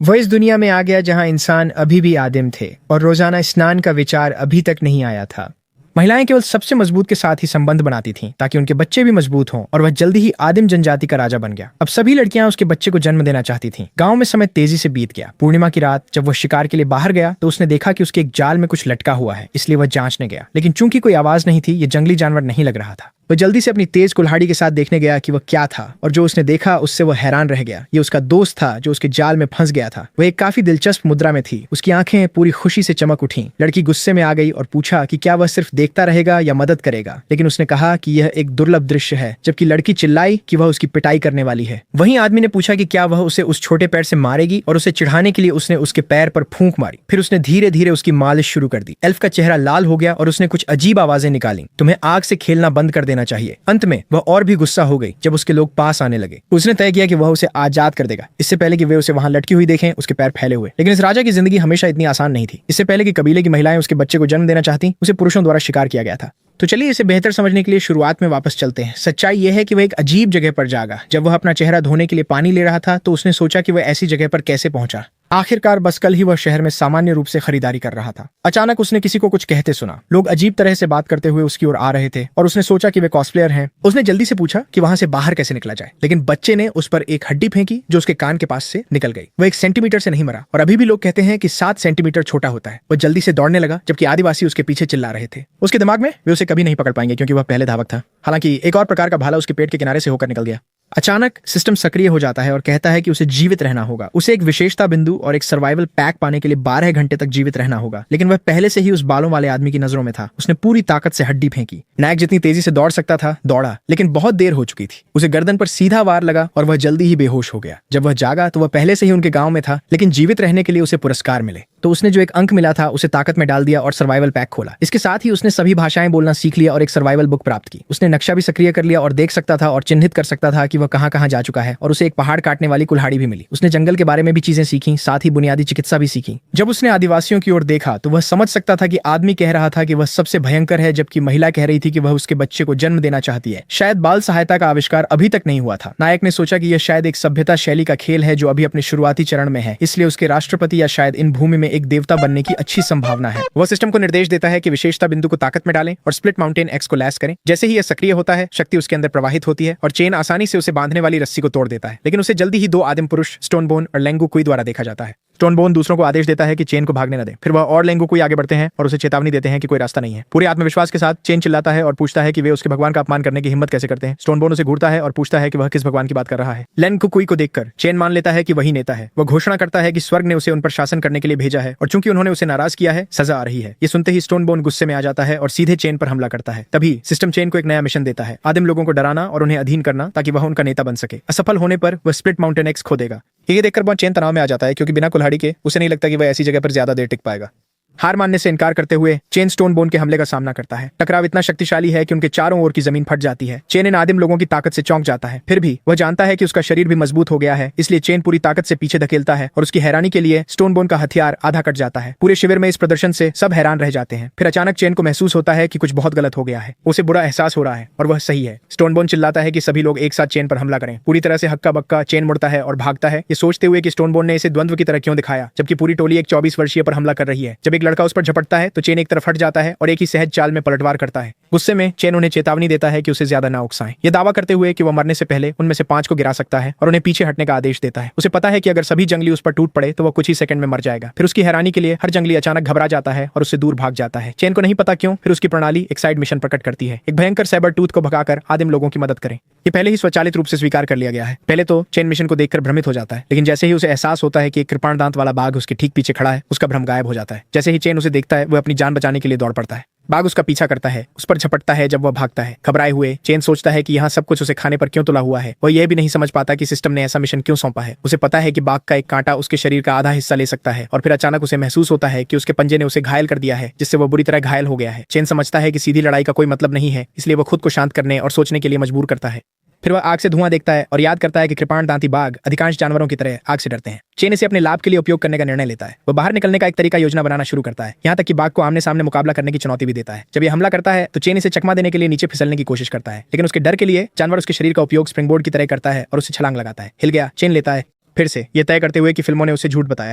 वह इस दुनिया में आ गया जहां इंसान अभी भी आदिम थे और रोजाना स्नान का विचार अभी तक नहीं आया था। महिलाएं केवल सबसे मजबूत के साथ ही संबंध बनाती थीं ताकि उनके बच्चे भी मजबूत हों और वह जल्दी ही आदिम जनजाति का राजा बन गया। अब सभी लड़कियां उसके बच्चे को जन्म देना चाहती थीं। गांव में समय तेजी से बीत गया। पूर्णिमा की रात जब वह शिकार के लिए बाहर गया तो उसने देखा कि उसके एक जाल में कुछ लटका हुआ है, इसलिए वह जांचने गया। लेकिन चूंकि कोई आवाज नहीं थी, ये जंगली जानवर नहीं लग रहा था। वह जल्दी से अपनी तेज कुल्हाड़ी के साथ देखने गया कि वह क्या था, और जो उसने देखा उससे वह हैरान रह गया। ये उसका दोस्त था जो उसके जाल में फंस गया था। वह एक काफी दिलचस्प मुद्रा में थी। उसकी आंखें पूरी खुशी से चमक उठीं। लड़की गुस्से में आ गई और पूछा कि क्या वह सिर्फ देखता रहेगा या मदद करेगा, लेकिन उसने कहा कि यह एक दुर्लभ दृश्य है। जबकि लड़की चिल्लाई कि वह उसकी पिटाई करने वाली है। वहीं आदमी ने पूछा कि क्या वह उसे उस छोटे पैर से मारेगी, और उसे चिढ़ाने के लिए उसने उसके पैर पर फूंक मारी। फिर उसने धीरे धीरे उसकी मालिश शुरू कर दी। एल्फ का चेहरा लाल हो गया और उसने कुछ अजीब आवाजें निकाली। तुम्हें आग से खेलना बंद कर देना चाहिए। अंत में वह और भी गुस्सा हो गई जब उसके लोग पास आने लगे। उसने तय किया कि वह उसे आजाद कर देगा, इससे पहले कि वे उसे वहां लटकी हुई देखें, उसके पैर फैले हुए। लेकिन इस राजा की जिंदगी हमेशा इतनी आसान नहीं थी। इससे पहले कि कबीले की महिलाएं उसके बच्चे को जन्म देना चाहती, उसे पुरुषों द्वारा शिकार किया गया था। तो चलिए इसे बेहतर समझने के लिए शुरुआत में वापस चलते हैं। सच्चाई यह है कि वह एक अजीब जगह पर जागा। जब वह अपना चेहरा धोने के लिए पानी ले रहा था तो उसने सोचा कि वह ऐसी जगह पर कैसे पहुंचा। आखिरकार बस कल ही वह शहर में सामान्य रूप से खरीदारी कर रहा था। अचानक उसने किसी को कुछ कहते सुना। लोग अजीब तरह से बात करते हुए उसकी ओर आ रहे थे और उसने सोचा कि वे कॉस्प्लेयर हैं। उसने जल्दी से पूछा कि वहां से बाहर कैसे निकला जाए, लेकिन बच्चे ने उस पर एक हड्डी फेंकी जो उसके कान के पास से निकल गई। वह 1 सेंटीमीटर से नहीं मरा, और अभी भी लोग कहते हैं कि 7 सेंटीमीटर छोटा होता है। वह जल्दी से दौड़ने लगा जबकि आदिवासी उसके पीछे चिल्ला रहे थे। उसके दिमाग में वे उसे कभी नहीं पकड़ पाएंगे क्योंकि वह पहले धावक था। हालांकि एक और प्रकार का भाला उसके पेट के किनारे से होकर निकल गया। अचानक सिस्टम सक्रिय हो जाता है और कहता है कि उसे जीवित रहना होगा। उसे एक विशेषता बिंदु और एक सर्वाइवल पैक पाने के लिए 12 घंटे तक जीवित रहना होगा। लेकिन वह पहले से ही उस बालों वाले आदमी की नजरों में था। उसने पूरी ताकत से हड्डी फेंकी। नायक जितनी तेजी से दौड़ सकता था दौड़ा, लेकिन बहुत देर हो चुकी थी। उसे गर्दन पर सीधा वार लगा और वह जल्दी ही बेहोश हो गया। जब वह जागा तो वह पहले से ही उनके गांव में था, लेकिन जीवित रहने के लिए उसे पुरस्कार मिले। तो उसने जो एक अंक मिला था उसे ताकत में डाल दिया और सर्वाइवल पैक खोला। इसके साथ ही उसने सभी भाषाएं बोलना सीख लिया और एक सर्वाइवल बुक प्राप्त की। उसने नक्शा भी सक्रिय कर लिया और देख सकता था और चिन्हित कर सकता था कि वह कहां कहां जा चुका है, और उसे एक पहाड़ काटने वाली कुल्हाड़ी भी मिली। उसने जंगल के बारे में भी चीजें सीखी, साथ ही बुनियादी चिकित्सा भी सीखी। जब उसने आदिवासियों की ओर देखा तो वह समझ सकता था कि आदमी कह रहा था कि वह सबसे भयंकर है, जबकि महिला कह रही थी कि वह उसके बच्चे को जन्म देना चाहती है। शायद बाल सहायता का आविष्कार अभी तक नहीं हुआ था। नायक ने सोचा कि यह शायद एक सभ्यता शैली का खेल है जो अभी अपने शुरुआती चरण में है, इसलिए उसके राष्ट्रपति या शायद इन भूमि में एक देवता बनने की अच्छी संभावना है। वह सिस्टम को निर्देश देता है कि विशेषता बिंदु को ताकत में डालें और स्प्लिट माउंटेन एक्स को लैस करें। जैसे ही यह सक्रिय होता है, शक्ति उसके अंदर प्रवाहित होती है और चेन आसानी से उसे बांधने वाली रस्सी को तोड़ देता है। लेकिन उसे जल्दी ही 2 आदिम पुरुष स्टोनबोन और लेंगुकुई द्वारा देखा जाता है। स्टोनबोन दूसरों को आदेश देता है कि चेन को भागने न दें। फिर वह और लेंगुकुई आगे बढ़ते हैं और उसे चेतावनी देते हैं कि कोई रास्ता नहीं है। पूरे आत्मविश्वास के साथ चेन चिल्लाता है और पूछता है कि वे उसके भगवान का अपमान करने की हिम्मत कैसे करते हैं। स्टोनबोन उसे घूरता है और पूछता है कि वह किस भगवान की बात कर रहा है। लेंगुकुई को देखकर चेन मान लेता है कि वही नेता है। वह घोषणा करता है कि स्वर्ग ने उसे उन पर शासन करने के लिए भेजा है, और चूंकि उन्होंने उसे नाराज किया है, सजा आ रही है। ये सुनते ही स्टोनबोन गुस्से में आ जाता है और सीधे चेन पर हमला करता है। तभी सिस्टम चेन को एक नया मिशन देता है, आदिम लोगों को डराना और उन्हें अधीन करना, ताकि वह उनका नेता बन सके। असफल होने पर वह स्प्लिट माउंटेन एक्स खो देगा। ये देखकर बहुत चेन तनाव में आ जाता है क्योंकि बिना कुल्हाड़ी के उसे नहीं लगता कि वह ऐसी जगह पर ज्यादा देर टिक पाएगा। हार मानने से इनकार करते हुए चेन स्टोनबोन के हमले का सामना करता है। टकराव इतना शक्तिशाली है कि उनके चारों ओर की जमीन फट जाती है। चेन इन आदिम लोगों की ताकत से चौंक जाता है। फिर भी वह जानता है कि उसका शरीर भी मजबूत हो गया है, इसलिए चेन पूरी ताकत से पीछे धकेलता है और उसकी हैरानी के लिए स्टोनबोन का हथियार आधा कट जाता है। पूरे शिविर में इस प्रदर्शन से सब हैरान रह जाते हैं। फिर अचानक चेन को महसूस होता है कि कुछ बहुत गलत हो गया है। उसे बुरा एहसास हो रहा है और वह सही है। स्टोनबोन चिल्लाता है कि सभी लोग एक साथ चेन पर हमला करें। पूरी तरह से हक्का बक्का चेन मुड़ता है और भागता है, ये सोचते हुए कि स्टोनबोन ने इसे द्वंद्व की तरह क्यों दिखाया, जबकि पूरी टोली एक 24 वर्षीय पर हमला कर रही है। जब एक लड़का उस पर झपटता है तो चेन एक तरफ हट जाता है और एक ही सहज चाल में पलटवार करता है। गुस्से में चेन उन्हें चेतावनी देता है कि उसे ज्यादा ना उकसाएं, यह दावा करते हुए कि वह मरने से पहले उनमें से 5 को गिरा सकता है और उन्हें पीछे हटने का आदेश देता है। उसे पता है कि अगर सभी जंगली उस पर टूट पड़े तो वह कुछ ही सेकंड में मर जाएगा। फिर उसकी हैरानी के लिए हर जंगली अचानक घबरा जाता है और उससे दूर भाग जाता है। चेन को नहीं पता क्यों फिर उसकी प्रणाली एक साइड मिशन प्रकट करती है, एक भयंकर सैबर टूथ को भगाकर आदिम लोगों की मदद करें। ये पहले ही स्वचालित रूप से स्वीकार कर लिया गया है। पहले तो चेन मिशन को देखकर भ्रमित हो जाता है, लेकिन जैसे ही उसे एहसास होता है कि एक कृपाण दांत वाला बाघ उसके ठीक पीछे खड़ा है, उसका भ्रम गायब हो जाता है। जैसे ही चेन उसे देखता है वह अपनी जान बचाने के लिए दौड़ पड़ता है। बाघ उसका पीछा करता है, उस पर झपटता है जब वह भागता है। घबराए हुए चेन सोचता है कि यहाँ सब कुछ उसे खाने पर क्यों तुला हुआ है। वह यह भी नहीं समझ पाता कि सिस्टम ने ऐसा मिशन क्यों सौंपा है। उसे पता है कि बाघ का एक कांटा उसके शरीर का आधा हिस्सा ले सकता है, और फिर अचानक उसे महसूस होता है कि उसके पंजे ने उसे घायल कर दिया है, जिससे वह बुरी तरह घायल हो गया है। चेन समझता है कि सीधी लड़ाई का कोई मतलब नहीं है, इसलिए वह खुद को शांत करने और सोचने के लिए मजबूर करता है। फिर वह आग से धुआं देखता है और याद करता है कि कृपाण दांती बाघ अधिकांश जानवरों की तरह आग से डरते हैं। चेन इसे अपने लाभ के लिए उपयोग करने का निर्णय लेता है। वह बाहर निकलने का एक तरीका योजना बनाना शुरू करता है, यहाँ तक कि बाघ को आमने सामने मुकाबला करने की चुनौती भी देता है। जब यह हमला करता है तो चेन इसे चकमा देने के लिए नीचे फिसलने की कोशिश करता है, लेकिन उसके डर के लिए जानवर उसके शरीर का उपयोग स्प्रिंगबोर्ड की तरह करता है और उसे छलांग लगाता है। हिल गया, चेन लेता है फिर से ये तय करते हुए कि फिल्मों ने उसे झूठ बताया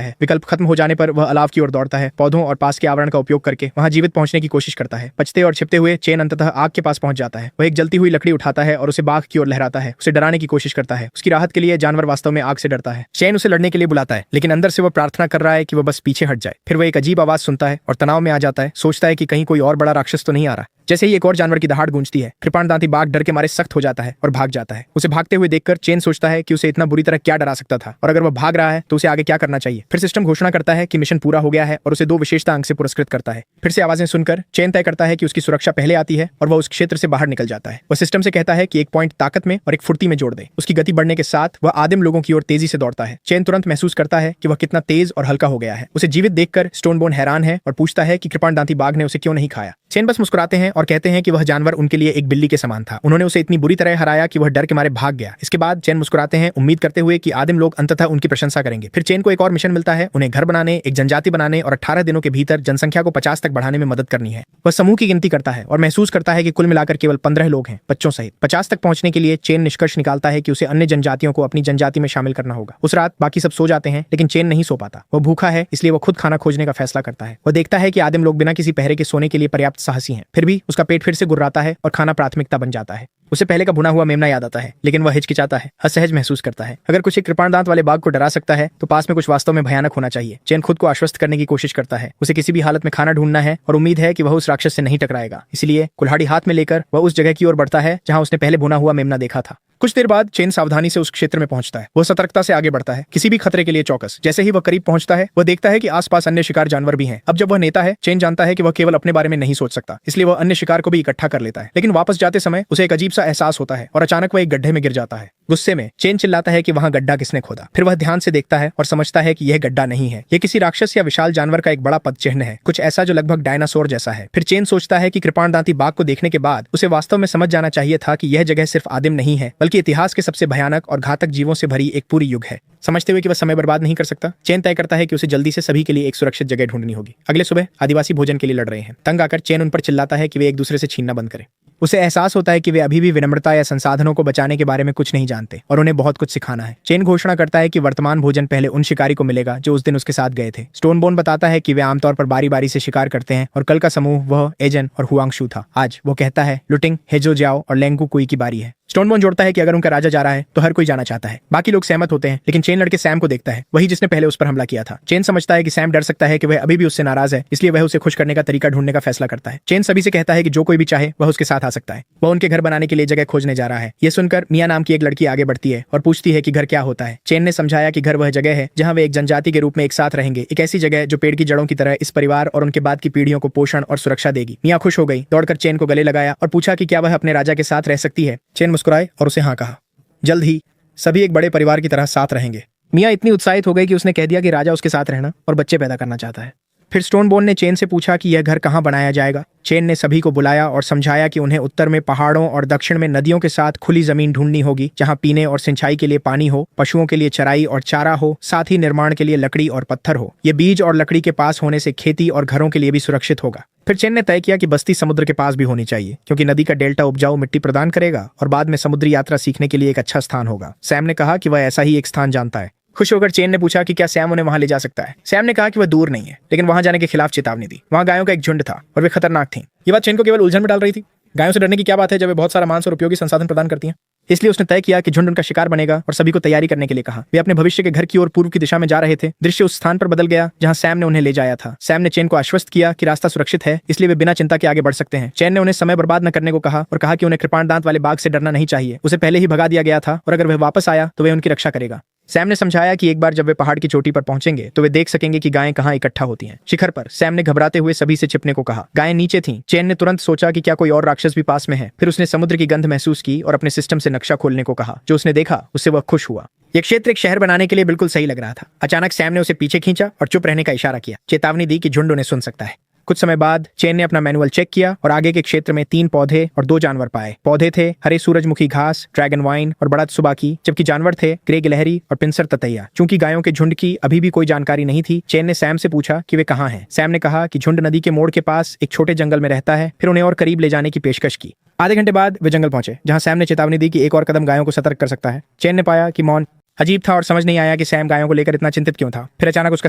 है। विकल्प खत्म हो जाने पर वह अलाव की ओर दौड़ता है, पौधों और पास के आवरण का उपयोग करके वहां जीवित पहुंचने की कोशिश करता है। बचते और छिपते हुए चेन अंततः आग के पास पहुंच जाता है। वह एक जलती हुई लकड़ी उठाता है और उसे बाघ की ओर लहराता है, उसे डराने की कोशिश करता है। उसकी राहत के लिए जानवर वास्तव में आग से डरता है। चेन उसे लड़ने के लिए बुलाता है, लेकिन अंदर से वह प्रार्थना कर रहा है कि वह बस पीछे हट जाए। फिर वह एक अजीब आवाज सुनता है और तनाव में आ जाता है। सोचता है कि कहीं कोई और बड़ा राक्षस तो नहीं आ रहा। जैसे ही एक और जानवर की दहाड़ गूंजती है, कृपाण दांती बाघ डर के मारे सख्त हो जाता है और भाग जाता है। उसे भागते हुए देखकर चेन सोचता है कि उसे इतना बुरी तरह क्या डरा सकता था, और अगर वह भाग रहा है तो उसे आगे क्या करना चाहिए। फिर सिस्टम घोषणा करता है कि मिशन पूरा हो गया है और उसे 2 विशेषता अंक से पुरस्कृत करता है। फिर से आवाजें सुनकर चेन तय करता है कि उसकी सुरक्षा पहले आती है और वह उस क्षेत्र से बाहर निकल जाता है। वह सिस्टम से कहता है कि 1 पॉइंट ताकत में और 1 फुर्ती में जोड़ दे। उसकी गति बढ़ने के साथ वह आदिम लोगों की ओर तेजी से दौड़ता है। चेन तुरंत महसूस करता है कि वह कितना तेज और हल्का हो गया है। उसे जीवित देखकर स्टोनबोन हैरान है और पूछता है कि कृपाण दांती बाघ ने उसे क्यों नहीं खाया। चेन बस मुस्कुराते हैं और कहते हैं कि वह जानवर उनके लिए एक बिल्ली के समान था। उन्होंने उसे इतनी बुरी तरह हराया कि वह डर के मारे भाग गया। इसके बाद चेन मुस्कुराते हैं, उम्मीद करते हुए कि आदिम लोग अंततः उनकी प्रशंसा करेंगे। फिर चेन को एक और मिशन मिलता है, उन्हें घर बनाने, एक जनजाति बनाने और 18 दिनों के भीतर जनसंख्या को 50 तक बढ़ाने में मदद करनी है। वह समूह की गिनती करता है और महसूस करता है कि कुल मिलाकर केवल 15 लोग हैं, बच्चों सहित। 50 तक पहुंचने के लिए चेन निष्कर्ष निकालता है कि उसे अन्य जनजातियों को अपनी जनजाति में शामिल करना होगा। उस रात बाकी सब सो जाते हैं, लेकिन चेन नहीं सो पाता। वह भूखा है, इसलिए वह खुद खाना खोजने का फैसला करता है। वह देखता है कि आदिम लोग बिना किसी पहरे के सोने के लिए पर्याप्त साहसी हैं। फिर भी उसका पेट फिर से गुर्राता है और खाना प्राथमिकता बन जाता है। उसे पहले का भुना हुआ मेमना याद आता है, लेकिन वह हिचकिचाता है, असहज महसूस करता है। अगर कुछ एक कृपाण दांत वाले बाघ को डरा सकता है तो पास में कुछ वास्तव में भयानक होना चाहिए। चेन खुद को आश्वस्त करने की कोशिश करता है। उसे किसी भी हालत में खाना ढूंढना है और उम्मीद है कि वह उस राक्षस से नहीं टकराएगा। इसलिए कुल्हाड़ी हाथ में लेकर वह उस जगह की ओर बढ़ता है जहां उसने पहले भुना हुआ मेमना देखा था। कुछ देर बाद चेन सावधानी से उस क्षेत्र में पहुंचता है। वह सतर्कता से आगे बढ़ता है, किसी भी खतरे के लिए चौकस। जैसे ही वह करीब पहुंचता है, वह देखता है कि आसपास अन्य शिकार जानवर भी हैं। अब जब वह नेता है, चेन जानता है कि वह केवल अपने बारे में नहीं सोच सकता, इसलिए वह अन्य शिकार को भी इकट्ठा कर लेता है। लेकिन वापस जाते समय उसे एक अजीब सा एहसास होता है और अचानक वह एक गड्ढे में गिर जाता है। गुस्से में चेन चिल्लाता है कि वहां गड्ढा किसने खोदा। फिर वह ध्यान से देखता है और समझता है कि यह गड्ढा नहीं है, यह किसी राक्षस या विशाल जानवर का एक बड़ा पद चिन्ह है, कुछ ऐसा जो लगभग डायनासोर जैसा है। फिर चेन सोचता है कि कृपाण दांती बाघ को देखने के बाद उसे वास्तव में समझ जाना चाहिए था कि यह जगह सिर्फ आदिम नहीं है, बल्कि इतिहास के सबसे भयानक और घातक जीवों से भरी एक पूरी युग है। समझते हुए कि वह समय बर्बाद नहीं कर सकता, चेन तय करता है कि उसे जल्दी से सभी के लिए एक सुरक्षित जगह ढूंढनी होगी। अगले सुबह आदिवासी भोजन के लिए लड़ रहे हैं। तंग आकर चेन उन पर चिल्लाता है कि वे एक दूसरे से छीनना बंद करें। उसे एहसास होता है कि वे अभी भी विनम्रता या संसाधनों को बचाने के बारे में कुछ नहीं जानते और उन्हें बहुत कुछ सिखाना है। चेन घोषणा करता है कि वर्तमान भोजन पहले उन शिकारी को मिलेगा जो उस दिन उसके साथ गए थे। स्टोनबोन बताता है कि वे आमतौर पर बारी बारी से शिकार करते हैं और कल का समूह वह, एजन और हुआंगशु था। आज वो कहता है लुटिंग, हेजो जाओ और लेंगू कुई की बारी है। स्टोनबोन जोड़ता है कि अगर उनका राजा जा रहा है तो हर कोई जाना चाहता है। बाकी लोग सहमत होते हैं, लेकिन चेन लड़के सैम को देखता है, वही जिसने पहले उस पर हमला किया था। चेन समझता है कि सैम डर सकता है कि वह अभी भी उससे नाराज है, इसलिए वह उसे खुश करने का तरीका ढूंढने का फैसला करता है। चेन सभी से कहता है कि जो कोई भी चाहे वह उसके साथ आ सकता है। वह उनके घर बनाने के लिए जगह खोजने जा रहा है। यह सुनकर मिया नाम की एक लड़की आगे बढ़ती है और पूछती है कि घर क्या होता है। चेन ने समझाया कि घर वह जगह है जहां वे एक जनजाति के रूप में एक साथ रहेंगे, एक ऐसी जगह जो पेड़ की जड़ों की तरह इस परिवार और उनके बाद की पीढ़ियों को पोषण और सुरक्षा देगी। मिया खुश हो गई, दौड़कर चेन को गले लगाया और पूछा कि क्या वह अपने राजा के साथ रह सकती है। चेन मुस्कुराए और उसे हाँ कहा। जल्द ही सभी एक बड़े परिवार की तरह साथ रहेंगे। मिया इतनी उत्साहित हो गई कि उसने कह दिया कि राजा उसके साथ रहना और बच्चे पैदा करना चाहता है। फिर स्टोनबोन ने चेन से पूछा कि यह घर कहाँ बनाया जाएगा। चेन ने सभी को बुलाया और समझाया कि उन्हें उत्तर में पहाड़ों और दक्षिण में नदियों के साथ खुली जमीन ढूंढनी होगी जहां पीने और सिंचाई के लिए पानी हो, पशुओं के लिए चराई और चारा हो, साथ ही निर्माण के लिए लकड़ी और पत्थर हो। ये बीज और लकड़ी के पास होने से खेती और घरों के लिए भी सुरक्षित होगा। फिर चेन ने तय किया कि बस्ती समुद्र के पास भी होनी चाहिए, क्योंकि नदी का डेल्टा उपजाऊ मिट्टी प्रदान करेगा और बाद में समुद्री यात्रा सीखने के लिए एक अच्छा स्थान होगा। सैम ने कहा कि वह ऐसा ही एक स्थान जानता है। खुश होकर चेन ने पूछा कि क्या सैम उन्हें वहां ले जा सकता है। सैम ने कहा कि वह दूर नहीं है, लेकिन वहां जाने के खिलाफ चेतावनी दी। वहां गायों का एक झुंड था और वे खतरनाक थीं। ये बात चेन को केवल उलझन में डाल रही थी। गायों से डरने की क्या बात है जब वे बहुत सारा मांस और उपयोगी संसाधन प्रदान करती हैं। इसलिए उसने तय किया कि झुंड उनका शिकार बनेगा और सभी को तैयारी करने के लिए कहा। वे अपने भविष्य के घर की ओर पूर्व की दिशा में जा रहे थे। दृश्य उस स्थान पर बदल गया जहां सैम ने उन्हें ले जाया था। सैम ने चेन को आश्वस्त किया कि रास्ता सुरक्षित है, इसलिए वे बिना चिंता के आगे बढ़ सकते हैं। चेन ने उन्हें समय बर्बाद न करने को कहा और कहा कि उन्हें कृपाण दांत वाले बाघ से डरना नहीं चाहिए। उसे पहले ही भगा दिया गया था और अगर वह वापस आया तो वे उनकी रक्षा करेगा। सैम ने समझाया कि एक बार जब वे पहाड़ की चोटी पर पहुंचेंगे तो वे देख सकेंगे कि गायें कहां इकट्ठा होती हैं। शिखर पर सैम ने घबराते हुए सभी से छिपने को कहा। गायें नीचे थीं। चेन ने तुरंत सोचा कि क्या कोई और राक्षस भी पास में है। फिर उसने समुद्र की गंध महसूस की और अपने सिस्टम से नक्शा खोलने को कहा। जो उसने देखा उससे वह खुश हुआ। यह क्षेत्र एक शहर बनाने के लिए बिल्कुल सही लग रहा था। अचानक सैम ने उसे पीछे खींचा और चुप रहने का इशारा किया, चेतावनी दी कि झुंड उन्हें सुन सकता है। कुछ समय बाद चेन ने अपना मैनुअल चेक किया और आगे के क्षेत्र में 3 पौधे और 2 जानवर पाए। पौधे थे हरे सूरजमुखी घास, ड्रैगन वाइन और बड़ा सुबाकी, जबकि जानवर थे ग्रे गिलहरी और पिंसर ततैया। चूंकि गायों के झुंड की अभी भी कोई जानकारी नहीं थी, चेन ने सैम से पूछा कि वे कहाँ हैं। सैम ने कहा कि झुंड नदी के मोड़ के पास एक छोटे जंगल में रहता है। फिर उन्हें और करीब ले जाने की पेशकश की। आधे घंटे बाद वे जंगल पहुंचे, जहां सैम ने चेतावनी दी कि एक और कदम गायों को सतर्क कर सकता है। चेन ने पाया कि मौन अजीब था और समझ नहीं आया कि सैम गायों को लेकर इतना चिंतित क्यों था। फिर अचानक उसका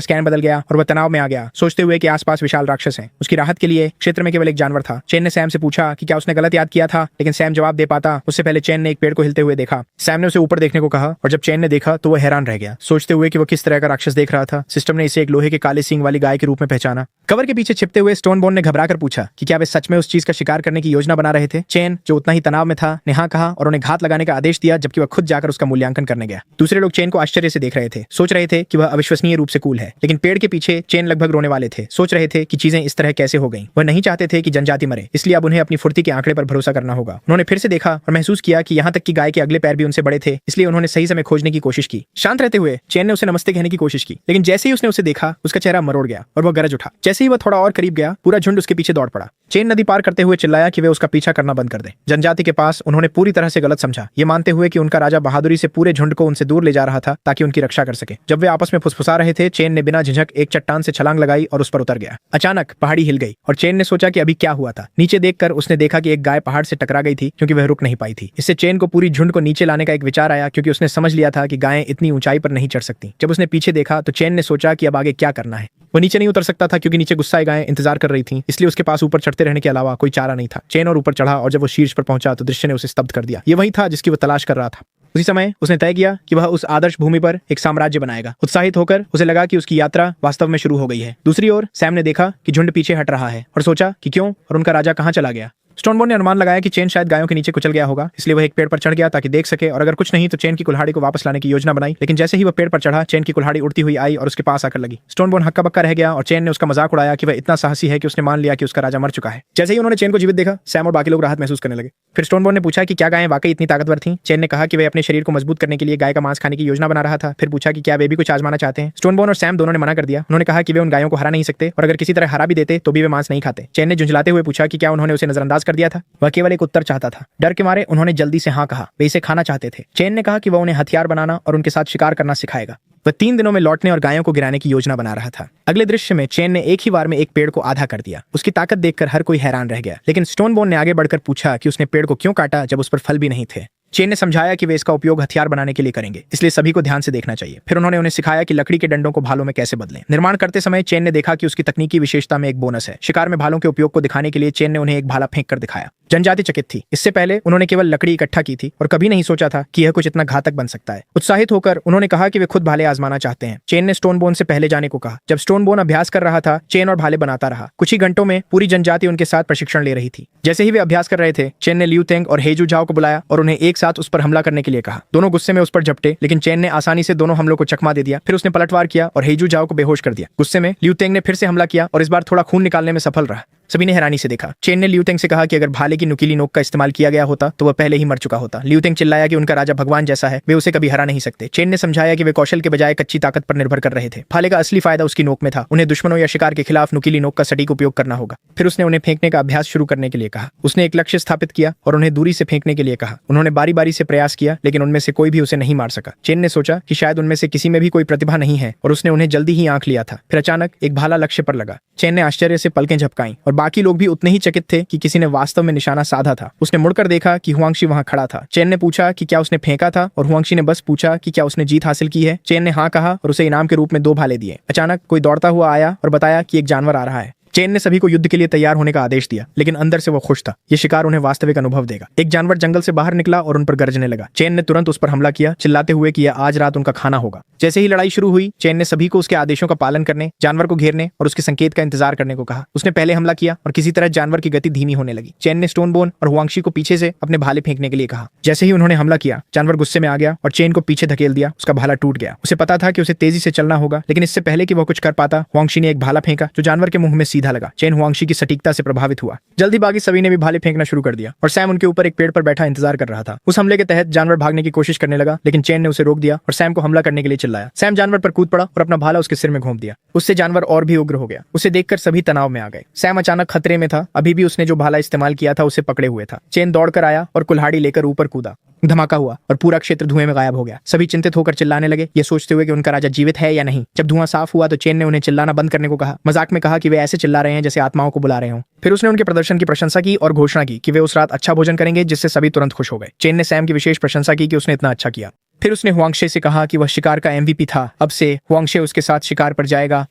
स्कैन बदल गया और वह तनाव में आ गया, सोचते हुए कि आसपास विशाल राक्षस हैं। उसकी राहत के लिए क्षेत्र में केवल एक जानवर था। चैन ने सैम से पूछा कि क्या उसने गलत याद किया था, लेकिन सैम जवाब दे पाता उससे पहले चैन ने एक पेड़ को हिलते हुए देखा। सैम ने उसे ऊपर देखने को कहा और जब चैन ने देखा तो वह हैरान रह गया, सोचते हुए कि वह किस तरह का राक्षस देख रहा था। सिस्टम ने इसे एक लोहे के काले सींग वाली गाय के रूप में पहचाना। कवर के पीछे छिपते हुए स्टोनबोन ने घबराकर पूछा कि क्या वे सच में उस चीज का शिकार करने की योजना बना रहे थे। चैन, जो उतना ही तनाव में था, ने हाँ कहा और उन्हें घात लगाने का आदेश दिया, जबकि वह खुद जाकर उसका मूल्यांकन करने गया। दूसरे लोग चैन को आश्चर्य से देख रहे थे, सोच रहे थे कि वह अविश्वसनीय रूप से कूल है, लेकिन पेड़ के पीछे चैन लगभग रोने वाले थे, सोच रहे थे कि चीजें इस तरह कैसे हो गईं। वह नहीं चाहते थे कि जनजाति मरे, इसलिए अब उन्हें अपनी फुर्ती के आंकड़े पर भरोसा करना होगा। उन्होंने फिर से देखा और महसूस किया कि यहाँ तक कि गाय के अगले पैर भी उनसे बड़े थे, इसलिए उन्होंने सही समय खोजने की कोशिश की। शांत रहते हुए चैन ने उसे नमस्ते कहने की कोशिश की, लेकिन जैसे ही उसने उसे देखा उसका चेहरा मरोड़ गया और वह गरज उठा। जैसे ही वह थोड़ा और करीब गया, पूरा झुंड उसके पीछे दौड़ पड़ा। चैन नदी पार करते हुए चिल्लाया कि वे उसका पीछा करना बंद कर दें। जनजाति के पास उन्होंने पूरी तरह से गलत समझा, ये मानते हुए कि उनका राजा बहादुरी से पूरे झुंड को उनसे दूर ले जा रहा था ताकि उनकी रक्षा कर सके। जब वे आपस में फुसफुसा रहे थे, चैन ने बिना झिझक एक चट्टान से छलांग लगाई और उस पर उतर गया। अचानक पहाड़ी हिल गई और चैन ने सोचा कि अभी क्या हुआ था। नीचे देखकर उसने देखा कि एक गाय पहाड़ से टकरा गई थी क्योंकि वह रुक नहीं पाई थी। इससे चैन को पूरी झुंड को नीचे लाने का एक विचार आया, क्योंकि उसने समझ लिया था कि गायें इतनी ऊंचाई पर नहीं चढ़ सकती। जब उसने पीछे देखा तो चैन ने सोचा कि अब आगे क्या करना है। वो नीचे नहीं उतर सकता था क्योंकि नीचे गुस्साए गायें इंतजार कर रही थीं, इसलिए उसके पास ऊपर चढ़ते रहने के अलावा कोई चारा नहीं था। चैन और ऊपर चढ़ा और जब वो शीर्ष पर पहुंचा तो दृश्य ने उसे स्तब्ध कर दिया। ये वही था जिसकी वो तलाश कर रहा था। उसी समय उसने तय किया कि वह उस आदर्श भूमि पर एक साम्राज्य बनाएगा। उत्साहित होकर उसे लगा कि उसकी यात्रा वास्तव में शुरू हो गई है। दूसरी ओर सैम ने देखा कि झुंड पीछे हट रहा है और सोचा कि क्यों और उनका राजा कहाँ चला गया। स्टोनबोन ने अनुमान लगाया कि चैन शायद गायों के नीचे कुचल गया होगा, इसलिए वह एक पेड़ पर चढ़ गया ताकि देख सके, और अगर कुछ नहीं तो चैन की कुल्हाड़ी को वापस लाने की योजना बनाई। लेकिन जैसे ही वह पेड़ पर चढ़ा, चैन की कुल्हाड़ी उड़ती हुई आई और उसके पास आकर लगी। स्टोनबोन हक्का बक्का रह गया और चैन ने उसका मजाक उड़ाया कि वह इतना साहसी है कि उसने मान लिया कि उसका राजा मर चुका है। जैसे ही उन्होंने चैन को जीवित देखा, सैम और बाकी लोग राहत महसूस करने लगे। फिर स्टोनबोन ने पूछा कि क्या गायें वाकई इतनी ताकतवर थीं। चैन ने कहा कि वे अपने शरीर को मजबूत करने के लिए गाय का मांस खाने की योजना बना रहा था। फिर पूछा कि क्या वे भी कुछ आजमाना चाहते हैं। स्टोनबोन और सैम दोनों ने मना कर दिया। उन्होंने कहा कि वे उन गायों को हरा नहीं सकते और अगर किसी तरह हरा भी देते तो भी वे मांस नहीं खाते। चैन ने झुंझलाते हुए पूछा कि क्या उन्होंने उसे नजरअंदाज कर दिया था। वह केवल एक उत्तर चाहता था। डर के मारे उन्होंने जल्दी से हाँ कहा। वे इसे खाना चाहते थे। चैन ने कहा कि वह उन्हें हथियार बनाना और उनके साथ शिकार करना सिखाएगा। वह 3 दिनों में लौटने और गायों को गिराने की योजना बना रहा था। अगले दृश्य में चैन ने एक ही बार में एक पेड़ को आधा कर दिया। उसकी ताकत देखकर हर कोई हैरान रह गया, लेकिन स्टोनबोन ने आगे बढ़कर पूछा कि उसने पेड़ को क्यों काटा जब उस पर फल भी नहीं थे। चैन ने समझाया कि वे इसका उपयोग हथियार बनाने के लिए करेंगे, इसलिए सभी को ध्यान से देखना चाहिए। फिर उन्होंने उन्हें सिखाया कि लकड़ी के डंडों को भालों में कैसे बदलें। निर्माण करते समय चैन ने देखा कि उसकी तकनीकी विशेषता में एक बोनस है। शिकार में भालों के उपयोग को दिखाने के लिए चैन ने उन्हें एक भाला फेंक कर दिखाया। जनजाति चकित थी। इससे पहले उन्होंने केवल लकड़ी इकट्ठा की थी और कभी नहीं सोचा था कि यह कुछ इतना घातक बन सकता है। उत्साहित होकर उन्होंने कहा कि वे खुद भाले आजमाना चाहते हैं। चैन ने स्टोनबोन से पहले जाने को कहा। जब स्टोनबोन अभ्यास कर रहा था, चैन और भाले बनाता रहा। कुछ ही घंटों में पूरी जनजाति उनके साथ प्रशिक्षण ले रही थी। जैसे ही वे अभ्यास कर रहे थे, चैन ने लियू तेंग और हेजू झाओ को बुलाया और उन्हें एक साथ उस पर हमला करने के लिए कहा। दोनों गुस्से में उस पर झपटे, लेकिन चैन ने आसानी से दोनों हमलों को चकमा दे दिया। फिर उसने पलटवार किया और हेजू झाओ को बेहोश कर दिया। गुस्से में लियू तेंग ने फिर से हमला किया और इस बार थोड़ा खून निकालने में सफल रहा। सभी ने हैरानी से देखा। चैन ने लियू तेंग से कहा कि अगर भाले की नुकीली नोक का इस्तेमाल किया गया होता तो वह पहले ही मर चुका होता। लियू तेंग चिल्लाया कि उनका राजा भगवान जैसा है, वे उसे कभी हरा नहीं सकते। चैन ने समझाया कि वे कौशल के बजाय कच्ची ताकत पर निर्भर कर रहे थे। भाले का असली फायदा उसकी नोक में था। उन्हें दुश्मनों या शिकार के खिलाफ नुकीली नोक का सटीक उपयोग करना होगा। फिर उसने उन्हें फेंकने का अभ्यास शुरू करने के लिए कहा। उसने एक लक्ष्य स्थापित किया और उन्हें दूरी से फेंकने के लिए कहा। उन्होंने बारी बारी से प्रयास किया, लेकिन उनमें से कोई भी उसे नहीं मार सका। चैन ने सोचा कि शायद उनमें से किसी में भी कोई प्रतिभा नहीं है और उसने उन्हें जल्दी ही आंक लिया था। फिर अचानक एक भाला लक्ष्य पर लगा। चैन ने आश्चर्य से पलकें झपकाईं और बाकी लोग भी उतने ही चकित थे कि किसी ने वास्तव में निशाना साधा था। उसने मुड़कर देखा कि हुआंगशी वहां खड़ा था। चैन ने पूछा कि क्या उसने फेंका था और हुआंगशी ने बस पूछा कि क्या उसने जीत हासिल की है। चैन ने हाँ कहा और उसे इनाम के रूप में 2 भाले दिए। अचानक कोई दौड़ता हुआ आया और बताया कि एक जानवर आ रहा है। चैन ने सभी को युद्ध के लिए तैयार होने का आदेश दिया, लेकिन अंदर से वो खुश था। ये शिकार उन्हें वास्तविक अनुभव देगा। एक जानवर जंगल से बाहर निकला और उन पर गरजने लगा। चैन ने तुरंत उस पर हमला किया, चिल्लाते हुए कि यह आज रात उनका खाना होगा। जैसे ही लड़ाई शुरू हुई, चैन ने सभी को उसके आदेशों का पालन करने, जानवर को घेरने और उसके संकेत का इंतजार करने को कहा। उसने पहले हमला किया और किसी तरह जानवर की गति धीमी होने लगी। चैन ने स्टोनबोन और हुआंगशी को पीछे से अपने भाले फेंकने के लिए कहा। जैसे ही उन्होंने हमला किया, जानवर गुस्से में आ गया और चैन को पीछे धकेल दिया। उसका भाला टूट गया। उसे पता था कि उसे तेजी से चलना होगा, लेकिन इससे पहले कि वह कुछ कर पाता, हुआंगशी ने एक भाला फेंका जो जानवर के मुंह में सीधा लगा। चैन हुआंगशी की सटीकता से प्रभावित हुआ। जल्दी बाकी सभी ने भी भाले फेंकना शुरू कर दिया और सैम उनके ऊपर एक पेड़ पर बैठा इंतजार कर रहा था। उस हमले के तहत जानवर भागने की कोशिश करने लगा, लेकिन चैन ने उसे रोक दिया और सैम को हमला करने के लिए चिल्लाया। सैम जानवर पर कूद पड़ा और अपना भाला उसके सिर में घोंप दिया। उससे जानवर और भी उग्र हो गया। उसे देखकर सभी तनाव में आ गए। सैम अचानक खतरे में था। अभी भी उसने जो भाला इस्तेमाल किया था उसे पकड़े हुए था। चैन दौड़कर आया और कुल्हाड़ी लेकर ऊपर कूदा। धमाका हुआ और पूरा क्षेत्र धुएं में गायब हो गया। सभी चिंतित होकर चिल्लाने लगे, ये सोचते हुए कि उनका राजा जीवित है या नहीं। जब धुआं साफ हुआ तो चैन ने उन्हें चिल्लाना बंद करने को कहा। मजाक में कहा कि वे ऐसे चिल्ला रहे हैं जैसे आत्माओं को बुला रहे हों। फिर उसने उनके प्रदर्शन की प्रशंसा की और घोषणा की कि वे उस रात अच्छा भोजन करेंगे, जिससे सभी तुरंत खुश हो गए। चैन ने सैम की विशेष प्रशंसा की कि उसने इतना अच्छा किया। फिर उसने हुआंगशे से कहा कि वह शिकार का एमवीपी था। अब से हुआंगशे उसके साथ शिकार पर जाएगा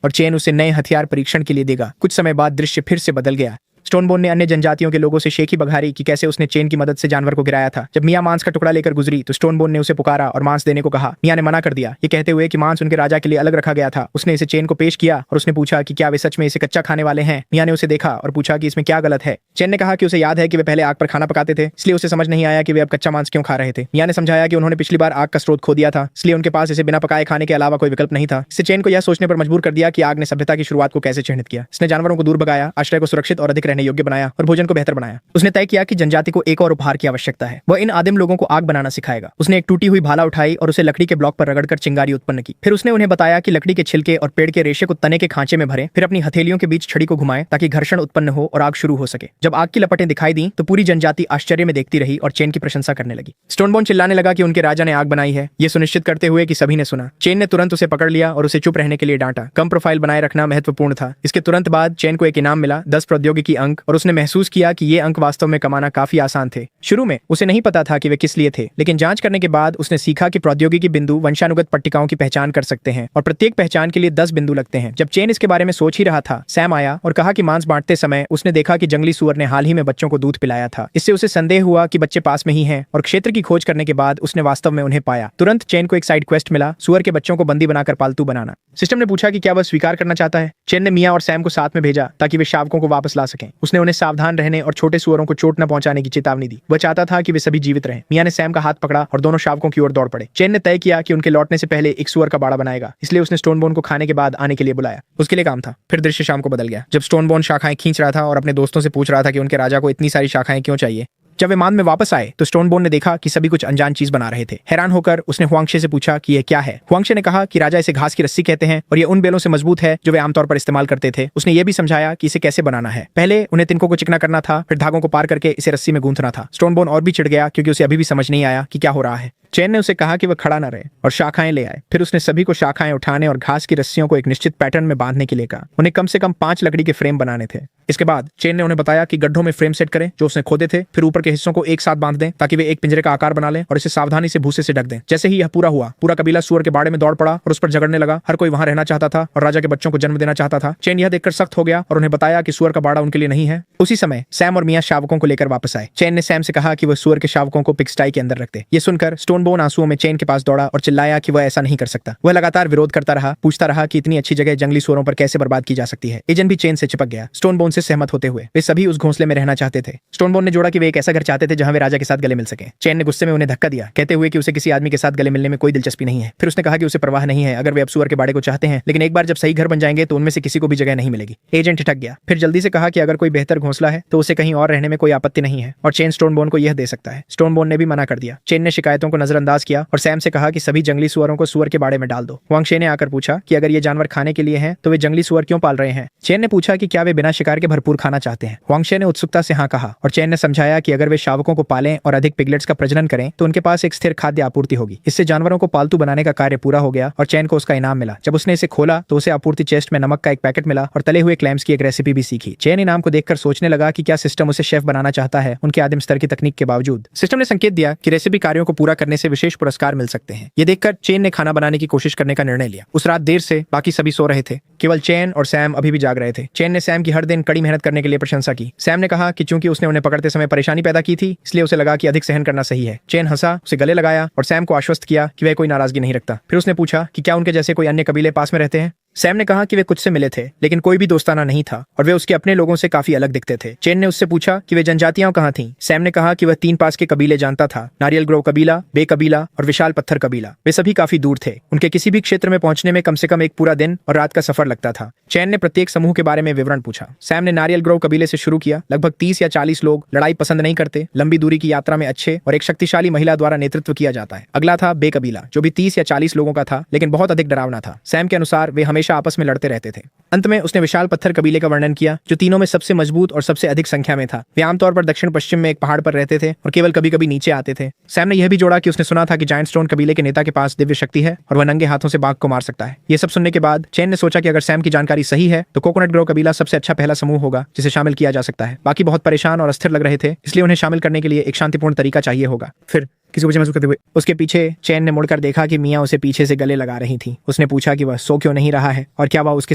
और चेन उसे नए हथियार परीक्षण के लिए देगा। कुछ समय बाद दृश्य फिर से बदल गया। स्टोनबोन ने अन्य जनजातियों के लोगों से शेखी बघारी कि कैसे उसने चेन की मदद से जानवर को गिराया था। जब मियां मांस का टुकड़ा लेकर गुजरी तो स्टोनबोन ने उसे पुकारा और मांस देने को कहा। मियां ने मना कर दिया, ये कहते हुए कि मांस उनके राजा के लिए अलग रखा गया था। उसने इसे चेन को पेश किया और उसने पूछा कि क्या वे सच में इसे कच्चा खाने वाले हैं। मियां ने उसे देखा और पूछा कि इसमें क्या गलत है। चेन ने कहा कि उसे याद है कि वे पहले आग पर खाना पकाते थे, इसलिए उसे समझ नहीं आया कि वे अब कच्चा मांस क्यों खा रहे थे। मियां ने समझाया कि उन्होंने पिछली बार आग का स्रोत खो दिया था, इसलिए उनके पास इसे बिना पकाए खाने के अलावा कोई विकल्प नहीं था। इससे चेन को यह सोचने पर मजबूर कर दिया कि आग ने सभ्यता की शुरुआत को कैसे चिह्नित किया। इसने जानवरों को दूर भगाया, आश्रय को सुरक्षित और अधिक रहने योग्य बनाया और भोजन को बेहतर बनाया। उसने तय किया कि जनजाति को एक और उपहार की आवश्यकता है। वह इन आदिम लोगों को आग बनाना सिखाएगा। उसने एक टूटी हुई भाला उठाई और उसे लकड़ी के ब्लॉक पर रगड़कर चिंगारी उत्पन्न की। फिर उसने उन्हें बताया कि लकड़ी के छिलके और पेड़ के रेशे को तने के खांचे में भरें, फिर अपनी हथेलियों के बीच छड़ी को घुमाएं ताकि घर्षण उत्पन्न हो और आग शुरू हो सके। जब आग की लपटें दिखाई दी तो पूरी जनजाति आश्चर्य में देखती रही और चेन की प्रशंसा करने लगी। स्टोनबोन चिल्लाने लगा कि उनके राजा ने आग बनाई है, ये सुनिश्चित करते हुए कि सभी ने सुना। चेन ने तुरंत उसे पकड़ लिया और उसे चुप रहने के लिए डांटा। कम प्रोफाइल बनाए रखना महत्वपूर्ण था। इसके तुरंत बाद चेन को एक इनाम मिला, 10 प्रौद्योगिकी अंक, और उसने महसूस किया कि ये अंक वास्तव में कमाना काफी आसान थे। शुरू में उसे नहीं पता था कि वे किस लिए थे, लेकिन जांच करने के बाद उसने सीखा कि प्रौद्योगिकी बिंदु वंशानुगत पट्टिकाओं की पहचान कर सकते हैं और प्रत्येक पहचान के लिए 10 बिंदु लगते हैं। जब चेन इसके बारे में सोच ही रहा था, सैम आया और कहा कि मांस बांटते समय उसने देखा कि जंगली सुअर ने हाल ही में बच्चों को दूध पिलाया था। इससे उसे संदेह हुआ कि बच्चे पास में ही हैं और क्षेत्र की खोज करने के बाद उसने वास्तव में उन्हें पाया। तुरंत चेन को एक साइड क्वेस्ट मिला, सुअर के बच्चों को बंदी बनाकर पालतू बनाना। सिस्टम ने पूछा कि क्या वह स्वीकार करना चाहता है। चेन ने मियां और सैम को साथ में भेजा ताकि वे शावकों को वापस ला सकें। उसने उन्हें सावधान रहने और छोटे सुअरों को चोट न पहुंचाने की चेतावनी दी। वह चाहता था कि वे सभी जीवित रहें। मियां ने सैम का हाथ पकड़ा और दोनों शावकों की ओर दौड़ पड़े। चेन ने तय किया कि उनके लौटने से पहले एक सुअर का बाड़ा बनाएगा, इसलिए उसने स्टोनबोन को खाने के बाद आने के लिए बुलाया। उसके लिए काम था। फिर दृश्य शाम को बदल गया, जब स्टोनबोन शाखाएं खींच रहा था और अपने दोस्तों से पूछ रहा था कि उनके राजा को इतनी सारी शाखाएं क्यों चाहिए। जब वे मान में वापस आए तो स्टोनबोन ने देखा कि सभी कुछ अनजान चीज बना रहे थे। हैरान होकर उसने हुआंगशे से पूछा कि यह क्या है। हुआंगशे ने कहा कि राजा इसे घास की रस्सी कहते हैं और ये उन बेलों से मजबूत है जो वे आमतौर पर इस्तेमाल करते थे। उसने ये भी समझाया कि इसे कैसे बनाना है। पहले उन्हें तिनकों को चिकना करना था, फिर धागों को पार करके इसे रस्सी में गूंथना था। स्टोनबोन और भी चिढ़ गया क्योंकि उसे अभी भी समझ नहीं आया कि क्या हो रहा है। चेन ने उसे कहा कि वह खड़ा न रहे और शाखाएं ले आए। फिर उसने सभी को शाखाएं उठाने और घास की रस्सियों को एक निश्चित पैटर्न में बांधने के लिए कहा। उन्हें कम से कम 5 लकड़ी के फ्रेम बनाने थे। इसके बाद चेन ने उन्हें बताया कि गड्ढों में फ्रेम सेट करें जो उसने खोदे थे, फिर ऊपर के हिस्सों को एक साथ बांध दें ताकि वे एक पिंजरे का आकार बना लें और इसे सावधानी से भूसे से ढक दें। जैसे ही यह पूरा हुआ, पूरा कबीला सुअर के बाड़े में दौड़ पड़ा और उस पर झगड़ने लगा। हर कोई वहां रहना चाहता था और राजा के बच्चों को जन्म देना चाहता था। चेन यह देखकर सख्त हो गया और उन्हें बताया कि सुअर का बाड़ा उनके लिए नहीं है। उसी समय सैम और मियां शावकों को लेकर वापस आए। चेन ने सैम से कहा कि वह सुअर के शावकों को पिगस्टाई के अंदर रख दे। ये सुनकर स्टोनबोन आंसुओं में चेन के पास दौड़ा और चिल्लाया कि वह ऐसा नहीं कर सकता। वह लगातार विरोध करता रहा, पूछता रहा कि इतनी अच्छी जगह जंगली सुअरों पर कैसे बर्बाद की जा सकती है। एजेंट भी चेन से चिपक गया, स्टोनबोन से सहमत होते हुए। वे सभी उस घोंसले में रहना चाहते थे। स्टोनबोन ने जोड़ा कि वे एक ऐसा घर चाहते थे जहां वे राजा के साथ गले मिल सके। चेन ने गुस्से में उन्हें धक्का दिया, कहते हुए कि उसे किसी आदमी के साथ गले मिलने में कोई दिलचस्पी नहीं है। फिर उसने कहा कि उसे परवाह नहीं है अगर वे अब सुअर के बाड़े को चाहते हैं, लेकिन एक बार जब सही घर बन जाएंगे तो उनमें से किसी को भी जगह नहीं मिलेगी। एजेंट ठिठक गया, फिर जल्दी से कहा कि अगर कोई बेहतर घोंसला है तो उसे कहीं और रहने में कोई आपत्ति नहीं है और चेन स्टोनबोन को यह दे सकता है। स्टोनबोन ने भी मना कर दिया। चेन ने शिकायतों को नजरअंदाज किया और सैम से कहा कि सभी जंगली सुअरों को सुअर के बाड़े में डाल दो। हुआंगशे ने आकर पूछा कि अगर ये जानवर खाने के लिए हैं तो वे जंगली सुअर क्यों पाल रहे हैं। चेन ने पूछा कि क्या वे बिना शिकार के भरपूर खाना चाहते हैं। हुआंगशे ने उत्सुकता से हाँ कहा और चेन ने समझाया कि अगर वे शावकों को पालें और अधिक पिगलेट्स का प्रजनन करें तो उनके पास एक स्थिर खाद्य आपूर्ति होगी। इससे जानवरों को पालतू बनाने का कार्य पूरा हो गया और चेन को उसका इनाम मिला। जब उसने इसे खोला तो उसे आपूर्ति चेस्ट में नमक का एक पैकेट मिला और तले हुए क्लैम्स की एक रेसिपी भी सीखी। चेन इनाम को देखकर सोचने लगा कि क्या सिस्टम उसे शेफ बनाना चाहता है उनके आदिम स्तर की तकनीक के बावजूद। सिस्टम ने संकेत दिया कि रेसिपी कार्यों को पूरा करने से विशेष पुरस्कार मिल सकते हैं। ये देखकर चेन ने खाना बनाने की कोशिश करने का निर्णय लिया। उस रात देर से बाकी सभी सो रहे थे, केवल चेन और सैम अभी भी जाग रहे थे। चेन ने सैम की हर दिन कड़ी मेहनत करने के लिए प्रशंसा की। सैम ने कहा कि चूंकि उसने उन्हें पकड़ते समय परेशानी पैदा की थी इसलिए उसे लगा कि अधिक सहन करना सही है। चेन हंसा, उसे गले लगाया और सैम को आश्वस्त किया कि वह कोई नाराजगी नहीं रखता। फिर उसने पूछा कि क्या उनके जैसे कोई अन्य कबीले पास में रहते हैं। सैम ने कहा कि वे कुछ से मिले थे लेकिन कोई भी दोस्ताना नहीं था और वे उसके अपने लोगों से काफी अलग दिखते थे। चेन ने उससे पूछा कि वे जनजातियां कहाँ थीं। सैम ने कहा कि वह 3 पास के कबीले जानता था, नारियल ग्रोव कबीला, बे कबीला और विशाल पत्थर कबीला। वे सभी काफी दूर थे। उनके किसी भी क्षेत्र में पहुंचने में कम से कम एक पूरा दिन और रात का सफर लगता था। चेन ने प्रत्येक समूह के बारे में विवरण पूछा। सैम ने नारियल ग्रोव कबीले से शुरू किया। लगभग 30 या 40 लोग, लड़ाई पसंद नहीं करते, लंबी दूरी की यात्रा में अच्छे और एक शक्तिशाली महिला द्वारा नेतृत्व किया जाता है। अगला था बे कबीला जो भी 30 या 40 लोगों का था लेकिन बहुत अधिक डरावना था। सैम के अनुसार वे हमेशा आपस में लड़ते रहते थे। अंत में उसने विशाल पत्थर कबीले का वर्णन किया जो तीनों में सबसे मजबूत और सबसे अधिक संख्या में था। वे आमतौर पर दक्षिण पश्चिम में एक पहाड़ पर रहते थे और केवल कभी कभी नीचे आते थे। सैम ने यह भी जोड़ा कि उसने सुना था कि जायंट स्टोन कबीले के नेता के पास दिव्य शक्ति है और वह नंगे हाथों से बाघ को मार सकता है। यह सब सुनने के बाद चेन ने सोचा कि अगर सैम की जानकारी सही है तो कोकोनट ग्रोव कबीला सबसे अच्छा पहला समूह होगा जिसे शामिल किया जा सकता है। बाकी बहुत परेशान और अस्थिर लग रहे थे इसलिए उन्हें शामिल करने के लिए एक शांतिपूर्ण तरीका चाहिए होगा। फिर किसी को महसूस करते हुए। उसके पीछे चैन ने मुड़कर देखा कि मियाँ उसे पीछे से गले लगा रही थी। उसने पूछा कि वह सो क्यों नहीं रहा है और क्या वह उसके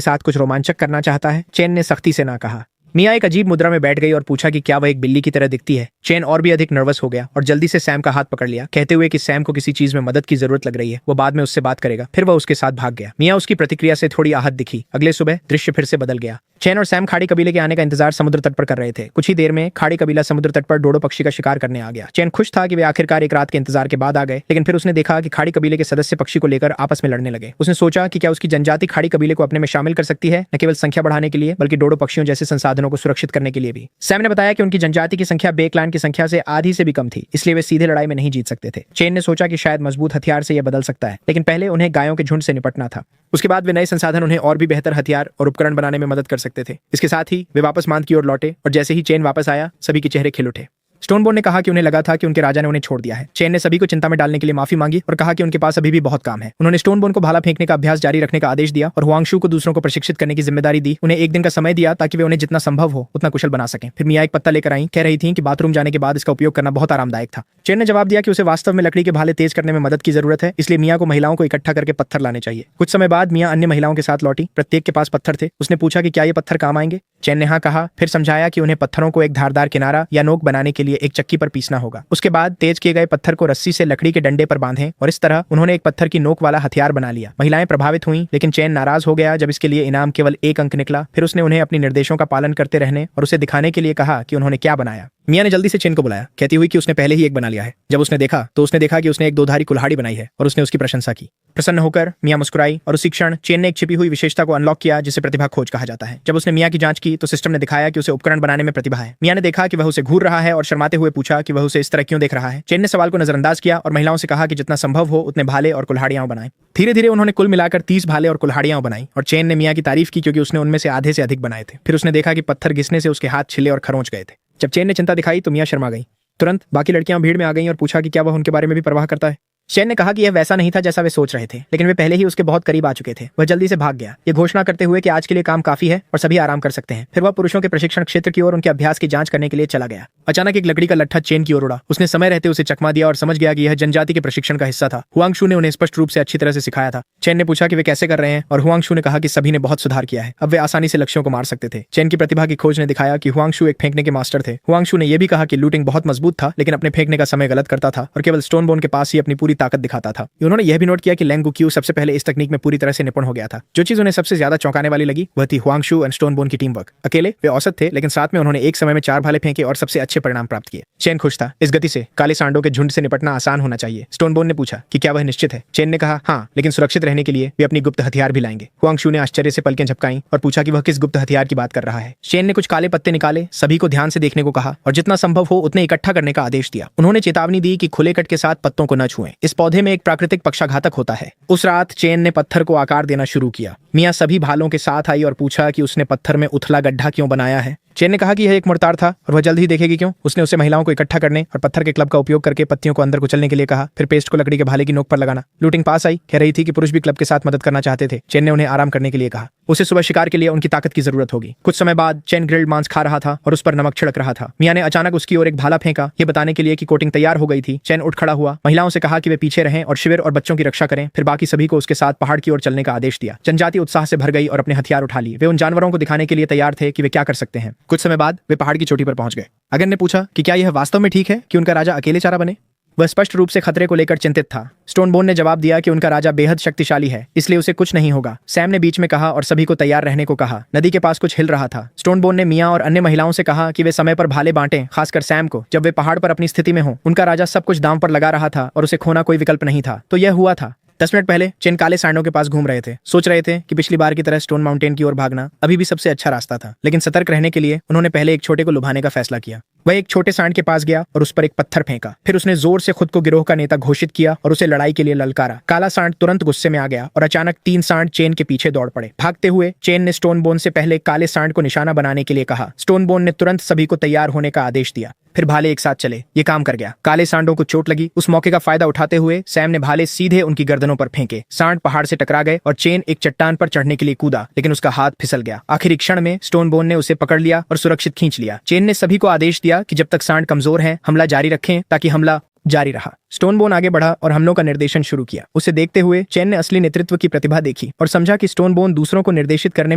साथ कुछ रोमांचक करना चाहता है। चैन ने सख्ती से ना कहा। मियाँ एक अजीब मुद्रा में बैठ गई और पूछा कि क्या वह एक बिल्ली की तरह दिखती है। चैन और भी अधिक नर्वस हो गया और जल्दी से सैम का हाथ पकड़ लिया, कहते हुए कि सैम को किसी चीज में मदद की जरूरत लग रही है, वो बाद में उससे बात करेगा। फिर वह उसके साथ भाग गया। मियाँ उसकी प्रतिक्रिया से थोड़ी आहत दिखी। अगले सुबह दृश्य फिर से बदल गया। चैन और सैम खाड़ी कबीले के आने का इंतजार समुद्र तट पर कर रहे थे। कुछ ही देर में खाड़ी कबीला समुद्र तट पर डोडो पक्षी का शिकार करने आ गया। चैन खुश था कि वे आखिरकार एक रात के इंतजार के बाद आ गए, लेकिन फिर उसने देखा कि खाड़ी कबीले के सदस्य पक्षी को लेकर आपस में लड़ने लगे। उसने सोचा कि क्या उसकी जनजाति खाड़ी कबीले को अपने में शामिल कर सकती है, न केवल संख्या बढ़ाने के लिए बल्कि डोडो पक्षियों जैसे संसाधनों को सुरक्षित करने के लिए भी। सैम ने बताया कि उनकी जनजाति की संख्या बेक्लान की संख्या से आधी से भी कम थी, इसलिए वे सीधे लड़ाई में नहीं जीत सकते थे। चैन ने सोचा कि शायद मजबूत हथियार से यह बदल सकता है, लेकिन पहले उन्हें गायों के झुंड से निपटना था। उसके बाद वे नए संसाधन उन्हें और भी बेहतर हथियार और उपकरण बनाने में मदद कर सकते थे। इसके साथ ही वे वापस मांद की ओर लौटे और जैसे ही चैन वापस आया, सभी के चेहरे खिल उठे। स्टोनबोन ने कहा कि उन्हें लगा था कि उनके राजा ने उन्हें छोड़ दिया है। चैन ने सभी को चिंता में डालने के लिए माफी मांगी और कहा कि उनके पास अभी भी बहुत काम है। उन्होंने स्टोनबोन को भाला फेंकने का अभ्यास जारी रखने का आदेश दिया और हुआंगशू को दूसरों को प्रशिक्षित करने की जिम्मेदारी दी। उन्हें एक दिन का समय दिया ताकि वे उन्हें जितना संभव हो उतना कुशल बना सकें। फिर मियाँ एक पत्ता लेकर आई, कह रही थी कि बाथरूम जाने के बाद इसका उपयोग करना बहुत आरामदायक था। चैन ने जवाब दिया कि उसे वास्तव में लकड़ी के भाले तेज करने में मदद की जरूरत है, इसलिए मियाँ को महिलाओं को इकट्ठा करके पत्थर लाने चाहिए। कुछ समय बाद मियाँ अन्य महिलाओं के साथ लौटी। प्रत्येक के पास पत्थर थे। उसने पूछा कि क्या ये पत्थर काम आएंगे। चैन ने हाँ कहा, फिर समझाया कि उन्हें पत्थरों को एक धारदार किनारा या नोक बनाने के लिए एक चक्की पर पीसना होगा। उसके बाद तेज किए गए पत्थर को रस्सी से लकड़ी के डंडे पर बांधें और इस तरह उन्होंने एक पत्थर की नोक वाला हथियार बना लिया। महिलाएं प्रभावित हुईं, लेकिन चैन नाराज हो गया जब इसके लिए इनाम केवल 1 अंक निकला। फिर उसने उन्हें अपनी निर्देशों का पालन करते रहने और उसे दिखाने के लिए कहा कि उन्होंने क्या बनाया। मियाँ ने जल्दी से चैन को बुलाया, कहती हुई कि उसने पहले ही एक बना लिया है। जब उसने देखा तो उसने देखा कि उसने एक 2धारी कुल्हाड़ी बनाई है और उसने उसकी प्रशंसा की। प्रसन्न होकर मियाँ मुस्कुराई और उसी क्षण चैन ने एक छिपी हुई विशेषता को अनलॉक किया जिसे प्रतिभा खोज कहा जाता है। जब उसने मियाँ की जांच की तो सिस्टम ने दिखाया कि उसे उपकरण बनाने में प्रतिभा है। मियाँ ने देखा कि वह उसे घूर रहा है और शर्माते हुए पूछा कि वह उसे इस तरह क्यों देख रहा है। चैन ने सवाल को नजरअंदाज किया और महिलाओं से कहा कि जितना संभव हो उतने भाले और कुल्हाड़ियां बनाएं। धीरे धीरे उन्होंने कुल मिलाकर 30 भाले और कुल्हाड़ियां बनाई और चैन ने मियाँ की तारीफ की क्योंकि उसने उनमें से आधे से अधिक बनाए थे। फिर उसने देखा कि पत्थर घिसने से उसके हाथ छिले और खरोंच गए थे। जब चैन ने चिंता दिखाई तो मियाँ शर्मा गई। तुरंत बाकी लड़कियां भीड़ में आ गईं और पूछा कि क्या वह उनके बारे में भी परवाह करता है। चैन ने कहा कि यह वैसा नहीं था जैसा वे सोच रहे थे, लेकिन वे पहले ही उसके बहुत करीब आ चुके थे। वह जल्दी से भाग गया, ये घोषणा करते हुए कि आज के लिए काम काफी है और सभी आराम कर सकते हैं। फिर वह पुरुषों के प्रशिक्षण क्षेत्र की ओर उनके अभ्यास की जांच करने के लिए चला गया। अचानक एक लकड़ी का लट्ठा चैन की ओर उड़ा। उसने समय रहते उसे चकमा दिया और समझ गया कि यह जनजाति के प्रशिक्षण का हिस्सा था। हुआंगशू ने उन्हें स्पष्ट रूप से अच्छी तरह से सिखाया था। चैन ने पूछा कि वे कैसे कर रहे हैं और हुआंगशू ने कहा कि सभी ने बहुत सुधार किया है, अब वे आसानी से लक्ष्यों को मार सकते थे। चैन की प्रतिभा की खोज ने दिखाया कि हुआंगशू एक फेंकने के मास्टर थे। हुआंगशू ने यह भी कहा कि लूटिंग बहुत मजबूत था, लेकिन अपने फेंकने का समय गलत करता था और केवल स्टोनबोन के पास ही अपनी पूरी ताकत दिखाता था। उन्होंने यह भी नोट किया कि लेंग गुक्यू सबसे पहले इस तकनीक में पूरी तरह से निपुण हो गया था। जो चीज उन्हें सबसे ज्यादा चौंकाने वाली लगी वह थी हुआंगशू एंड स्टोनबोन की टीम वर्क। अकेले वे औसत थे, लेकिन साथ में उन्होंने एक समय में 4 भाले फेंके और सबसे अच्छे परिणाम प्राप्त किए। चैन खुश था। इस गति से काले सांडों के झुंड से निपटना आसान होना चाहिए। स्टोनबोन ने पूछा कि क्या वह निश्चित है। चैन ने कहा हाँ, लेकिन सुरक्षित रहने के लिए वे अपनी गुप्त हथियार भी लाएंगे। हुआंगशू ने आश्चर्य से पलकें झपकाई और पूछा कि वह किस गुप्त हथियार की बात कर रहा है। चैन ने कुछ काले पत्ते निकाले, सभी को ध्यान से देखने को कहा और जितना संभव हो उतने इकट्ठा करने का आदेश दिया। उन्होंने चेतावनी दी कि खुले कट के साथ पत्तों को न छुएं। इस पौधे में एक प्राकृतिक पक्षाघातक होता है। उस रात चैन ने पत्थर को आकार देना शुरू किया। मियाँ सभी भालों के साथ आई और पूछा कि उसने पत्थर में उथला गड्ढा क्यों बनाया है। चैन ने कहा कि यह एक मोर्टार था और वह जल्द ही देखेगी क्यों। उसने उसे महिलाओं को इकट्ठा करने और पत्थर के क्लब का उपयोग करके पत्तियों को अंदर कुचलने के लिए कहा। फिर पेस्ट को लकड़ी के भाले की नोक पर लगाना। लूटिंग पास आई, कह रही थी कि पुरुष भी क्लब के साथ मदद करना चाहते थे। चैन ने उन्हें आराम करने के लिए कहा। उसे सुबह शिकार के लिए उनकी ताकत की जरूरत होगी। कुछ समय बाद चैन ग्रिल्ड मांस खा रहा था और उस पर नमक छिड़क रहा था। मियाँ ने अचानक उसकी ओर एक भाला फेंका, ये बताने के लिए कि कोटिंग तैयार हो गई थी। चैन उठ खड़ा हुआ, महिलाओं से कहा कि वे पीछे रहें और शिविर और बच्चों की रक्षा करें। फिर बाकी सभी को उसके साथ पहाड़ की ओर चलने का आदेश दिया। जनजाति उत्साह से भर गई और अपने हथियार उठा लिए। वे उन जानवरों को दिखाने के लिए तैयार थे कि वे क्या कर सकते हैं। कुछ समय बाद वे पहाड़ की चोटी पर पहुंच गए। अगन ने पूछा कि क्या यह वास्तव में ठीक है कि उनका राजा अकेले चारा बने। वह स्पष्ट रूप से खतरे को लेकर चिंतित था। स्टोनबोन ने जवाब दिया कि उनका राजा बेहद शक्तिशाली है, इसलिए उसे कुछ नहीं होगा। सैम ने बीच में कहा और सभी को तैयार रहने को कहा। नदी के पास कुछ हिल रहा था। स्टोनबोन ने मियाँ और अन्य महिलाओं से कहा कि वे समय पर भाले बांटें, खासकर सैम को। जब वे पहाड़ पर अपनी स्थिति में हों, उनका राजा सब कुछ दांव पर लगा रहा था और उसे खोना कोई विकल्प नहीं था। तो यह हुआ था। 10 मिनट पहले चैन काले सांडों के पास घूम रहे थे। सोच रहे थे कि पिछली बार की तरह स्टोन माउंटेन की ओर भागना अभी भी सबसे अच्छा रास्ता था, लेकिन सतर्क रहने के लिए उन्होंने पहले एक छोटे को लुभाने का फैसला किया। वह एक छोटे सांड के पास गया और उस पर एक पत्थर फेंका। फिर उसने जोर से खुद को गिरोह का नेता घोषित किया और उसे लड़ाई के लिए ललकारा। काला सांड तुरंत गुस्से में आ गया और अचानक 3 सांड चैन के पीछे दौड़ पड़े। भागते हुए चैन ने स्टोनबोन से पहले काले सांड को निशाना बनाने के लिए कहा। स्टोनबोन ने तुरंत सभी को तैयार होने का आदेश दिया। फिर भाले एक साथ चले। ये काम कर गया। काले सांडों को चोट लगी। उस मौके का फायदा उठाते हुए सैम ने भाले सीधे उनकी गर्दनों पर फेंके। सांड पहाड़ से टकरा गए और चैन एक चट्टान पर चढ़ने के लिए कूदा, लेकिन उसका हाथ फिसल गया। आखिरी क्षण में स्टोनबोन ने उसे पकड़ लिया और सुरक्षित खींच लिया। चैन ने सभी को आदेश दिया कि जब तक सांड कमजोर हैं, हमला जारी रखें, ताकि हमला जारी रहा। स्टोनबोन आगे बढ़ा और हमलों का निर्देशन शुरू किया। उसे देखते हुए चैन ने असली नेतृत्व की प्रतिभा देखी और समझा कि स्टोनबोन दूसरों को निर्देशित करने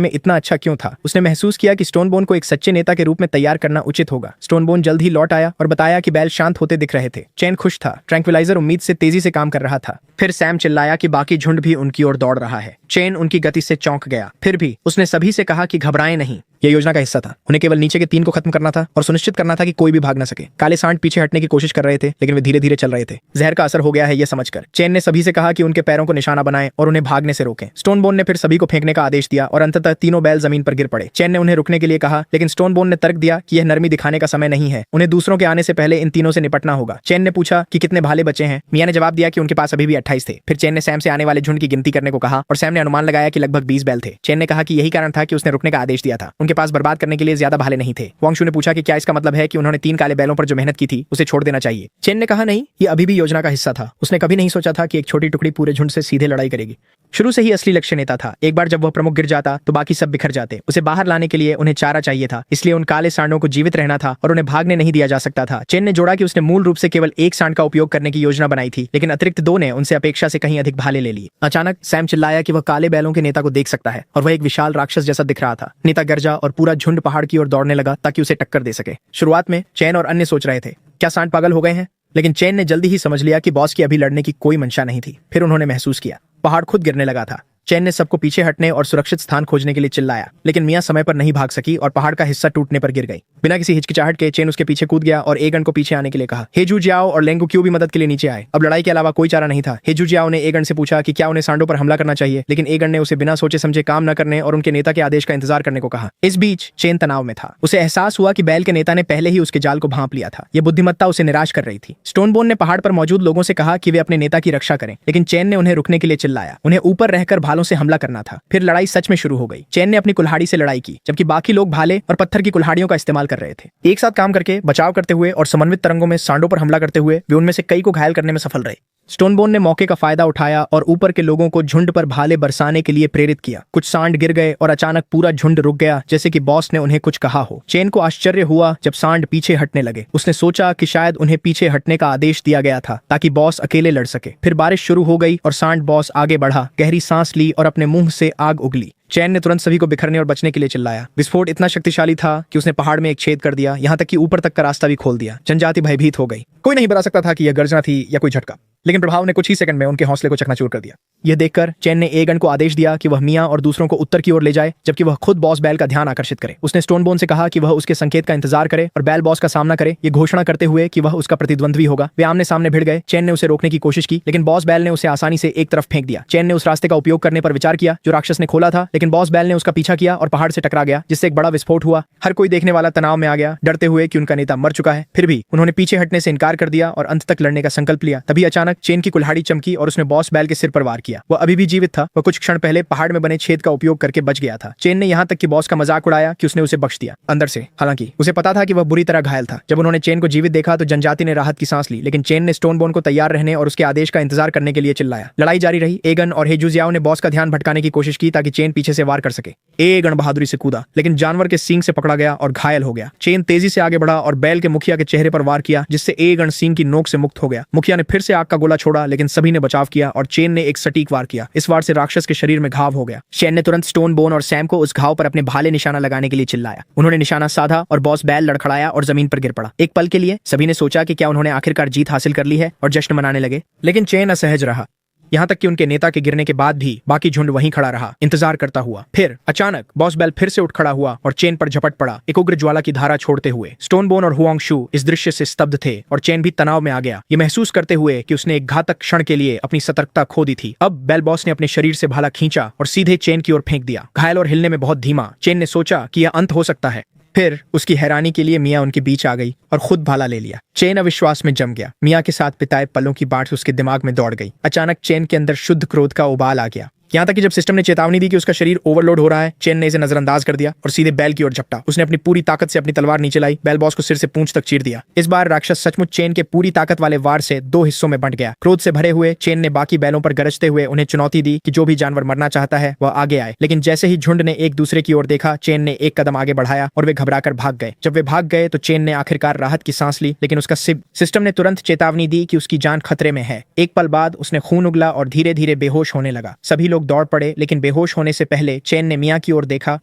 में इतना अच्छा क्यों था। उसने महसूस किया कि स्टोनबोन को एक सच्चे नेता के रूप में तैयार करना उचित होगा। स्टोनबोन जल्द ही लौट आया और बताया कि बैल शांत होते दिख रहे थे। चैन खुश था। ट्रैंक्विलाइजर उम्मीद से तेजी से काम कर रहा था। फिर सैम चिल्लाया कि बाकी झुंड भी उनकी ओर दौड़ रहा है। चैन उनकी गति से चौंक गया। फिर भी उसने सभी से कहा कि घबराएं नहीं, यह योजना का हिस्सा था। उन्हें केवल नीचे के 3 को खत्म करना था और सुनिश्चित करना था कि कोई भी भाग न सके। काले सांड पीछे हटने की कोशिश कर रहे थे, लेकिन वे धीरे धीरे चल रहे थे। जहर का असर हो गया है यह समझकर चैन ने सभी से कहा कि उनके पैरों को निशाना बनाएं और उन्हें भागने से रोकें। स्टोनबोन ने फिर सभी को फेंकने का आदेश दिया और अंततः तीनों बैल जमीन पर गिर पड़े। चैन ने उन्हें रुकने के लिए कहा, लेकिन स्टोनबोन ने तर्क दिया कि यह नरमी दिखाने का समय नहीं है। उन्हें दूसरों के आने से पहले इन तीनों से निपटना होगा। चैन ने पूछा कि कितने भाले बचे हैं। मियां ने जवाब दिया कि उनके पास अभी भी 28 थे। फिर चैन ने सैम से आने वाले झुंड की गिनती करने को कहा और सैम ने अनुमान लगाया कि लगभग 20 बैल थे। चैन ने कहा कि यही कारण था कि उसने रुकने का आदेश दिया था। उनके पास बर्बाद करने के लिए ज्यादा भाले नहीं थे। वांगशू ने पूछा कि क्या इसका मतलब है कि उन्होंने 3 काले बैलों पर जो मेहनत की थी उसे छोड़ देना चाहिए। चैन ने कहा नहीं, ये अभी भी योजना का हिस्सा था। उसने कभी नहीं सोचा था कि एक छोटी टुकड़ी पूरे झुंड से सीधे लड़ाई करेगी। शुरू से ही असली लक्ष्य नेता था। एक बार जब वह प्रमुख गिर जाता तो बाकी सब बिखर जाते। उसे बाहर लाने के लिए उन्हें चारा चाहिए था, इसलिए उन काले सांडों को जीवित रहना था और उन्हें भागने नहीं दिया जा सकता था। चैन ने जोड़ा कि उसने मूल रूप से केवल एक सांड का उपयोग करने की योजना बनाई थी, लेकिन अतिरिक्त 2 ने उनसे अपेक्षा से कहीं अधिक भाले ले लिए। अचानक सैम चिल्लाया कि वह काले बैलों के नेता को देख सकता है और वह एक विशाल राक्षस जैसा दिख रहा था। नेता गरजा और पूरा झुंड पहाड़ की ओर दौड़ने लगा ताकि उसे टक्कर दे सके। शुरुआत में चैन और अन्य सोच रहे थे, क्या सांड पागल हो गए हैं? लेकिन चैन ने जल्दी ही समझ लिया कि बॉस की अभी लड़ने की कोई मंशा नहीं थी। फिर उन्होंने महसूस किया पहाड़ खुद गिरने लगा था। चैन ने सबको पीछे हटने और सुरक्षित स्थान खोजने के लिए चिल्लाया, लेकिन मियां समय पर नहीं भाग सकी और पहाड़ का हिस्सा टूटने पर गिर गई। बिना किसी हिचकिचाहट के चैन उसके पीछे कूद गया और एगन को पीछे आने के लिए कहा। हेजू जियाओ और लेंगू क्यू भी मदद के लिए नीचे आए। अब लड़ाई के अलावा कोई चारा नहीं था। हेजू जियाओ ने एगन से पूछा कि क्या उन्हें सांडों पर हमला करना चाहिए, लेकिन एगन ने उसे बिना सोचे समझे काम न करने और उनके नेता के आदेश का इंतजार करने को कहा। इस बीच चैन तनाव में था। उसे एहसास हुआ कि बैल के नेता ने पहले ही उसके जाल को भांप लिया था। यह बुद्धिमत्ता उसे निराश कर रही थी। स्टोनबोन ने पहाड़ पर मौजूद लोगों से कहा कि वे अपने नेता की रक्षा करें, लेकिन चैन ने उन्हें रुकने के लिए चिल्लाया। उन्हें ऊपर रहकर भालों से हमला करना था। फिर लड़ाई सच में शुरू हो गई। चैन ने अपनी कुल्हाड़ी से लड़ाई की, जबकि बाकी लोग भाले और पत्थर की कुल्हाड़ियों का इस्तेमाल कर रहे थे। एक साथ काम करके बचाव करते हुए और समन्वित तरंगों में सांडों पर हमला करते हुए वे उनमें से कई को घायल करने में सफल रहे। स्टोनबोन ने मौके का फायदा उठाया और ऊपर के लोगों को झुंड पर भाले बरसाने के लिए प्रेरित किया। कुछ सांड गिर गए और अचानक पूरा झुंड रुक गया, जैसे कि बॉस ने उन्हें कुछ कहा हो। चैन को आश्चर्य हुआ जब सांड पीछे हटने लगे। उसने सोचा कि शायद उन्हें पीछे हटने का आदेश दिया गया था ताकि बॉस अकेले लड़ सके। फिर बारिश शुरू हो गई और सांड बॉस आगे बढ़ा, गहरी सांस ली और अपने मुंह से आग उगली। चैन ने तुरंत सभी को बिखरने और बचने के लिए चिल्लाया। विस्फोट इतना शक्तिशाली था कि उसने पहाड़ में एक छेद कर दिया, यहाँ तक कि ऊपर तक का रास्ता भी खोल दिया। जनजाति भयभीत हो गई। कोई नहीं बता सकता था कि यह गर्जना थी या कोई झटका, लेकिन प्रभाव ने कुछ ही सेकंड में उनके हौसले को चकनाचूर कर दिया। यह देखकर चैन ने एगन को आदेश दिया कि वह मियां और दूसरों को उत्तर की ओर ले जाए, जबकि वह खुद बॉस बैल का ध्यान आकर्षित करे। उसने स्टोनबोन से कहा कि वह उसके संकेत का इंतजार करे और बैल बॉस का सामना करे, ये घोषणा करते हुए कि वह उसका प्रतिद्वंद्वी होगा। वे आमने सामने भिड़ गए। चैन ने उसे रोकने की कोशिश की, लेकिन बॉस बैल ने उसे आसानी से एक तरफ फेंक दिया। चैन ने उस रास्ते का उपयोग करने पर विचार किया जो राक्षस ने खोला था, लेकिन बॉस बैल ने उसका पीछा किया और पहाड़ से टकरा गया, जिससे एक बड़ा विस्फोट हुआ। हर कोई देखने वाला तनाव में आ गया, डरते हुए कि उनका नेता मर चुका है। फिर भी उन्होंने पीछे हटने से इनकार कर दिया और अंत तक लड़ने का संकल्प लिया। तभी अचानक चैन की कुल्हाड़ी चमकी और उसने बॉस बैल के सिर पर वार किया। वह अभी भी जीवित था। वह कुछ क्षण पहले पहाड़ में बने छेद का उपयोग करके बच गया था। चैन ने यहाँ तक कि बॉस का मजाक उड़ाया कि उसने उसे बख्श दिया अंदर से। हालांकि उसे पता था कि वह बुरी तरह घायल था। जब उन्होंने चैन को जीवित देखा तो जनजाति ने राहत की सांस ली, लेकिन चैन ने स्टोनबोन को तैयार रहने और उसके आदेश का इंतजार करने के लिए चिल्लाया। लड़ाई जारी रही। एगन और हेजू जियाओ ने बॉस का ध्यान भटकाने की कोशिश की ताकि चैन पीछे से वार कर सके। एगन बहादुरी से कूदा, लेकिन जानवर के सींग से पकड़ा गया और घायल हो गया। चैन तेजी से आगे बढ़ा और बैल के मुखिया के चेहरे पर वार किया, जिससे एगन सींग की नोक से मुक्त हो गया। मुखिया ने फिर से आग का गोला छोड़ा, लेकिन सभी ने बचाव किया और चैन ने एक सटीक वार किया। इस वार से राक्षस के शरीर में घाव हो गया। चैन ने तुरंत स्टोनबोन और सैम को उस घाव पर अपने भाले निशाना लगाने के लिए चिल्लाया। उन्होंने निशाना साधा और बॉस बैल लड़खड़ाया और जमीन पर गिर पड़ा। एक पल के लिए सभी ने सोचा कि क्या उन्होंने आखिरकार जीत हासिल कर ली है और जश्न मनाने लगे, लेकिन चैन असहज रहा। यहाँ तक कि उनके नेता के गिरने के बाद भी बाकी झुंड वहीं खड़ा रहा, इंतजार करता हुआ। फिर अचानक बॉस बैल फिर से उठ खड़ा हुआ और चैन पर झपट पड़ा, एक उग्र ज्वाला की धारा छोड़ते हुए। स्टोनबोन और हुआंगशू इस दृश्य से स्तब्ध थे और चैन भी तनाव में आ गया, ये महसूस करते हुए कि उसने एक घातक क्षण के लिए अपनी सतर्कता खो दी थी। अब बैल बॉस ने अपने शरीर से भाला खींचा और सीधे चैन की ओर फेंक दिया, घायल और हिलने में बहुत धीमा। चैन ने सोचा कि यह अंत हो सकता है। फिर उसकी हैरानी के लिए मियां उनके बीच आ गई और खुद भाला ले लिया। चैन अविश्वास में जम गया। मियां के साथ बिताए पलों की बात उसके दिमाग में दौड़ गई। अचानक चैन के अंदर शुद्ध क्रोध का उबाल आ गया। यहाँ तक कि जब सिस्टम ने चेतावनी दी कि उसका शरीर ओवरलोड हो रहा है, चेन ने इसे नजरअंदाज कर दिया और सीधे बैल की ओर झपटा। उसने अपनी पूरी ताकत से अपनी तलवार नीचे लाई, बैल बॉस को सिर से पूंछ तक चीर दिया। इस बार राक्षस सचमुच चेन के पूरी ताकत वाले वार से दो हिस्सों में बंट गया। क्रोध से भरे हुए चेन ने बाकी बैलों पर गरजते हुए उन्हें चुनौती दी कि जो भी जानवर मरना चाहता है वह आगे आए। लेकिन जैसे ही झुंड ने एक दूसरे की ओर देखा, चेन ने एक कदम आगे बढ़ाया और वे घबराकर भाग गए। जब वे भाग गए तो चेन ने आखिरकार राहत की सांस ली, लेकिन उसका सिस्टम ने तुरंत चेतावनी दी कि उसकी जान खतरे में है। एक पल बाद उसने खून उगला और धीरे धीरे बेहोश होने लगा। सभी लोग दौड़ पड़े, लेकिन बेहोश होने से पहले चेन ने मियां की ओर देखा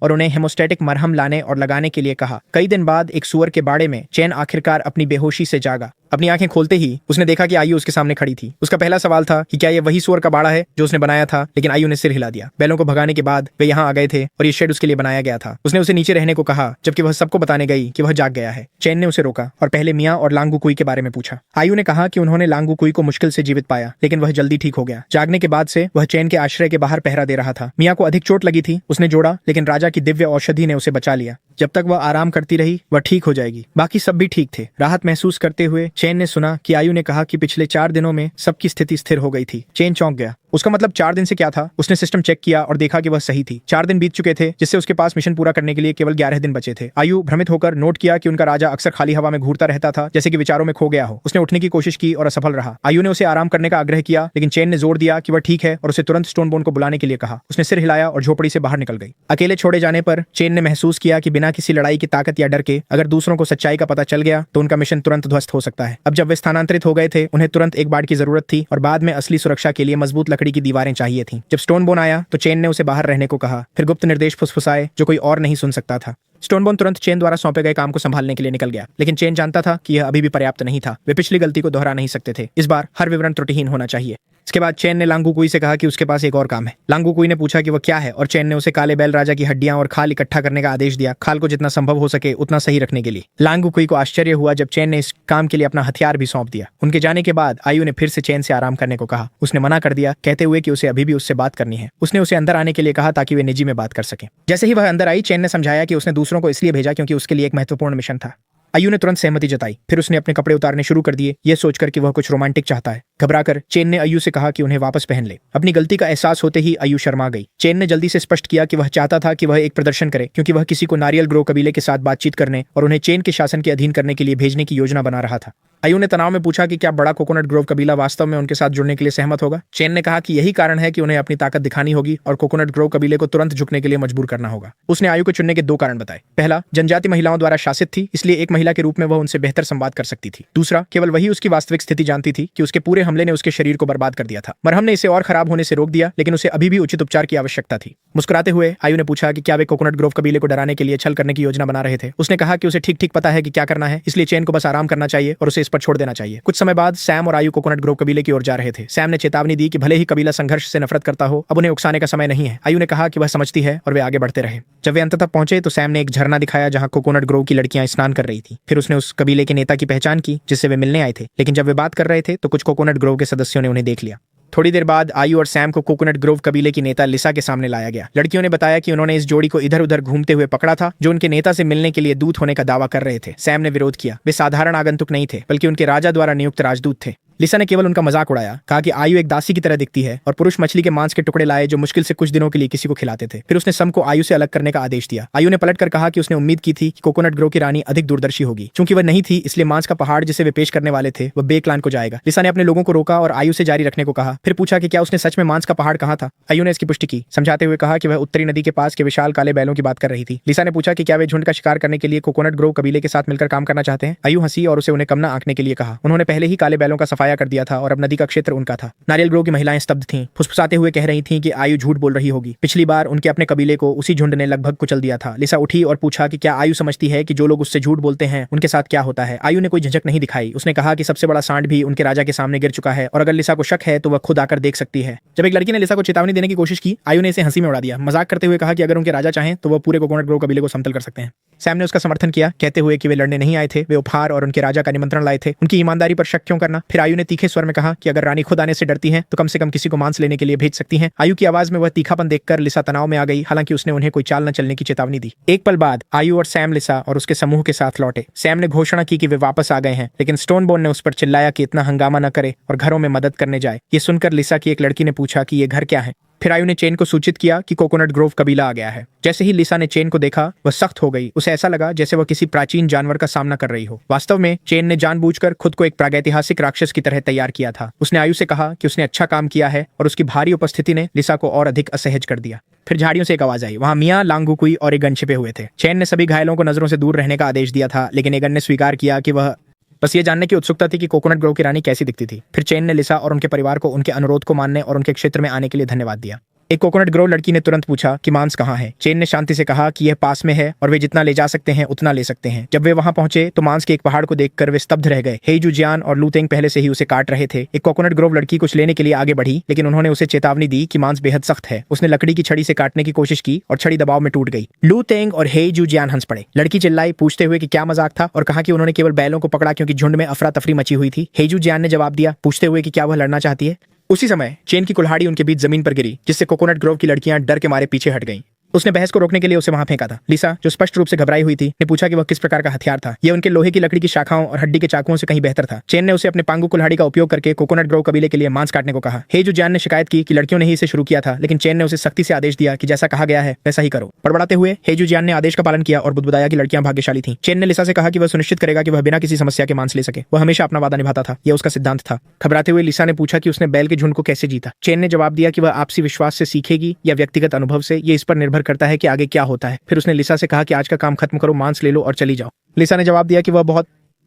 और उन्हें हेमोस्टेटिक मरहम लाने और लगाने के लिए कहा। कई दिन बाद एक सुअर के बाड़े में चेन आखिरकार अपनी बेहोशी से जागा। अपनी आंखें खोलते ही उसने देखा कि आयु उसके सामने खड़ी थी। उसका पहला सवाल था कि क्या यह वही सुअर का बाड़ा है जो उसने बनाया था, लेकिन आयु ने सिर हिला दिया। बैलों को भगाने के बाद वे यहाँ आ गए थे और ये शेड उसके लिए बनाया गया था। उसने उसे नीचे रहने को कहा, जबकि वह सबको बताने गई कि वह जाग गया है। चेन ने उसे रोका और पहले मियां और लांगू कुई के बारे में पूछा। आयु ने कहा कि उन्होंने लांगू कुई को मुश्किल से जीवित पाया, लेकिन वह जल्दी ठीक हो गया। जागने के बाद से वह चेन के आश्रय के बाहर पहरा दे रहा था। मियां को अधिक चोट लगी थी, उसने जोड़ा, लेकिन राजा की दिव्य औषधि ने उसे बचा लिया। जब तक वह आराम करती रही, वह ठीक हो जाएगी। बाकी सब भी ठीक थे। राहत महसूस करते हुए चेन ने सुना कि आयु ने कहा कि पिछले 4 दिनों में सबकी स्थिति स्थिर हो गई थी। चेन चौंक गया। उसका मतलब 4 दिन से क्या था? उसने सिस्टम चेक किया और देखा कि वह सही थी। 4 दिन बीत चुके थे, जिससे उसके पास मिशन पूरा करने के लिए केवल 11 दिन बचे थे। आयु भ्रमित होकर नोट किया कि उनका राजा अक्सर खाली हवा में घूरता रहता था, जैसे कि विचारों में खो गया हो। उसने उठने की कोशिश की और असफल रहा। आयु ने उसे आराम करने का आग्रह किया, लेकिन चेन ने जोर दिया कि वह ठीक है और उसे तुरंत स्टोनबोन को बुलाने के लिए कहा। उसने सिर हिलाया और झोपड़ी से बाहर निकल गई। अकेले छोड़े जाने पर चेन ने महसूस किया कि बिना किसी लड़ाई की ताकत या डर के अगर दूसरों को सच्चाई का पता चल गया तो उनका मिशन तुरंत ध्वस्त हो सकता है। अब जब वे स्थानांतरित हो गए थे, उन्हें तुरंत एक बाड़ की जरूरत थी और बाद में असली सुरक्षा के लिए मजबूत लकड़ी की दीवारें चाहिए थी। जब स्टोनबोन आया तो चेन ने उसे बाहर रहने को कहा, फिर गुप्त निर्देश फुसफुसाए जो कोई और नहीं सुन सकता था। स्टोनबोन तुरंत चेन द्वारा सौंपे गए काम को संभालने के लिए निकल गया, लेकिन चेन जानता था कि यह अभी भी पर्याप्त नहीं था। वे पिछली गलती को दोहरा नहीं सकते थे। इस बार हर विवरण त्रुटिहीन होना चाहिए। इसके बाद चेन ने लांगू कुई से कहा कि उसके पास एक और काम है। लांगू कुई ने पूछा कि वह क्या है और चेन ने उसे काले बैल राजा की हड्डियां और खाल इकट्ठा करने का आदेश दिया, खाल को जितना संभव हो सके उतना सही रखने के लिए। लांगू कुई को आश्चर्य हुआ जब चेन ने इस काम के लिए अपना हथियार भी सौंप दिया। उनके जाने के बाद आयु ने फिर से चेन से आराम करने को कहा। उसने मना कर दिया, कहते हुए कि उसे अभी भी उससे बात करनी है। उसने उसे अंदर आने के लिए कहा ताकि वे निजी में बात कर सकें। जैसे ही वह अंदर आई, चेन ने समझाया कि उसने दूसरों को इसलिए भेजा क्योंकि उसके लिए एक महत्वपूर्ण मिशन था। आयु ने तुरंत सहमति जताई। फिर उसने अपने कपड़े उतारने शुरू कर दिए, यह सोचकर कि वह कुछ रोमांटिक चाहता है। घबराकर चेन ने आयु से कहा कि उन्हें वापस पहन ले। अपनी गलती का एहसास होते ही आयु शर्मा गई। चेन ने जल्दी से स्पष्ट किया कि वह चाहता था कि वह एक प्रदर्शन करे, क्योंकि वह किसी को नारियल ग्रोव कबीले के साथ बातचीत करने और उन्हें चेन के शासन के अधीन करने के लिए भेजने की योजना बना रहा था। आयु ने तनाव में पूछा कि क्या बड़ा कोकोनट ग्रोव कबीला वास्तव में उनके साथ जुड़ने के लिए सहमत होगा। चेन ने कहा कि यही कारण है कि उन्हें अपनी ताकत दिखानी होगी और कोकोनट ग्रोव कबीले को तुरंत झुकने के लिए मजबूर करना होगा। उसने आयु को चुनने के 2 कारण बताए। पहला, जनजाति महिलाओं द्वारा शासित थी, इसलिए एक महिला के रूप में वह उनसे बेहतर संवाद कर सकती थी। दूसरा, केवल वही उसकी वास्तविक स्थिति जानती थी कि उसके पूरे हमले ने उसके शरीर को बर्बाद कर दिया था। मरहम ने इसे और खराब होने से रोक दिया, लेकिन उसे अभी भी उचित उपचार की आवश्यकता थी। मुस्कुराते हुए आयु ने पूछा कि क्या वे कोकोनट ग्रोव कबीले को डराने के लिए छल करने की योजना बना रहे थे। उसने कहा कि उसे ठीक ठीक पता है कि क्या करना है, इसलिए चेन को बस आराम करना चाहिए और उसे इस पर छोड़ देना चाहिए। कुछ समय बाद सैम और आयु कोकोनट ग्रोव कबीले की ओर जा रहे थे। सैम ने चेतावनी दी कि भले ही कबीला संघर्ष से नफरत करता हो, अब उन्हें उकसाने का समय नहीं है। आयु ने कहा कि वह समझती है और वे आगे बढ़ते रहे। जब वे अंततः पहुंचे तो सैम ने एक झरना दिखाया जहां कोकोनट ग्रोव की लड़कियां स्नान कर रही थी। फिर उसने उस कबीले के नेता की पहचान की जिससे वे मिलने आए थे, लेकिन जब वे बात कर रहे थे तो कुछ कोकोनट ग्रोव के सदस्यों ने उन्हें देख लिया। थोड़ी देर बाद आयु और सैम को कोकोनट ग्रोव कबीले की नेता लिसा के सामने लाया गया। लड़कियों ने बताया कि उन्होंने इस जोड़ी को इधर उधर घूमते हुए पकड़ा था, जो उनके नेता से मिलने के लिए दूत होने का दावा कर रहे थे। सैम ने विरोध किया। वे साधारण आगंतुक नहीं थे, बल्कि उनके राजा द्वारा नियुक्त राजदूत थे। लिसा ने केवल उनका मजाक उड़ाया, कहा कि आयु एक दासी की तरह दिखती है और पुरुष मछली के मांस के टुकड़े लाए जो मुश्किल से कुछ दिनों के लिए किसी को खिलाते थे। फिर उसने सम को आयु से अलग करने का आदेश दिया। आयु ने पलटकर कहा कि उसने उम्मीद की थी कि कोकोनट ग्रोव की रानी अधिक दूरदर्शी होगी। चूंकि वह नहीं थी, इसलिए मांस का पहाड़ जिसे वे पेश करने वाले थे वह बेक्लान को जाएगा। लिसा ने अपने लोगों को रोका और आयु से जारी रखने को कहा। फिर पूछा कि क्या उसने सच में मांस का पहाड़ कहा था। आयु ने इसकी पुष्टि की, समझाते हुए कहा कि वह उत्तरी नदी के पास के विशाल काले बैलों की बात कर रही थी। लिसा ने पूछा कि क्या वे झुंड का शिकार करने के लिए कोकोनट ग्रोव कबीले के साथ मिलकर काम करना चाहते हैं। आयु हंसी और उसे उन्हें कम न आंकने के लिए कहा। उन्होंने पहले ही काले बैलों का सफाया कर दिया था और अब नदी का क्षेत्र उनका था। नारियल ग्रोव की महिलाएं स्तब्ध थीं, फुसफुसाते हुए कह रही थीं कि आयु झूठ बोल रही होगी। पिछली बार उनके अपने कबीले को उसी झुंड ने लगभग कुचल दिया था। लिसा उठी और पूछा कि क्या आयु समझती है कि जो लोग उससे झूठ बोलते हैं उनके साथ क्या होता है। आयु ने कोई झिझक नहीं दिखाई। उसने कहा कि सबसे बड़ा सांड भी उनके राजा के सामने गिर चुका है और अगर लिसा को शक है तो वह खुद आकर देख सकती है। जब एक लड़की ने लिसा को चेतावनी देने की कोशिश की, आयु ने इसे हंसी में उड़ा दिया, मजाक करते हुए कहा कि अगर उनके राजा चाहें तो वह पूरे कोकोनट ग्रोव कबीले को समतल कर सकते हैं। सैम ने उसका समर्थन किया, कहते हुए कि वे लड़ने नहीं आए थे, वे उपहार और उनके राजा का निमंत्रण लाए थे। उनकी ईमानदारी पर शक क्यों करना। फिर आयु ने तीखे स्वर में कहा कि अगर रानी खुद आने से डरती हैं तो कम से कम किसी को मांस लेने के लिए भेज सकती हैं। आयु की आवाज में वह तीखापन देखकर लिसा तनाव में आ गई, हालांकि उसने उन्हें कोई चाल न चलने की चेतावनी दी। एक पल बाद आयु और सैम लिसा और उसके समूह के साथ लौटे। सैम ने घोषणा की कि वे वापस आ गए हैं, लेकिन स्टोनबोन ने उस पर चिल्लाया कि इतना हंगामा न करे और घरों में मदद करने जाए। ये सुनकर लिसा की एक लड़की ने पूछा कि ये घर क्या है। फिर आयु ने चेन को सूचित किया कि कोकोनट ग्रोव कबीला आ गया है। जैसे ही लिसा ने चेन को देखा वह सख्त हो गई। उसे ऐसा लगा जैसे वह किसी प्राचीन जानवर का सामना कर रही हो। वास्तव में चेन ने जानबूझकर खुद को एक प्रागैतिहासिक राक्षस की तरह तैयार किया था। उसने आयु से कहा कि उसने अच्छा काम किया है और उसकी भारी उपस्थिति ने लिसा को और अधिक असहज कर दिया। फिर झाड़ियों से एक आवाज आई। वहां मियां, लांगुकुई और एगन छिपे हुए थे। चेन ने सभी घायलों को नजरों से दूर रहने का आदेश दिया था, लेकिन एगन ने स्वीकार किया कि वह बस ये जानने की उत्सुकता थी कि कोकोनट ग्रोव की रानी कैसी दिखती थी। फिर चेन ने लिसा और उनके परिवार को उनके अनुरोध को मानने और उनके क्षेत्र में आने के लिए धन्यवाद दिया। एक कोकोनट ग्रोव लड़की ने तुरंत पूछा कि मांस कहाँ है। चेन ने शांति से कहा कि यह पास में है और वे जितना ले जा सकते हैं उतना ले सकते हैं। जब वे वहां पहुंचे तो मांस के एक पहाड़ को देखकर वे स्तब्ध रह गए। हेजू जियान और लूतेंग पहले से ही उसे काट रहे थे। एक कोकोनट ग्रोव लड़की कुछ लेने के लिए आगे बढ़ी, लेकिन उन्होंने उसे चेतावनी दी कि मांस बेहद सख्त है। उसने लकड़ी की छड़ी से काटने की कोशिश की और छड़ी दबाव में टूट गई। लूतेंग और हेजू जियान हंस पड़े। लड़की चिल्लाई, पूछते हुए कि क्या मजाक था, और कहा कि उन्होंने केवल बैलों को पकड़ा क्योंकि झुंड में अफरा तफरी मची हुई थी। हेजू जियान ने जवाब दिया, पूछते हुए कि क्या वह लड़ना चाहती है। उसी समय चेन की कुल्हाड़ी उनके बीच जमीन पर गिरी, जिससे कोकोनट ग्रोव की लड़कियां डर के मारे पीछे हट गईं। उसने बहस को रोकने के लिए उसे वहां फेंका था। लिसा, जो स्पष्ट रूप से घबराई हुई थी, ने पूछा कि वह किस प्रकार का हथियार था। यह उनके लोहे की लकड़ी की शाखाओं और हड्डी के चाकुओं से कहीं बेहतर था। चेन ने उसे अपने पांगु कुल्हाड़ी का उपयोग करके कोकोनट ग्रोव कबीले के लिए मांस काटने को कहा। हेजू जियान ने शिकायत की कि लड़कियों ने ही इसे शुरू किया था, लेकिन चेन ने उसे सख्ती से आदेश दिया कि जैसा कहा गया है वैसा ही करो। बड़बड़ाते हुए हेजू जियान ने आदेश का पालन किया और बुदबुदाया कि लड़कियां भाग्यशाली थीं। चेन ने लिसा से कहा कि वह सुनिश्चित करेगा कि वह बिना किसी समस्या के मांस ले सके। वह हमेशा अपना वादा निभाता था, यह उसका सिद्धांत था। घबराते हुए लिसा ने पूछा कि उसने बैल के झुंड को कैसे जीता। चेन ने जवाब दिया कि वह आपसी विश्वास से सीखेगी या व्यक्तिगत अनुभव से, ये इस पर निर्भर करता है कि आगे क्या होता है। फिर उसने लिसा से कहा कि आज का काम खत्म करो, मांस ले लो और चली जाओ। लिसा ने जवाब दिया कि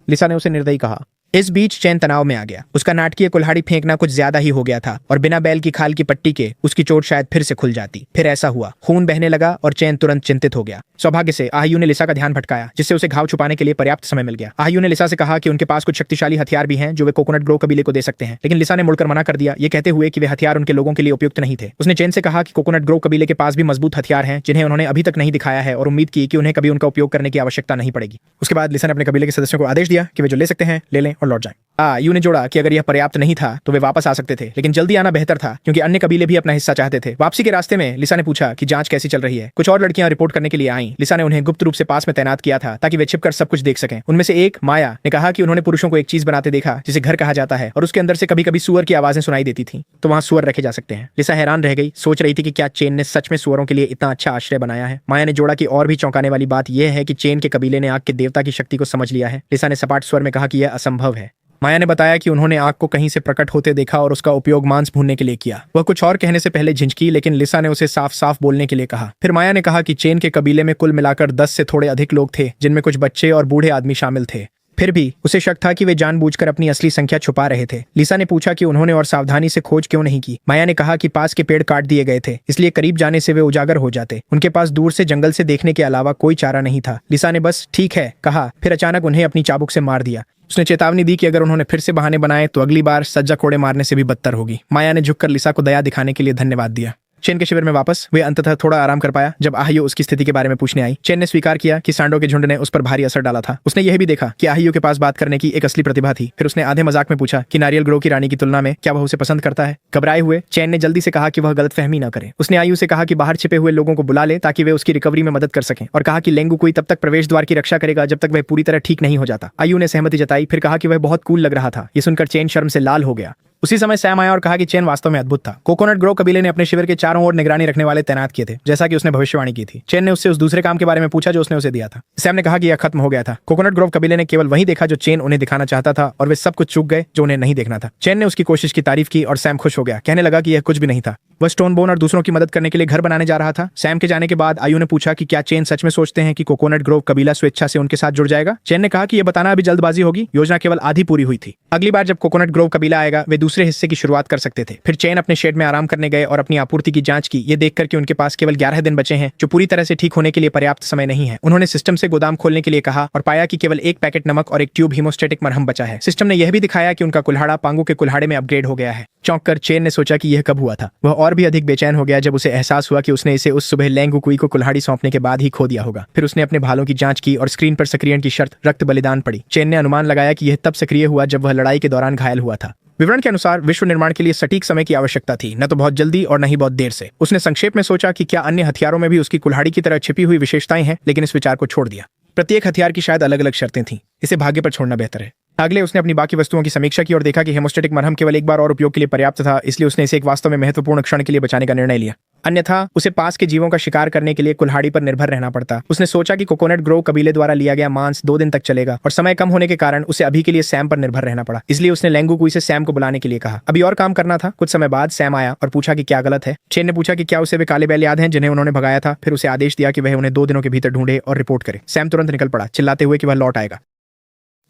लिसा ने उसे निर्दयी कहा। इस बीच चेन तनाव में आ गया। उसका नाटकीय कुल्हाड़ी फेंकना कुछ ज्यादा ही हो गया था और बिना बैल की खाल की पट्टी के उसकी चोट शायद फिर से खुल जाती। फिर ऐसा हुआ, खून बहने लगा और चेन तुरंत चिंतित हो गया। सौभाग्य से आयु ने लिसा का ध्यान भटकाया, जिससे उसे घाव छुपाने के लिए पर्याप्त समय मिल गया। आयु ने लिसा से कहा कि उनके पास कुछ शक्तिशाली हथियार भी हैं जो वे कोकोनट ग्रोव कबीले को दे सकते हैं, लेकिन लिसा ने मुड़कर मना कर दिया, ये कहते हुए कि वे हथियार उनके लोगों के लिए उपयुक्त नहीं थे। उसने चेन से कहा कि कोकोनट ग्रोव कबीले के पास भी मजबूत हथियार हैं जिन्हें उन्होंने अभी तक नहीं दिखाया है, और उम्मीद की कि उन्हें कभी उनका उपयोग करने की आवश्यकता नहीं पड़ेगी। उसके बाद लिसा ने अपने कबीले के सदस्यों को आदेश दिया कि वे जो ले सकते हैं ले लें और लौट जाएं। आयु ने जोड़ा कि अगर यह पर्याप्त नहीं था तो वे वापस आ सकते थे, लेकिन जल्दी आना बेहतर था क्योंकि अन्य कबीले भी अपना हिस्सा चाहते थे। वापसी के रास्ते में लिसा ने पूछा कि जांच कैसी चल रही है। कुछ और लड़कियां रिपोर्ट करने के लिए आईं। लिसा ने उन्हें गुप्त रूप से पास में तैनात किया था ताकि वे छिपकर सब कुछ देख सकें। उनमें से एक, माया, ने कहा कि उन्होंने पुरुषों को एक चीज बनाते देखा जिसे घर कहा जाता है, और उसके अंदर से कभी कभी सुअर की आवाजें सुनाई देती थी, तो वहां सुअर रखे जा सकते हैं। लिसा हैरान रह गई, सोच रही थी कि क्या चेन ने सच में सुअरों के लिए इतना अच्छा आश्रय बनाया है। माया ने जोड़ा कि और भी चौंकाने वाली बात यह है कि चेन के कबीले ने आग के देवता की शक्ति को समझ लिया है। लिसा ने सपाट स्वर में कहा कि यह असंभव है। माया ने बताया कि उन्होंने आग को कहीं से प्रकट होते देखा और उसका उपयोग मांस भूनने के लिए किया। वह कुछ और कहने से पहले झिझकी, लेकिन लिसा ने उसे साफ साफ बोलने के लिए कहा। फिर माया ने कहा कि चेन के कबीले में कुल मिलाकर 10 से थोड़े अधिक लोग थे, जिनमें कुछ बच्चे और बूढ़े आदमी शामिल थे। फिर भी उसे शक था कि वे जानबूझकर अपनी असली संख्या छुपा रहे थे। लिसा ने पूछा कि उन्होंने और सावधानी से खोज क्यों नहीं की। माया ने कहा कि पास के पेड़ काट दिए गए थे, इसलिए करीब जाने से वे उजागर हो जाते। उनके पास दूर से जंगल से देखने के अलावा कोई चारा नहीं था। लिसा ने बस ठीक है कहा, फिर अचानक उन्हें अपनी चाबुक से मार दिया। उसने चेतावनी दी कि अगर उन्होंने फिर से बहाने बनाए तो अगली बार सज्जा कोड़े मारने से भी बदतर होगी। माया ने झुककर लिसा को दया दिखाने के लिए धन्यवाद दिया। चेन के शिविर में वापस वे अंततः थोड़ा आराम कर पाया। जब आहियो उसकी स्थिति के बारे में पूछने आई, चेन ने स्वीकार किया कि सांडों के झुंड ने उस पर भारी असर डाला था। उसने यह भी देखा कि आहियो के पास बात करने की एक असली प्रतिभा थी। फिर उसने आधे मजाक में पूछा कि नारियल ग्रोव की रानी की तुलना में क्या वह उसे पसंद करता है। घबराए हुए चेन ने जल्दी से कहा कि वह गलतफहमी न करे। उसने आयु से कहा कि बाहर छिपे हुए लोगों को बुला ले ताकि वे उसकी रिकवरी में मदद कर सकें, और कहा कि लेंगुकुई तब तक प्रवेश द्वार की रक्षा करेगा जब तक वह पूरी तरह ठीक नहीं हो जाता। आयु ने सहमति जताई, फिर कहा कि वह बहुत कूल लग रहा था। ये सुनकर चेन शर्म से लाल हो गया। उसी समय सैम आया और कहा कि चेन वास्तव में अद्भुत था। कोकोनट ग्रोव कबीले ने अपने शिविर के चारों ओर निगरानी रखने वाले तैनात किए थे, जैसा कि उसने भविष्यवाणी की थी। चेन ने उससे उस दूसरे काम के बारे में पूछा जो उसने उसे दिया था। सैम ने कहा कि यह खत्म हो गया था। कोकोनट ग्रोव कबीले ने केवल वही देखा जो चेन उन्हें दिखाना चाहता था, और वे सब कुछ चूक गए जो उन्हें नहीं देखना था। चेन ने उसकी कोशिश की तारीफ की और सैम खुश हो गया, कहने लगा कि यह कुछ भी नहीं था। वह स्टोनबोन और दूसरों की मदद करने के लिए घर बनाने जा रहा था। सैम के जाने के बाद आयु ने पूछा कि क्या चेन सच में सोचते हैं कि कोकोनट ग्रोव कबीला स्वेच्छा से उनके साथ जुड़ जाएगा। चेन ने कहा कि यह बताना अभी जल्दबाजी होगी, योजना केवल आधी पूरी हुई थी। अगली बार जब कोकोनट ग्रोव कबीला आएगा वे दूसरे हिस्से की शुरुआत कर सकते थे। फिर चेन अपने शेड में आराम करने गए और अपनी आपूर्ति की जांच की, ये देखकर कि उनके पास केवल 11 दिन बचे हैं, जो पूरी तरह से ठीक होने के लिए पर्याप्त समय नहीं है। उन्होंने सिस्टम से गोदाम खोलने के लिए कहा और पाया कि केवल एक पैकेट नमक और एक ट्यूब हीमोस्टेटिक मरहम बचा है। सिस्टम ने यह भी दिखाया कि उनका कुल्हाड़ा पांगु के कुल्हाड़े में अपग्रेड हो गया है। चौंककर चेन ने सोचा कि यह कब हुआ था। वह और भी अधिक बेचैन हो गया जब उसे एहसास हुआ कि उसने इसे उस सुबह लेंगुकुई को कुल्हाड़ी सौंपने के बाद ही खो दिया होगा। फिर उसने अपने भालों की जांच की और स्क्रीन पर सक्रियण की शर्त रक्त बलिदान पड़ी। चेन ने अनुमान लगाया कि यह तब सक्रिय हुआ जब वह लड़ाई के दौरान घायल हुआ था। विवरण के अनुसार विश्व निर्माण के लिए सटीक समय की आवश्यकता थी, न तो बहुत जल्दी और न ही बहुत देर से। उसने संक्षेप में सोचा कि क्या अन्य हथियारों में भी उसकी कुल्हाड़ी की तरह छिपी हुई विशेषताएं हैं, लेकिन इस विचार को छोड़ दिया। प्रत्येक हथियार की शायद अलग अलग शर्तें थीं। इसे भाग्य पर छोड़ना बेहतर है। अगले उसने अपनी बाकी वस्तुओं की समीक्षा की और देखा कि हेमोस्टेटिक मरहम केवल एक बार और उपयोग के लिए पर्याप्त था, इसलिए उसने इसे एक वास्तव में महत्वपूर्ण क्षण के लिए बचाने का निर्णय लिया। अन्यथा उसे पास के जीवों का शिकार करने के लिए कुल्हाड़ी पर निर्भर रहना पड़ता। उसने सोचा कि कोकोनट ग्रोव कबीले द्वारा लिया गया मांस 2 दिन तक चलेगा और समय कम होने के कारण उसे अभी के लिए सैम पर निर्भर रहना पड़ा। इसलिए उसने लेंगुकुई से सैम को बुलाने के लिए कहा। अभी और काम करना था। कुछ समय बाद सैम आया और पूछा कि क्या गलत है। चेन ने पूछा कि क्या उसे वे काले बैल याद हैं जिन्हें उन्होंने भगाया था। फिर उसे आदेश दिया कि वह उन्हें 2 दिनों के भीतर ढूंढे और रिपोर्ट करे। सैम तुरंत निकल पड़ा, चिल्लाते हुए कि वह लौट आएगा।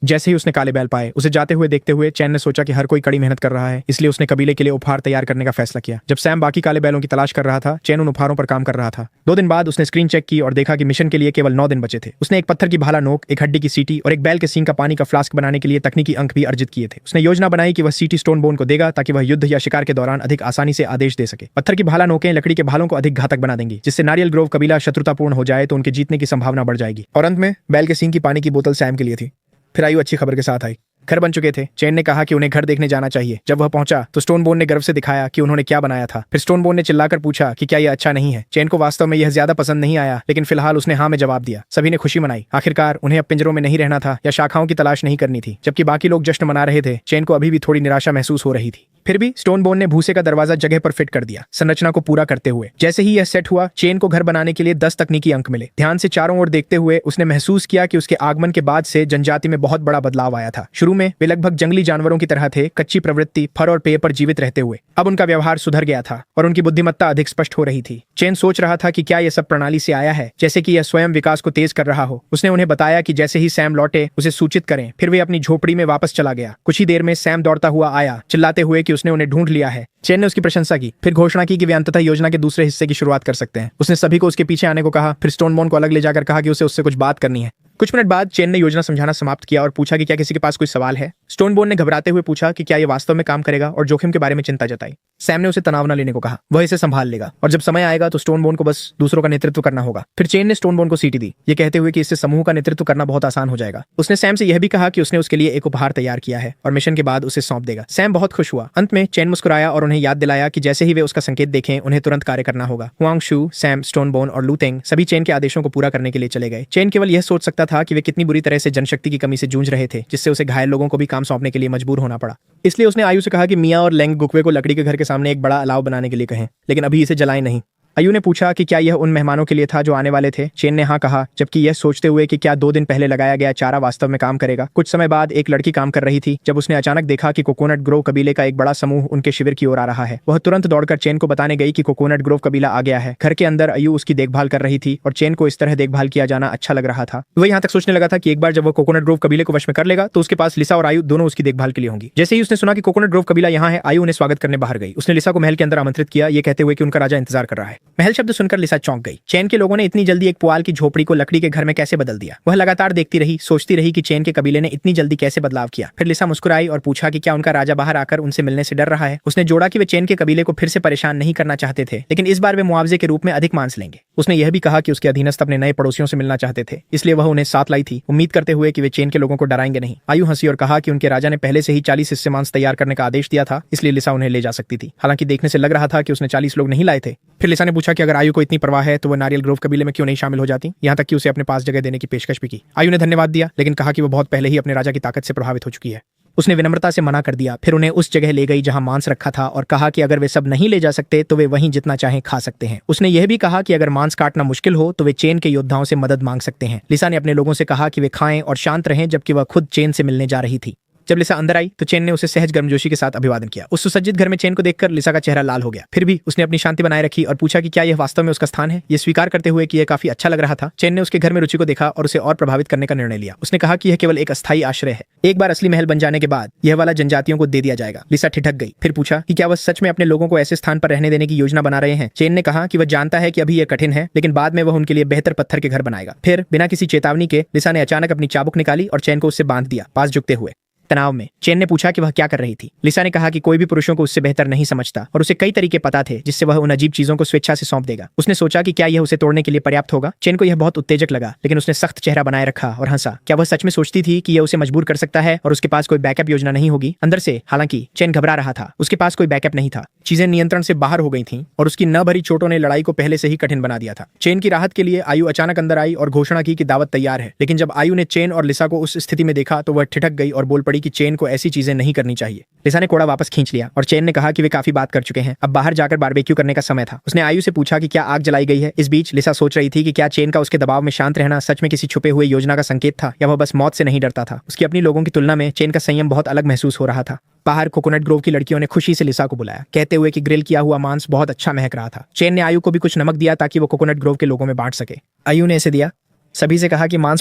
जैसे ही उसने काले बैल पाए, उसे जाते हुए देखते हुए चैन ने सोचा कि हर कोई कड़ी मेहनत कर रहा है, इसलिए उसने कबीले के लिए उपहार तैयार करने का फैसला किया। जब सैम बाकी काले बैलों की तलाश कर रहा था, चैन उन उपहारों पर काम कर रहा था। 2 दिन बाद उसने स्क्रीन चेक की और देखा कि मिशन के लिए केवल 9 दिन बचे थे। उसने एक पत्थर की भाला नोक, एक हड्डी की सीटी और एक बैल के सींग का पानी का फ्लास्क बनाने के लिए तकनीकी अंक भी अर्जित किए थे। उसने योजना बनाई कि वह सीटी स्टोन बोन को देगा ताकि वह युद्ध या शिकार के दौरान अधिक आसानी से आदेश दे सके। पत्थर की भाला नोकें लकड़ी के भालों को अधिक घातक बना देंगी, जिससे नारियल ग्रोव कबीला शत्रुतापूर्ण हो जाए तो उनके जीतने की संभावना बढ़ जाएगी। और अंत में बैल के सींग की पानी की बोतल सैम के लिए थी। फिर आयु अच्छी खबर के साथ आई। घर बन चुके थे। चैन ने कहा कि उन्हें घर देखने जाना चाहिए। जब वह पहुंचा तो स्टोनबोन ने गर्व से दिखाया कि उन्होंने क्या बनाया था। फिर स्टोनबोन ने चिल्लाकर पूछा कि क्या यह अच्छा नहीं है। चैन को वास्तव में यह ज्यादा पसंद नहीं आया, लेकिन फिलहाल उसने हाँ में जवाब दिया। सभी ने खुशी मनाई। आखिरकार उन्हें अब पिंजरों में नहीं रहना था या शाखाओं की तलाश नहीं करनी थी। जबकि बाकी लोग जश्न मना रहे थे, चैन को अभी भी थोड़ी निराशा महसूस हो रही थी। फिर भी स्टोनबोन ने भूसे का दरवाजा जगह पर फिट कर दिया, संरचना को पूरा करते हुए। जैसे ही यह सेट हुआ, चैन को घर बनाने के लिए 10 तकनीकी अंक मिले। ध्यान से चारों ओर देखते हुए उसने महसूस किया कि उसके आगमन के बाद से जनजाति में बहुत बड़ा बदलाव आया था। शुरू में वे लगभग जंगली जानवरों की तरह थे, कच्ची प्रवृत्ति, फर और पेय पर जीवित रहते हुए। अब उनका व्यवहार सुधर गया था और उनकी बुद्धिमत्ता अधिक स्पष्ट हो रही थी। चैन सोच रहा था कि क्या यह सब प्रणाली से आया है, जैसे कि यह स्वयं विकास को तेज कर रहा हो। उसने उन्हें बताया कि जैसे ही सैम लौटे उसे सूचित करें। फिर वे अपनी झोपड़ी में वापस चला गया। कुछ ही देर में सैम दौड़ता हुआ आया, चिल्लाते हुए कि उसने उन्हें ढूंढ लिया है। चैन ने उसकी प्रशंसा की, फिर घोषणा की कि वे अंततः योजना के दूसरे हिस्से की शुरुआत कर सकते हैं। उसने सभी को उसके पीछे आने को कहा, फिर स्टोनबोन को अलग ले जाकर कहा कि उसे उससे कुछ बात करनी है। कुछ मिनट बाद चैन ने योजना समझाना समाप्त किया और पूछा कि क्या किसी के पास कोई सवाल है। स्टोनबोन ने घबराते हुए पूछा कि क्या यह वास्तव में काम करेगा और जोखिम के बारे में चिंता जताई। सैम ने उसे तनाव न लेने को कहा, वह इसे संभाल लेगा और जब समय आएगा तो स्टोनबोन को बस दूसरों का नेतृत्व करना होगा। फिर चैन ने स्टोनबोन को सीटी दी, ये कहते हुए कि इससे समूह का नेतृत्व करना बहुत आसान हो जाएगा। उसने सैम से यह भी कहा कि उसने उसके लिए एक उपहार तैयार किया है और मिशन के बाद उसे सौंप देगा। सैम बहुत खुश हुआ। अंत में चैन मुस्कुराया और उन्हें याद दिलाया कि जैसे ही वे उसका संकेत देखें उन्हें तुरंत कार्य करना होगा। हुआंगशु, सैम, स्टोनबोन और लूतेंग सभी चैन के आदेशों को पूरा करने के लिए चले गए। चैन केवल यह सोच सकता था कि वे कितनी बुरी तरह से जनशक्ति की कमी से जूझ रहे थे, जिससे उसे घायल लोगों को भी काम सौंपने के लिए मजबूर होना पड़ा। इसलिए उसने आयु से कहा कि मिया और लेंगगुक्वे को लकड़ी के घर के सामने एक बड़ा अलाव बनाने के लिए कहें, लेकिन अभी इसे जलाएं नहीं। आयु ने पूछा कि क्या यह उन मेहमानों के लिए था जो आने वाले थे। चैन ने हाँ कहा, जबकि यह सोचते हुए कि क्या 2 दिन पहले लगाया गया चारा वास्तव में काम करेगा। कुछ समय बाद एक लड़की काम कर रही थी जब उसने अचानक देखा कि कोकोनट ग्रोव कबीले का एक बड़ा समूह उनके शिविर की ओर आ रहा है। वह तुरंत दौड़कर चैन को बताने गई कि कोकोनट ग्रोव कबीला आ गया है। घर के अंदर आयु उसकी देखभाल कर रही थी और चैन को इस तरह देखभाल किया जाना अच्छा लग रहा था। वह यहाँ तक सोचने लगा था कि एक बार जब वह कोकोनट ग्रोव कबीले को वश में कर लेगा तो उसके पास लिसा और आयु दोनों उसकी देखभाल के लिए होंगी। जैसे ही उसने सुना कि कोकोनट ग्रोव कबीला यहाँ है, आयु उन्हें स्वागत करने बाहर गई। उसने लिसा को महल के अंदर आमंत्रित किया, ये कहते हुए कि उनका राजा इंतजार कर रहा है। महल शब्द सुनकर लिसा चौंक गई। चैन के लोगों ने इतनी जल्दी एक पुआल की झोपड़ी को लकड़ी के घर में कैसे बदल दिया। वह लगातार देखती रही, सोचती रही कि चैन के कबीले ने इतनी जल्दी कैसे बदलाव किया। फिर लिसा मुस्कुराई और पूछा कि क्या उनका राजा बाहर आकर उनसे मिलने से डर रहा है। उसने जोड़ा कि वे चैन के कबीले को फिर से परेशान नहीं करना चाहते थे, लेकिन इस बार वे मुआवजे के रूप में अधिक मांस लेंगे। उसने यह भी कहा कि उसके अधीनस्थ अपने नए पड़ोसियों से मिलना चाहते थे, इसलिए वह उन्हें साथ लाई थी, उम्मीद करते हुए कि वे चैन के लोगों को डराएंगे नहीं। आयु हंसी और कहा कि उनके राजा ने पहले से ही 40 हिस्से मांस तैयार करने का आदेश दिया था, इसलिए लिसा उन्हें ले जा सकती थी। हालांकि देखने से लग रहा था कि उसने 40 लोग नहीं लाए थे। फिर लिसा ने पूछा कि अगर आयु को इतनी परवाह है तो वह नारियल ग्रोव कबीले में क्यों नहीं शामिल हो जाती, यहाँ तक कि उसे अपने पास जगह देने की पेशकश भी की। आयु ने धन्यवाद दिया, लेकिन कहा कि वो बहुत पहले ही अपने राजा की ताकत से प्रभावित हो चुकी है। उसने विनम्रता से मना कर दिया। फिर उन्हें उस जगह ले गई जहां मांस रखा था और कहा कि अगर वे सब नहीं ले जा सकते तो वे वहीं जितना चाहें खा सकते हैं। उसने यह भी कहा कि अगर मांस काटना मुश्किल हो तो वे चैन के योद्धाओं से मदद मांग सकते हैं। लिसा ने अपने लोगों से कहा कि वे खाएं और शांत रहें, जबकि वह खुद चैन से मिलने जा रही थी। जब लिसा अंदर आई तो चैन ने उसे सहज गर्मजोशी के साथ अभिवादन किया। उस सुसज्जित घर में चैन को देखकर लिसा का चेहरा लाल हो गया। फिर भी उसने अपनी शांति बनाए रखी और पूछा कि क्या यह वास्तव में उसका स्थान है। यह स्वीकार करते हुए कि यह काफी अच्छा लग रहा था, चैन ने उसके घर में रुचि को देखा और उसे और प्रभावित करने का निर्णय लिया। उसने कहा कि यह केवल एक अस्थायी आश्रय है, एक बार असली महल बन जाने के बाद यह वाला जनजातियों को दे दिया जाएगा। लिसा ठिठक गई, फिर पूछा कि क्या वह सच में अपने लोगों को ऐसे स्थान पर रहने देने की योजना बना रहे हैं। चैन ने कहा कि वह जानता है कि अभी यह कठिन है, लेकिन बाद में वह उनके लिए बेहतर पत्थर के घर बनाएगा। फिर बिना किसी चेतावनी के लिसा ने अचानक अपनी चाबुक निकाली और चैन को उससे बांध दिया, पास झुकते हुए। तनाव में चेन ने पूछा कि वह क्या कर रही थी। लिसा ने कहा कि कोई भी पुरुषों को उससे बेहतर नहीं समझता और उसे कई तरीके पता थे जिससे वह उन अजीब चीजों को स्वेच्छा से सौंप देगा। उसने सोचा कि क्या यह उसे तोड़ने के लिए पर्याप्त होगा। चेन को यह बहुत उत्तेजक लगा, लेकिन उसने सख्त चेहरा बनाए रखा और हंसा। क्या वह सच में सोचती थी कि यह उसे मजबूर कर सकता है और उसके पास कोई बैकअप योजना नहीं होगी? अंदर से हालांकि चेन घबरा रहा था, उसके पास कोई बैकअप नहीं था। चीजें नियंत्रण से बाहर हो गई थीं और उसकी न भरी चोटों ने लड़ाई को पहले से ही कठिन बना दिया था। चेन की राहत के लिए आयु अचानक अंदर आई और घोषणा की कि दावत तैयार है। लेकिन जब आयु ने चेन और लिसा को उस स्थिति में देखा तो वह ठिठक गई और बोल पड़ी कि चेन को ऐसी चीजें नहीं करनी चाहिए। लिसा ने कोड़ा वापस खींच लिया और चेन ने कहा कि वे काफी बात कर चुके हैं, अब बाहर जाकर बारबेक्यू करने का समय था। उसने आयु से पूछा कि क्या आग जलाई गई है। इस बीच लिसा सोच रही थी कि क्या चेन का उसके दबाव में शांत रहना सच में किसी छुपे हुए योजना का संकेत था या वह बस मौत से नहीं डरता था। उसकी अपनी लोगों की तुलना में चेन का संयम बहुत अलग महसूस हो रहा था। बाहर कोकोनट ग्रोव की लड़कियों ने खुशी से लिसा को बुलाया, कहते हुए कि ग्रिल किया हुआ मांस बहुत अच्छा महक रहा था। चेन ने आयु को भी कुछ नमक दिया ताकि वो कोकोनट ग्रोव के लोगों में बांट सके। आयु ने इसे दिया, सभी से कहा कि मांस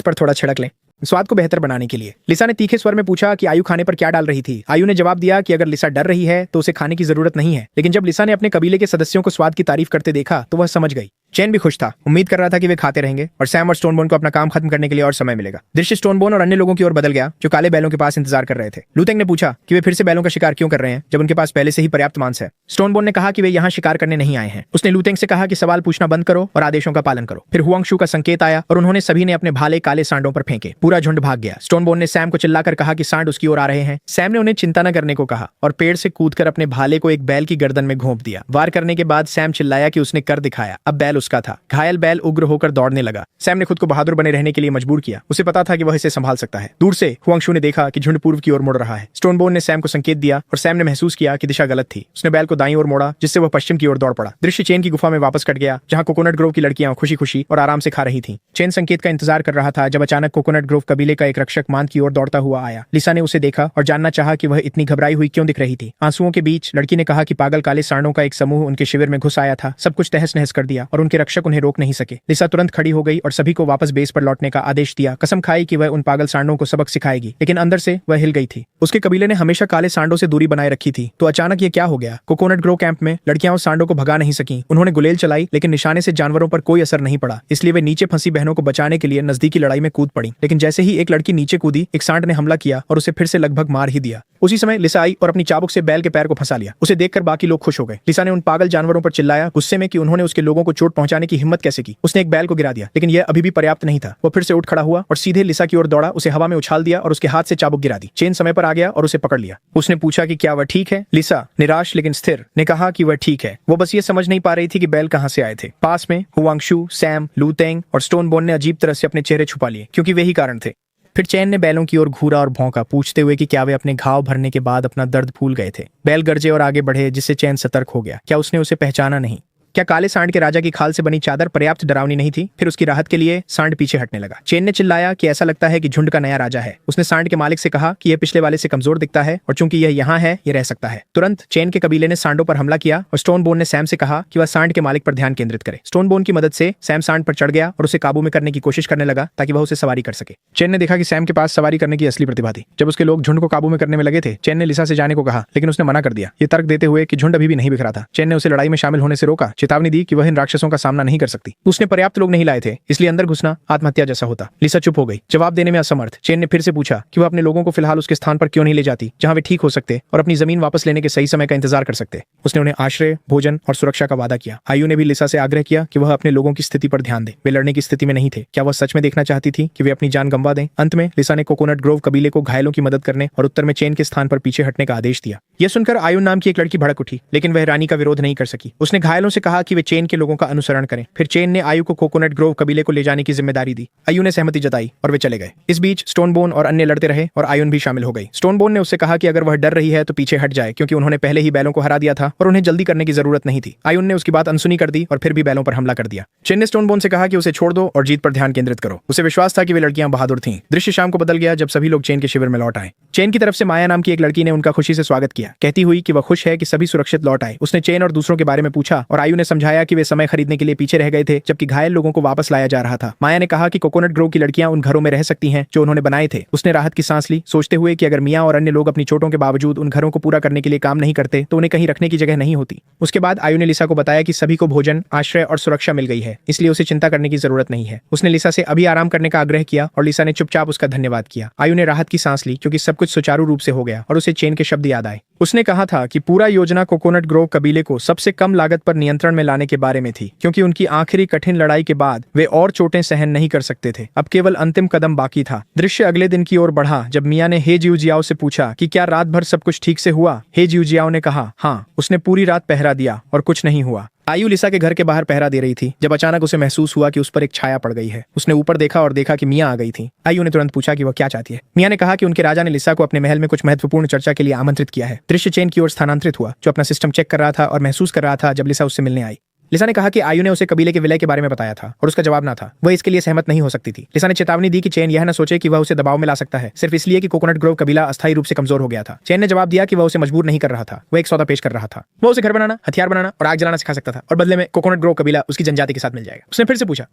पर थोड़ा छिड़क लें स्वाद को बेहतर बनाने के लिए। लिसा ने तीखे स्वर में पूछा कि आयु खाने पर क्या डाल रही थी। आयु ने जवाब दिया कि अगर लिसा डर रही है तो उसे खाने की जरूरत नहीं है। लेकिन जब लिसा ने अपने कबीले के सदस्यों को स्वाद की तारीफ करते देखा तो वह समझ गई। चेन भी खुश था, उम्मीद कर रहा था कि वे खाते रहेंगे और सैम और स्टोनबोन को अपना काम खत्म करने के लिए और समय मिलेगा। दृश्य स्टोनबोन और अन्य लोगों की ओर बदल गया जो काले बैलों के पास इंतजार कर रहे थे। लूतेंग ने पूछा कि वे फिर से बैलों का शिकार क्यों कर रहे हैं जब उनके पास पहले से ही पर्याप्त मांस है। स्टोनबोन ने कहा कि वे यहाँ शिकार करने नहीं आए हैं। उसने लूतेंग से कहा कि सवाल पूछना बंद करो और आदेशों का पालन करो। फिर हुआंगशु का संकेत आया और उन्होंने सभी ने अपने भाले काले सांडों पर फेंके। पूरा झुंड भाग गया। स्टोनबोन ने सैम को चिल्लाकर कहा कि सांड उसकी ओर आ रहे हैं। सैम ने उन्हें चिंता न करने को कहा और पेड़ से कूदकर अपने भाले को एक बैल की गर्दन में घोंप दिया। वार करने के बाद सैम चिल्लाया कि उसने कर दिखाया। अब बैल उसका था। घायल बैल उग्र होकर दौड़ने लगा। सैम ने खुद को बहादुर बने रहने के लिए मजबूर किया। उसे पता था कि वह इसे संभाल सकता है। दूर से हुआंगशु ने देखा कि झुंड पूर्व की ओर मुड़ रहा है। स्टोनबोन ने सैम को संकेत दिया और सैम ने महसूस किया कि दिशा गलत थी। उसने बैल को दाईं ओर मोड़ा जिससे वह पश्चिम की ओर दौड़ पड़ा। दृश्य चेन की गुफा में वापस कट गया जहां कोकोनट ग्रोव की लड़कियां खुशी खुशी और आराम से खा रही थीं। चेन संकेत का इंतजार कर रहा था जब अचानक कोकोनट ग्रोव कबीले का एक रक्षक मांद की ओर दौड़ता हुआ आया। लिसा ने उसे देखा और जानना चाहा कि वह इतनी घबराई हुई क्यों दिख रही थी। आंसुओं के बीच लड़की ने कहा कि पागल काले सांडों का एक समूह उनके शिविर में घुस आया था, सब कुछ तहस नहस कर दिया और उनके रक्षक उन्हें रोक नहीं सके। लिसा तुरंत खड़ी हो गई और सभी को वापस बेस पर लौटने का आदेश दिया। कसम खाई कि वह उन पागल सांडों को सबक सिखाएगी, लेकिन अंदर से वह हिल गई थी। उसके कबीले ने हमेशा काले सांडों से दूरी बनाए रखी थी, तो अचानक ये क्या हो गया। कोकोनट ग्रो कैंप में लड़कियां उस सांडों को भगा नहीं सकी। उन्होंने गुलेल चलाई लेकिन निशाने से जानवरों पर कोई असर नहीं पड़ा, इसलिए वे नीचे फंसी बहनों को बचाने के लिए नजदीकी लड़ाई में कूद पड़ी। लेकिन जैसे ही एक लड़की नीचे कूदी, एक सांड ने हमला किया और उसे फिर से लगभग मार ही दिया। उसी समय लिसा आई और अपनी चाबुक से बैल के पैर को फंसा लिया। उसे देखकर बाकी लोग खुश हो गए। लिसा ने उन पागल जानवरों पर चिल्लाया, गुस्से में कि उन्होंने उसके लोगों को चोट पहुंचाने की हिम्मत कैसे की। उसने एक बैल को गिरा दिया, लेकिन यह अभी भी पर्याप्त नहीं था। वो फिर से उठ खड़ा हुआ और सीधे लिसा की ओर दौड़ा, उसे हवा में उछाल दिया और उसके हाथ से चाबुक गिरा दी। चेन समय पर आ गया और उसे पकड़ लिया। उसने पूछा कि क्या वह ठीक है। लिसा निराश लेकिन स्थिर ने कहा कि वह ठीक है। वो बस ये समझ नहीं पा रही थी कि बैल कहां से आए थे। पास में हुआंगशु, सैम, लूतेंग और स्टोनबोन ने अजीब तरह से अपने चेहरे छुपा लिए क्योंकि वे ही कारण थे। फिर चैन ने बैलों की ओर घूरा और भौंका, पूछते हुए कि क्या वे अपने घाव भरने के बाद अपना दर्द भूल गए थे। बैल गरजे और आगे बढ़े जिससे चैन सतर्क हो गया। क्या उसने उसे पहचाना नहीं? क्या काले सांड के राजा की खाल से बनी चादर पर्याप्त डरावनी नहीं थी? फिर उसकी राहत के लिए सांड पीछे हटने लगा। चेन ने चिल्लाया कि ऐसा लगता है कि झुंड का नया राजा है। उसने सांड के मालिक से कहा कि यह पिछले वाले से कमजोर दिखता है और चूंकि यह यहाँ है, यह रह सकता है। तुरंत चेन के कबीले ने सांडों पर हमला किया और स्टोनबोन ने सैम से कहा कि वह सांड के मालिक पर ध्यान केंद्रित करे। स्टोनबोन की मदद से सैम सांड पर चढ़ गया और उसे काबू में करने की कोशिश करने लगा ताकि वह उसे सवारी कर सके। चेन ने देखा कि सैम के पास सवारी करने की असली प्रतिभा थी। जब उसके लोग झुंड को काबू में करने में लगे थे, चेन ने लिसा से जाने को कहा, लेकिन उसने मना कर दिया, ये तर्क देते हुए कि झुंड अभी भी नहीं बिखरा था। चेन ने उसे लड़ाई में शामिल होने से रोका, चेतावनी दी कि वह इन राक्षसों का सामना नहीं कर सकती। उसने पर्याप्त लोग नहीं लाए थे, इसलिए अंदर घुसना आत्महत्या जैसा होता। लिसा चुप हो गई, जवाब देने में असमर्थ। चेन ने फिर से पूछा कि वह अपने लोगों को फिलहाल उसके स्थान पर क्यों नहीं ले जाती जहां वे ठीक हो सकते और अपनी जमीन वापस लेने के सही समय का इंतजार कर सकते। उसने उन्हें आश्रय, भोजन और सुरक्षा का वादा किया। आयु ने भी लिसा से आग्रह किया कि वह अपने लोगों की स्थिति पर ध्यान दे। वे लड़ने की स्थिति में नहीं थे। क्या वह सच में देखना चाहती थी कि वे अपनी जान गंवा दें? अंत में लिसा ने कोकोनट ग्रोव कबीले को घायलों की मदद करने और उत्तर में चेन के स्थान पर पीछे हटने का आदेश दिया। यह सुनकर आयु नाम की एक लड़की भड़क उठी, लेकिन वह रानी का विरोध नहीं कर सकी। उसने घायलों से कहा कि वे चेन के लोगों का अनुसरण करें। फिर चेन ने आयु को कोकोनट ग्रोव कबीले को ले जाने की जिम्मेदारी दी। आयु ने सहमति जताई और वे चले गए। इस बीच स्टोनबोन और अन्य लड़ते रहे और आयुन भी शामिल हो गई। स्टोनबोन ने उससे कहा कि अगर वह डर रही है तो पीछे हट जाए क्योंकि उन्होंने पहले ही बैलों को हरा दिया था और उन्हें जल्दी करने की जरूरत नहीं थी। आयुन ने उसकी बात अनसुनी कर दी और फिर भी बैलों पर हमला कर दिया। चेन ने स्टोनबोन से कहा कि उसे छोड़ दो और जीत पर ध्यान केंद्रित करो। उसे विश्वास था कि वे लड़कियां बहादुर थीं। दृश्य शाम को बदल गया जब सभी लोग चेन के शिविर में लौट आए। चेन की तरफ से माया नाम की एक लड़की ने उनका खुशी से स्वागत किया, कहती हुई कि वह खुश है कि सभी सुरक्षित लौट आए। उसने चेन और दूसरों के बारे में पूछा और आयु ने ने समझाया कि वे समय खरीदने के लिए पीछे रह गए थे, जबकि घायल लोगों को वापस लाया जा रहा था। माया ने कहा कि कोकोनट ग्रोव की लड़कियां उन घरों में रह सकती हैं जो उन्होंने बनाए थे। उसने राहत की सांस ली, सोचते हुए कि अगर मियां और अन्य लोग अपनी चोटों के बावजूद उन घरों को पूरा करने के लिए काम नहीं करते तो उन्हें कहीं रखने की जगह नहीं होती। उसके बाद आयु ने लिसा को बताया कि सभी को भोजन, आश्रय और सुरक्षा मिल गई है, इसलिए उसे चिंता करने की जरूरत नहीं है। उसने लिसा से अभी आराम करने का आग्रह किया और लिसा ने चुपचाप उसका धन्यवाद किया। आयु ने राहत की सांस ली क्योंकि सब कुछ सुचारू रूप से हो गया और उसे चेन के शब्द याद आए। उसने कहा था कि पूरा योजना कोकोनट ग्रोव कबीले को सबसे कम लागत पर नियंत्रण में लाने के बारे में थी, क्योंकि उनकी आखिरी कठिन लड़ाई के बाद वे और चोटें सहन नहीं कर सकते थे। अब केवल अंतिम कदम बाकी था। दृश्य अगले दिन की ओर बढ़ा जब मिया ने हे जियाओ से पूछा कि क्या रात भर सब कुछ ठीक से हुआ। हे जियाओ ने कहा हाँ, उसने पूरी रात पहरा दिया और कुछ नहीं हुआ। आयु लिसा के घर के बाहर पहरा दे रही थी जब अचानक उसे महसूस हुआ कि उस पर एक छाया पड़ गई है। उसने ऊपर देखा और देखा कि मिया आ गई थी। आयु ने तुरंत पूछा कि वह क्या चाहती है। मिया ने कहा कि उनके राजा ने लिसा को अपने महल में कुछ महत्वपूर्ण चर्चा के लिए आमंत्रित किया है। दृश्य चेन की ओर स्थानांतरित हुआ, जो अपना सिस्टम चेक कर रहा था और महसूस कर रहा था जब लिसा उससे मिलने आई। लिसा ने कहा कि आयु ने उसे कबीले के विलय के बारे में बताया था और उसका जवाब ना था। वह इसके लिए सहमत नहीं हो सकती थी। लिसा ने चेतावनी दी कि चेन यह न सोचे कि वह उसे दबाव में ला सकता है सिर्फ इसलिए कि कोकोनट ग्रोव कबीला अस्थायी रूप से कमजोर हो गया था। चेन ने जवाब दिया कि वह उसे मजबूर नहीं कर रहा था, वह एक सौदा पेश कर रहा था। वह उसे घर बनाना, हथियार बनाना और आग जलाना सिखा सकता था और बदले में कोकोनट ग्रोव कबीला उसकी जनजाति के साथ मिल जाएगा। उसने फिर से पूछा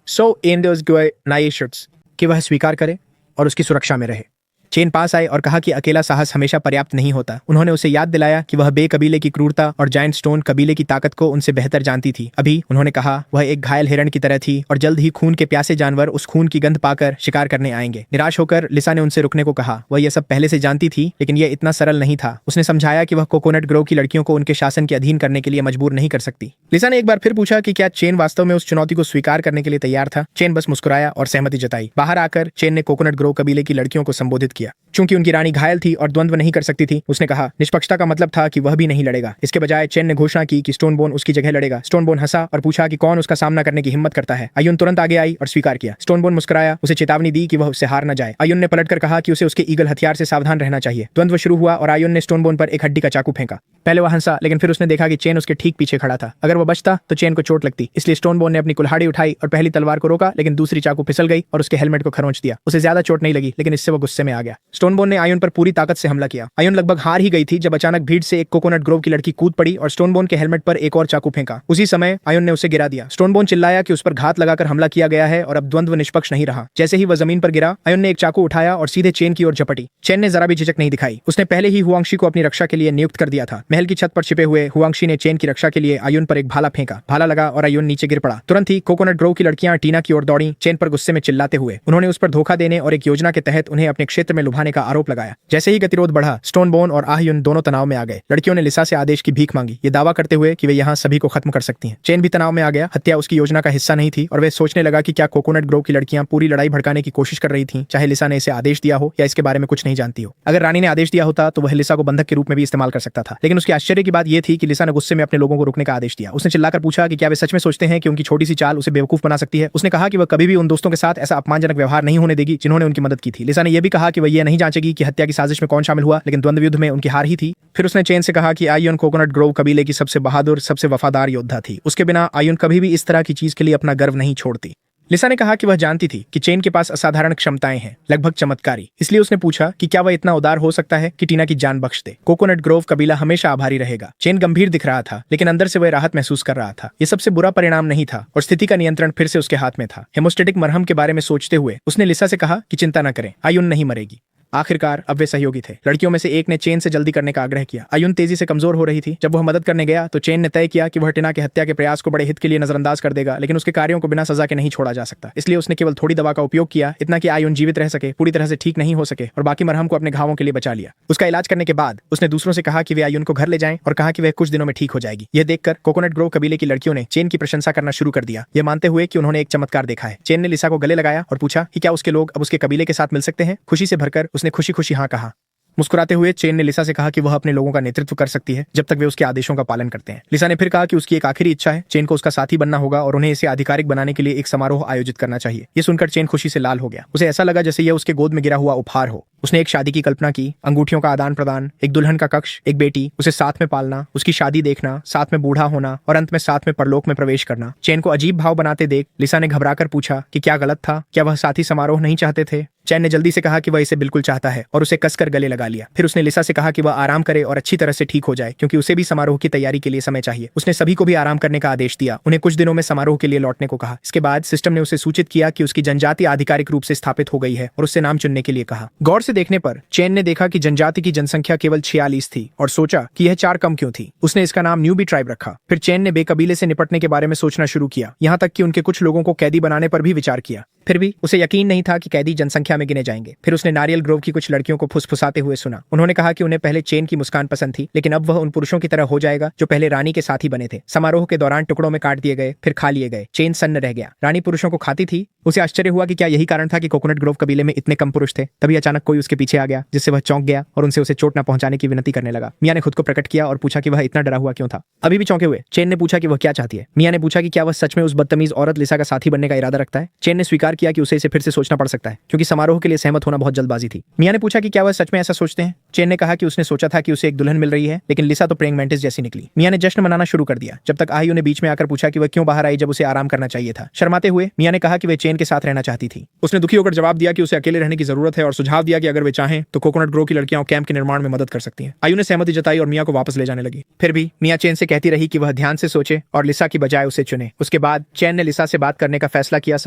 कि वह स्वीकार करे और उसकी सुरक्षा में रहे। चेन पास आए और कहा कि अकेला साहस हमेशा पर्याप्त नहीं होता। उन्होंने उसे याद दिलाया कि वह बे कबीले की क्रूरता और जायंट स्टोन कबीले की ताकत को उनसे बेहतर जानती थी। अभी उन्होंने कहा वह एक घायल हिरण की तरह थी और जल्द ही खून के प्यासे जानवर उस खून की गंध पाकर शिकार करने आएंगे। निराश होकर लिसा ने उनसे रुकने को कहा। वह यह सब पहले से जानती थी, लेकिन यह इतना सरल नहीं था। उसने समझाया कि वह कोकोनट ग्रोव की लड़कियों को उनके शासन के अधीन करने के लिए मजबूर नहीं कर सकती। लिसा ने एक बार फिर पूछा कि क्या चेन वास्तव में उस चुनौती को स्वीकार करने के लिए तैयार था। चेन बस मुस्कुराया और सहमति जताई। बाहर आकर चेन ने कोकोनट ग्रोव कबीले की लड़कियों को संबोधित किया। चूंकि उनकी रानी घायल थी और द्वंद्व नहीं कर सकती थी, उसने कहा निष्पक्षता का मतलब था कि वह भी नहीं लड़ेगा। इसके बजाय चेन ने घोषणा की कि स्टोनबोन उसकी जगह लड़ेगा। स्टोनबोन हंसा और पूछा कि कौन उसका सामना करने की हिम्मत करता है। आयुन तुरंत आगे आई और स्वीकार किया। स्टोनबोन मुस्कुराया, उसे चेतावनी दी कि वह उससे हार न जाए। आयुन ने पलटकर कहा कि उसे उसके ईगल हथियार से सावधान रहना चाहिए। द्वंद्व शुरू हुआ और आयुन ने स्टोनबोन पर एक हड्डी का चाकू फेंका। पहले वह हंसा, लेकिन फिर उसने देखा कि चेन उसके ठीक पीछे खड़ा था। अगर वह बचता तो चेन को चोट लगती, इसलिए स्टोनबोन ने अपनी कुल्हाड़ी उठाई और पहली तलवार को रोका, लेकिन दूसरी चाकू फिसल गई और उसके हेलमेट को खरोंच दिया। उसे ज्यादा चोट नहीं लगी, लेकिन इससे वह गुस्से में आ गया। स्टोनबोन ने आयुन पर पूरी ताकत से हमला किया। आयुन लगभग हार ही गई थी जब अचानक भीड़ से एक कोकोनट ग्रोव की लड़की कूद पड़ी और स्टोनबोन के हेलमेट पर एक और चाकू फेंका। उसी समय आयुन ने उसे गिरा दिया। स्टोनबोन चिल्लाया कि उस पर घात लगाकर हमला किया गया है और अब द्वंद्व निष्पक्ष नहीं रहा। जैसे ही वह जमीन पर गिरा, आयुन ने एक चाकू उठाया और सीधे चेन की ओर झपटी। चेन ने जरा भी झिझक नहीं दिखाई। उसने पहले ही हुआंगशी को अपनी रक्षा के लिए नियुक्त कर दिया था। महल की छत पर छिपे हुए हुआंगशी ने चेन की रक्षा के लिए आयुन पर एक भाला फेंका। भाला लगा और आयुन नीचे गिर पड़ा। तुरंत ही कोकोनट ग्रोव की लड़कियां टीना की ओर दौड़ी, चेन पर गुस्से में चिल्लाते हुए। उन्होंने उस पर धोखा देने और एक योजना के तहत उन्हें अपने क्षेत्र में लुभाने का आरोप लगाया। जैसे ही गतिरोध बढ़ा, स्टोनबोन और आह्युन दोनों तनाव में आ गए। लड़कियों ने लिसा से आदेश की भीख मांगी, ये दावा करते हुए कि वे यहाँ सभी को खत्म कर सकती हैं। चेन भी तनाव में आ गया। हत्या उसकी योजना का हिस्सा नहीं थी और वह सोचने लगा कि क्या कोकोनट ग्रोव की लड़कियां पूरी लड़ाई भड़काने की कोशिश कर रही थीं, चाहे लिसा ने इसे आदेश दिया हो या इसके बारे में कुछ नहीं जानती हो। अगर रानी ने आदेश दिया होता तो वह लिसा को बंधक के रूप में भी इस्तेमाल कर सकता था, लेकिन उसकी आश्चर्य की बात यह थी कि लिसा ने गुस्से में अपने लोगों को रोकने का आदेश दिया। उसने चिल्लाकर पूछा कि क्या वे सच में सोचते हैं कि उनकी छोटी सी चाल उसे बेवकूफ बना सकती है। उसने कहा कि वह कभी भी उन दोस्तों के साथ ऐसा अपमानजनक व्यवहार नहीं होने देगी जिन्होंने उनकी मदद की थी। लिसा ने यह भी कहा कि वह यह नहीं जांचेगी कि हत्या की साजिश में कौन शामिल हुआ, लेकिन द्वंद्व युद्ध में उनकी हार ही थी। फिर उसने चेन से कहा कि आयुन कोकोनट ग्रोव कबीले की सबसे बहादुर, सबसे वफादार योद्धा थी। उसके बिना आयुन कभी भी इस तरह की चीज के लिए अपना गर्व नहीं छोड़ती। लिसा ने कहा कि वह जानती थी कि चेन के पास असाधारण क्षमताएं हैं, लगभग चमत्कारी। इसलिए उसने पूछा कि क्या वह इतना उदार हो सकता है कि टीना की जान बख्श दे। कोकोनट ग्रोव कबीला हमेशा आभारी रहेगा। चेन गंभीर दिख रहा था, लेकिन अंदर से वह राहत महसूस कर रहा था। यह सबसे बुरा परिणाम नहीं था और स्थिति का नियंत्रण फिर से उसके हाथ में था। हेमोस्टेटिक मरहम के बारे में सोचते हुए उसने लिसा से कहा कि चिंता न करें, आयुन नहीं मरेगी। आखिरकार अब वे सहयोगी थे। लड़कियों में से एक ने चेन से जल्दी करने का आग्रह किया। आयुन तेजी से कमजोर हो रही थी। जब वह मदद करने गया तो चेन ने तय किया कि वह टीना के हत्या के प्रयास को बड़े हित के लिए नजरअंदाज कर देगा, लेकिन उसके कार्यों को बिना सजा के नहीं छोड़ा जा सकता। इसलिए उसने केवल थोड़ी दवा का उपयोग किया, इतना कि आयुन जीवित रह सके, पूरी तरह से ठीक नहीं हो सके, और बाकी मरहम को अपने घावों के लिए बचा लिया। उसका इलाज करने के बाद उसने दूसरों से कहा कि वे आयुन को घर ले जाएं और कहा कि वह कुछ दिनों में ठीक हो जाएगी। यह देखकर कोकोनट ग्रोव कबीले की लड़कियों ने चेन की प्रशंसा करना शुरू कर दिया, यह मानते हुए कि उन्होंने एक चमत्कार देखा है। चेन ने लिसा को गले लगाया और पूछा कि क्या उसके लोग अब उसके कबीले के साथ मिल सकते हैं। खुशी से भरकर उसने खुशी खुशी हाँ कहा। मुस्कुराते हुए चेन ने लिसा से कहा कि वह अपने लोगों का नेतृत्व कर सकती है जब तक वे उसके आदेशों का पालन करते हैं। लिसा ने फिर कहा कि उसकी एक आखिरी इच्छा है, चेन को उसका साथी बनना होगा और उन्हें इसे आधिकारिक बनाने के लिए एक समारोह आयोजित करना चाहिए। ये सुनकर चेन खुशी से लाल हो गया। उसे ऐसा लगा जैसे यह उसके गोद में गिरा हुआ उपहार हो। उसने एक शादी की कल्पना की, अंगूठियों का आदान प्रदान, एक दुल्हन का कक्ष, एक बेटी, उसे साथ में पालना, उसकी शादी देखना, साथ में बूढ़ा होना और अंत में साथ में परलोक में प्रवेश करना। चैन को अजीब भाव बनाते देख लिसा ने घबराकर पूछा कि क्या गलत था, क्या वह साथी समारोह नहीं चाहते थे। चैन ने जल्दी से कहा कि वह इसे बिल्कुल चाहता है और उसे कसकर गले लगा लिया। फिर उसने लिसा से कहा कि वह आराम करे और अच्छी तरह से ठीक हो जाए, क्योंकि उसे भी समारोह की तैयारी के लिए समय चाहिए। उसने सभी को भी आराम करने का आदेश दिया, उन्हें कुछ दिनों में समारोह के लिए लौटने को कहा। इसके बाद सिस्टम ने उसे सूचित किया कि उसकी जनजाति आधिकारिक रूप से स्थापित हो गई है और उससे नाम चुनने के लिए कहा। गौर से देखने पर चैन ने देखा कि जनजाति की जनसंख्या केवल 46 थी और सोचा कि यह 4 कम क्यों थी। उसने इसका नाम न्यूबी ट्राइब रखा। फिर चैन ने बेकबीले से निपटने के बारे में सोचना शुरू किया, यहाँ तक कि उनके कुछ लोगों को कैदी बनाने पर भी विचार किया। फिर भी उसे यकीन नहीं था कि कैदी जनसंख्या में गिने जाएंगे। फिर उसने नारियल ग्रोव की कुछ लड़कियों को फुसफुसाते हुए सुना। उन्होंने कहा कि उन्हें पहले चैन की मुस्कान पसंद थी, लेकिन अब वह उन पुरुषों की तरह हो जाएगा जो पहले रानी के साथ ही बने थे। समारोह के दौरान टुकड़ों में काट दिए गए, फिर खा लिए गए। चैन सन्न रह गया। रानी पुरुषों को खाती थी। उसे आश्चर्य हुआ कि क्या यही कारण था कि कोकोनट ग्रोव कबीले में इतने कम पुरुष थे। तभी अचानक कोई उसके पीछे आ गया, जिससे वह चौंक गया और उनसे उसे चोट न पहुंचाने की विनती करने लगा। मियां ने खुद को प्रकट किया और पूछा कि वह इतना डरा हुआ क्यों था। अभी भी चौंके हुए चैन ने पूछा कि वह क्या चाहती है। मियां ने पूछा कि क्या वह सच में उस बदतमीज औरत लिसा का साथी बनने का इरादा रखता है। चैन ने स्वीकार किया कि उसे इसे फिर से सोचना पड़ सकता है, क्योंकि समारोह के लिए सहमत होना बहुत जल्दबाजी थी। मियां ने पूछा कि क्या वह सच में ऐसा सोचते हैं। चैन ने कहा कि उसने सोचा था कि उसे एक दुल्हन मिल रही है, लेकिन लिसा तो प्रेइंग मैंटिस जैसी निकली। मियां ने जश्न मनाना शुरू कर दिया, जब तक आयु ने बीच में आकर पूछा कि वह क्यों बाहर आई जब उसे आराम करना चाहिए था। शर्माते हुए मियां ने कहा कि वह चैन के साथ रहना चाहती थी। उसने दुखी होकर जवाब दिया कि उसे अकेले रहने की जरूरत है और सुझाव दिया कि अगर वे चाहें तो कोकोनट ग्रो की लड़कियां कैंप के निर्माण में मदद कर सकती हैं। आयु ने सहमति जताई और मियां को वापस ले जाने लगी। फिर भी मियां चैन से कहती रही कि वह ध्यान से सोचे और लिसा की बजाय उसे चुने। उसके बाद चैन ने लिसा से बात करने का फैसला किया।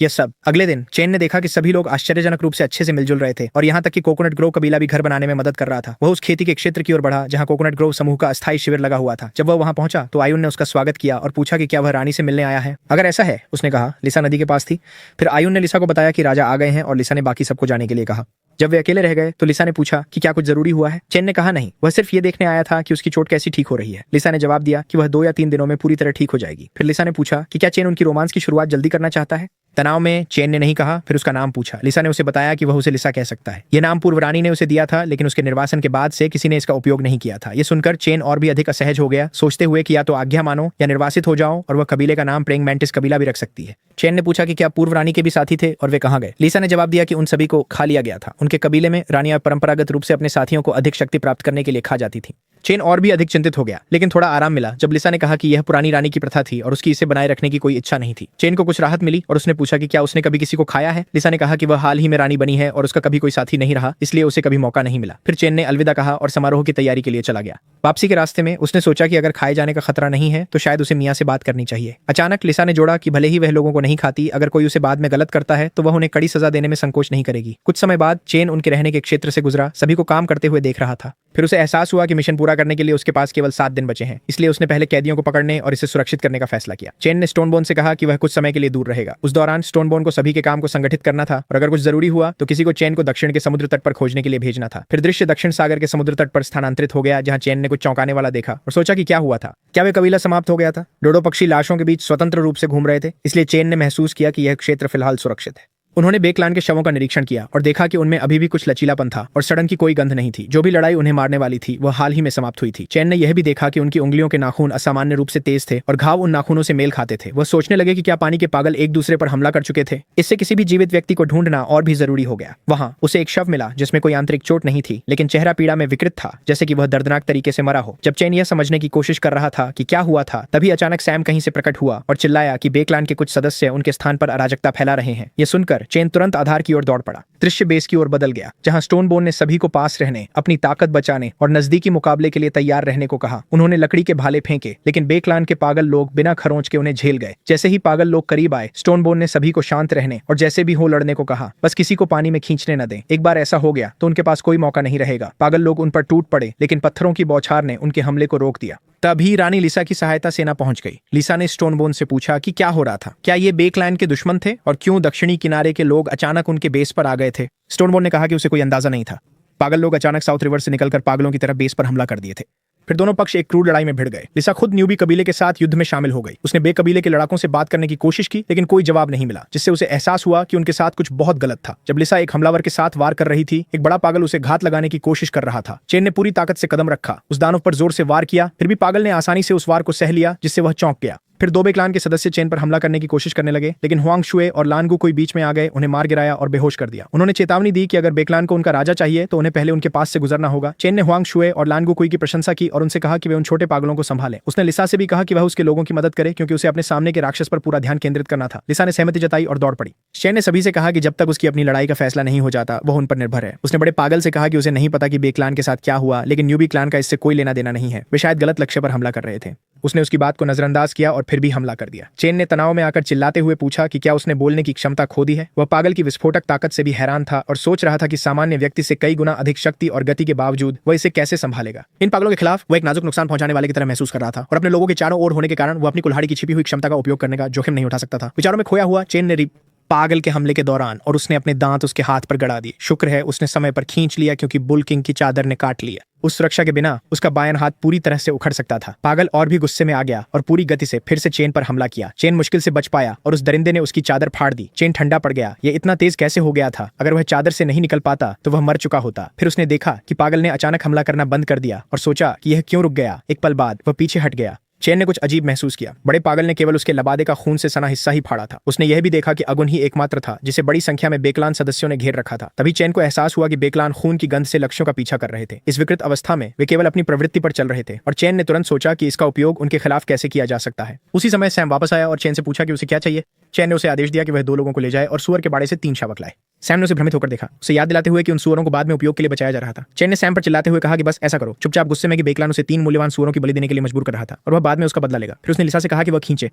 यह सब अगले दिन चैन ने देखा कि सभी लोग आश्चर्यजनक रूप से अच्छे से मिलजुल रहे थे और यहाँ तक कि कोकोनट ग्रोव कबीला भी घर बनाने में मदद कर रहा था। वह उस खेती के क्षेत्र की ओर बढ़ा जहाँ कोकोनट ग्रोव समूह का अस्थायी शिविर लगा हुआ था। जब वह वहां पहुंचा तो आयुन ने उसका स्वागत किया और पूछा कि क्या वह रानी से मिलने आया है। अगर ऐसा है, उसने कहा। लिसा नदी के पास थी। फिर आयुन ने लिसा को बताया कि राजा आ गए हैं और लिसा ने बाकी सबको जाने के लिए कहा। जब वे अकेले रह गए तो लिसा ने पूछा कि क्या कुछ जरूरी हुआ है। चैन ने कहा नहीं, वह सिर्फ ये देखने आया था कि उसकी चोट कैसी ठीक हो रही है। लिसा ने जवाब दिया कि वह 2 या 3 दिनों में पूरी तरह ठीक हो जाएगी। फिर लिसा ने पूछा कि क्या चैन उनकी रोमांस की शुरुआत जल्दी करना चाहता है। तनाव में चैन ने नहीं कहा। फिर उसका नाम पूछा। लिसा ने उसे बताया कि वह उसे लिसा कह सकता है। यह नाम पूर्व रानी ने उसे दिया था, लेकिन उसके निर्वासन के बाद से किसी ने इसका उपयोग नहीं किया था। यह सुनकर चैन और भी अधिक असहज हो गया, सोचते हुए कि या तो आज्ञा मानो या निर्वासित हो जाओ, और वह कबीले का नाम प्रेइंग मैंटिस कबीला भी रख सकती है। चैन ने पूछा कि क्या पूर्व रानी के भी साथी थे और वे कहाँ गए। लिसा ने जवाब दिया कि उन सभी को खा लिया गया था। उनके कबीले में रानियां परंपरागत रूप से अपने साथियों को अधिक शक्ति प्राप्त करने के लिए खा जाती थी। चैन और भी अधिक चिंतित हो गया, लेकिन थोड़ा आराम मिला जब लिसा ने कहा कि यह पुरानी रानी की प्रथा थी और उसकी इसे बनाए रखने की कोई इच्छा नहीं थी। चैन को कुछ राहत मिली और उसने पूछा कि क्या उसने कभी किसी को खाया है। लिसा ने कहा कि वह हाल ही में रानी बनी है और उसका कभी कोई साथी नहीं रहा, इसलिए उसे कभी मौका नहीं मिला। फिर चैन ने अलविदा कहा और समारोह की तैयारी के लिए चला गया। वापसी के रास्ते में उसने सोचा कि अगर खाए जाने का खतरा नहीं है तो शायद उसे मियां से बात करनी चाहिए। अचानक लिसा ने जोड़ा कि भले ही वह लोगों को नहीं खाती, अगर कोई उसे बाद में गलत करता है तो वह उन्हें कड़ी सजा देने में संकोच नहीं करेगी। कुछ समय बाद चैन उनके रहने के क्षेत्र से गुजरा, सभी को काम करते हुए देख रहा था। फिर उसे एहसास हुआ कि मिशन पूरा करने के लिए उसके पास केवल 7 दिन बचे हैं, इसलिए उसने पहले कैदियों को पकड़ने और इसे सुरक्षित करने का फैसला किया। चैन ने स्टोनबोन से कहा कि वह कुछ समय के लिए दूर रहेगा। उस दौरान स्टोनबोन को सभी के काम को संगठित करना था और अगर कुछ जरूरी हुआ तो किसी को चैन को दक्षिण के समुद्र तट पर खोजने के लिए भेजना था। फिर दृश्य दक्षिण सागर के समुद्र तट पर स्थानांतरित हो गया, जहां चैन ने कुछ चौंकाने वाला देखा और सोचा कि क्या हुआ था। क्या वे कबीला समाप्त हो गया था। डोडो पक्षी लाशों के बीच स्वतंत्र रूप से घूम रहे थे, इसलिए चैन ने महसूस किया कि यह क्षेत्र फिलहाल सुरक्षित है। उन्होंने बेकलान के शवों का निरीक्षण किया और देखा कि उनमें अभी भी कुछ लचीलापन था और सड़न की कोई गंध नहीं थी। जो भी लड़ाई उन्हें मारने वाली थी वह हाल ही में समाप्त हुई थी। चैन ने यह भी देखा कि उनकी उंगलियों के नाखून असामान्य रूप से तेज थे और घाव उन नाखूनों से मेल खाते थे। वह सोचने लगे कि क्या पानी के पागल एक दूसरे पर हमला कर चुके थे। इससे किसी भी जीवित व्यक्ति को ढूंढना और भी जरूरी हो गया। वहां उसे एक शव मिला जिसमें कोई आंतरिक चोट नहीं थी, लेकिन चेहरा पीड़ा में विकृत था, जैसे कि वह दर्दनाक तरीके से मरा हो। जब चैन यह समझने की कोशिश कर रहा था कि क्या हुआ था, तभी अचानक सैम कहीं से प्रकट हुआ और चिल्लाया कि बेकलान के कुछ सदस्य उनके स्थान पर अराजकता फैला रहे हैं। यह सुनकर चैन तुरंत आधार की ओर दौड़ पड़ा। दृश्य बेस की ओर बदल गया, जहां स्टोनबोन ने सभी को पास रहने, अपनी ताकत बचाने और नजदीकी मुकाबले के लिए तैयार रहने को कहा। उन्होंने लकड़ी के भाले फेंके, लेकिन बेकलान के पागल लोग बिना खरोंच के उन्हें झेल गए। जैसे ही पागल लोग करीब आए, स्टोनबोन ने सभी को शांत रहने और जैसे भी हो लड़ने को कहा, बस किसी को पानी में खींचने न दें। एक बार ऐसा हो गया तो उनके पास कोई मौका नहीं रहेगा। पागल लोग उन पर टूट पड़े, लेकिन पत्थरों की बौछार ने उनके हमले को रोक दिया। तभी रानी लिसा की सहायता सेना पहुंच गई। लिसा ने स्टोनबोन से पूछा कि क्या हो रहा था, क्या ये बेकलैंड के दुश्मन थे और क्यों दक्षिणी किनारे के लोग अचानक उनके बेस पर आ गए थे। स्टोनबोन ने कहा कि उसे कोई अंदाजा नहीं था। पागल लोग अचानक साउथ रिवर से निकलकर पागलों की तरह बेस पर हमला कर दिए थे। फिर दोनों पक्ष एक क्रूर लड़ाई में भिड़ गए। लिसा खुद न्यूबी कबीले के साथ युद्ध में शामिल हो गई। उसने बे कबीले के लड़ाकों से बात करने की कोशिश की, लेकिन कोई जवाब नहीं मिला, जिससे उसे एहसास हुआ कि उनके साथ कुछ बहुत गलत था। जब लिसा एक हमलावर के साथ वार कर रही थी, एक बड़ा पागल उसे घात लगाने की कोशिश कर रहा था। चैन ने पूरी ताकत से कदम रखा, उस दानव पर जोर से वार किया, फिर भी पागल ने आसानी से उस वार को सह लिया, जिससे वह चौंक गया। फिर दो बे क्लान के सदस्य चेन पर हमला करने की कोशिश करने लगे, लेकिन हुआंग शुए और लानगु कोई बीच में आ गए, उन्हें मार गिराया और बेहोश कर दिया। उन्होंने चेतावनी दी कि अगर बेक्लान को उनका राजा चाहिए तो उन्हें पहले उनके पास से गुजरना होगा। चेन ने हुआंग शुए और लानगु कुई की प्रशंसा की और उनसे कहा कि वे उन छोटे पागलों को संभालें। उसने लिसा से भी कहा कि वह उसके लोगों की मदद करे, क्योंकि उसे अपने सामने के राक्षस पर पूरा ध्यान केंद्रित करना था। लिसा ने सहमति जताई और दौड़ पड़ी। चेन ने सभी से कहा कि जब तक उसकी अपनी लड़ाई का फैसला नहीं हो जाता वह उन पर निर्भर है। उसने बड़े पागल से कहा कि उसे नहीं पता कि बे क्लान के साथ क्या हुआ, लेकिन न्यूबी क्लान का इससे कोई लेना देना नहीं है, वे शायद गलत लक्ष्य पर हमला कर रहे थे। उसने उसकी बात को नजरअंदाज किया और फिर भी हमला कर दिया। चेन ने तनाव में आकर चिल्लाते हुए पूछा कि क्या उसने बोलने की क्षमता खो दी है। वह पागल की विस्फोटक ताकत से भी हैरान था और सोच रहा था कि सामान्य व्यक्ति से कई गुना अधिक शक्ति और गति के बावजूद वह इसे कैसे संभालेगा। इन पागलों के खिलाफ वह एक नाजुक नुकसान पहुंचाने वाले की तरह महसूस कर रहा था और अपने लोगों के चारों ओर होने के कारण वह अपनी कुल्हाड़ी की छिपी हुई क्षमता का उपयोग करने का जोखिम नहीं उठा सकता था। विचारों में खोया हुआ चेन ने पागल के हमले के दौरान और उसने अपने दांत उसके हाथ पर गड़ा दिए। शुक्र है उसने समय पर खींच लिया, क्योंकि बुल किंग की चादर ने काट लिया। उस सुरक्षा के बिना उसका बायां हाथ पूरी तरह से उखड़ सकता था। पागल और भी गुस्से में आ गया और पूरी गति से फिर से चेन पर हमला किया। चेन मुश्किल से बच पाया और उस दरिंदे ने उसकी चादर फाड़ दी। चेन ठंडा पड़ गया। यह इतना तेज कैसे हो गया था? अगर वह चादर से नहीं निकल पाता तो वह मर चुका होता। फिर उसने देखा कि पागल ने अचानक हमला करना बंद कर दिया और सोचा कि यह क्यों रुक गया। एक पल बाद वह पीछे हट गया। चेन ने कुछ अजीब महसूस किया। बड़े पागल ने केवल उसके लबादे का खून से सना हिस्सा ही फाड़ा था। उसने यह भी देखा कि अगुन ही एकमात्र था जिसे बड़ी संख्या में बेक्लान सदस्यों ने घेर रखा था। तभी चेन को एहसास हुआ कि बेक्लान खून की गंध से लक्ष्यों का पीछा कर रहे थे। इस विकृत अवस्था में वे केवल अपनी प्रवृत्ति पर चल रहे थे और चेन ने तुरंत सोचा कि इसका उपयोग उनके खिलाफ कैसे किया जा सकता है। उसी समय सैम वापस आया और चेन से पूछा कि उसे क्या चाहिए। चेन ने उसे आदेश दिया कि वह 2 लोगों को ले जाए और सुअर के बाड़े से 3 शावक लाए। सैम ने उसे भ्रमित होकर देखा, उसे याद दिलाते हुए कि उन सुअरों को बाद में उपयोग के लिए बचाया जा रहा था। चेन ने सैम पर चिल्लाते हुए कहा कि बस ऐसा करो। चुपचाप गुस्से में कि बेक्लान उसे 3 मूल्यवान सुअरों की बलि देने के लिए मजबूर कर रहा था और वह बाद में उसका बदला लेगा। फिर उसने लिसा से कहा कि वह खींचे।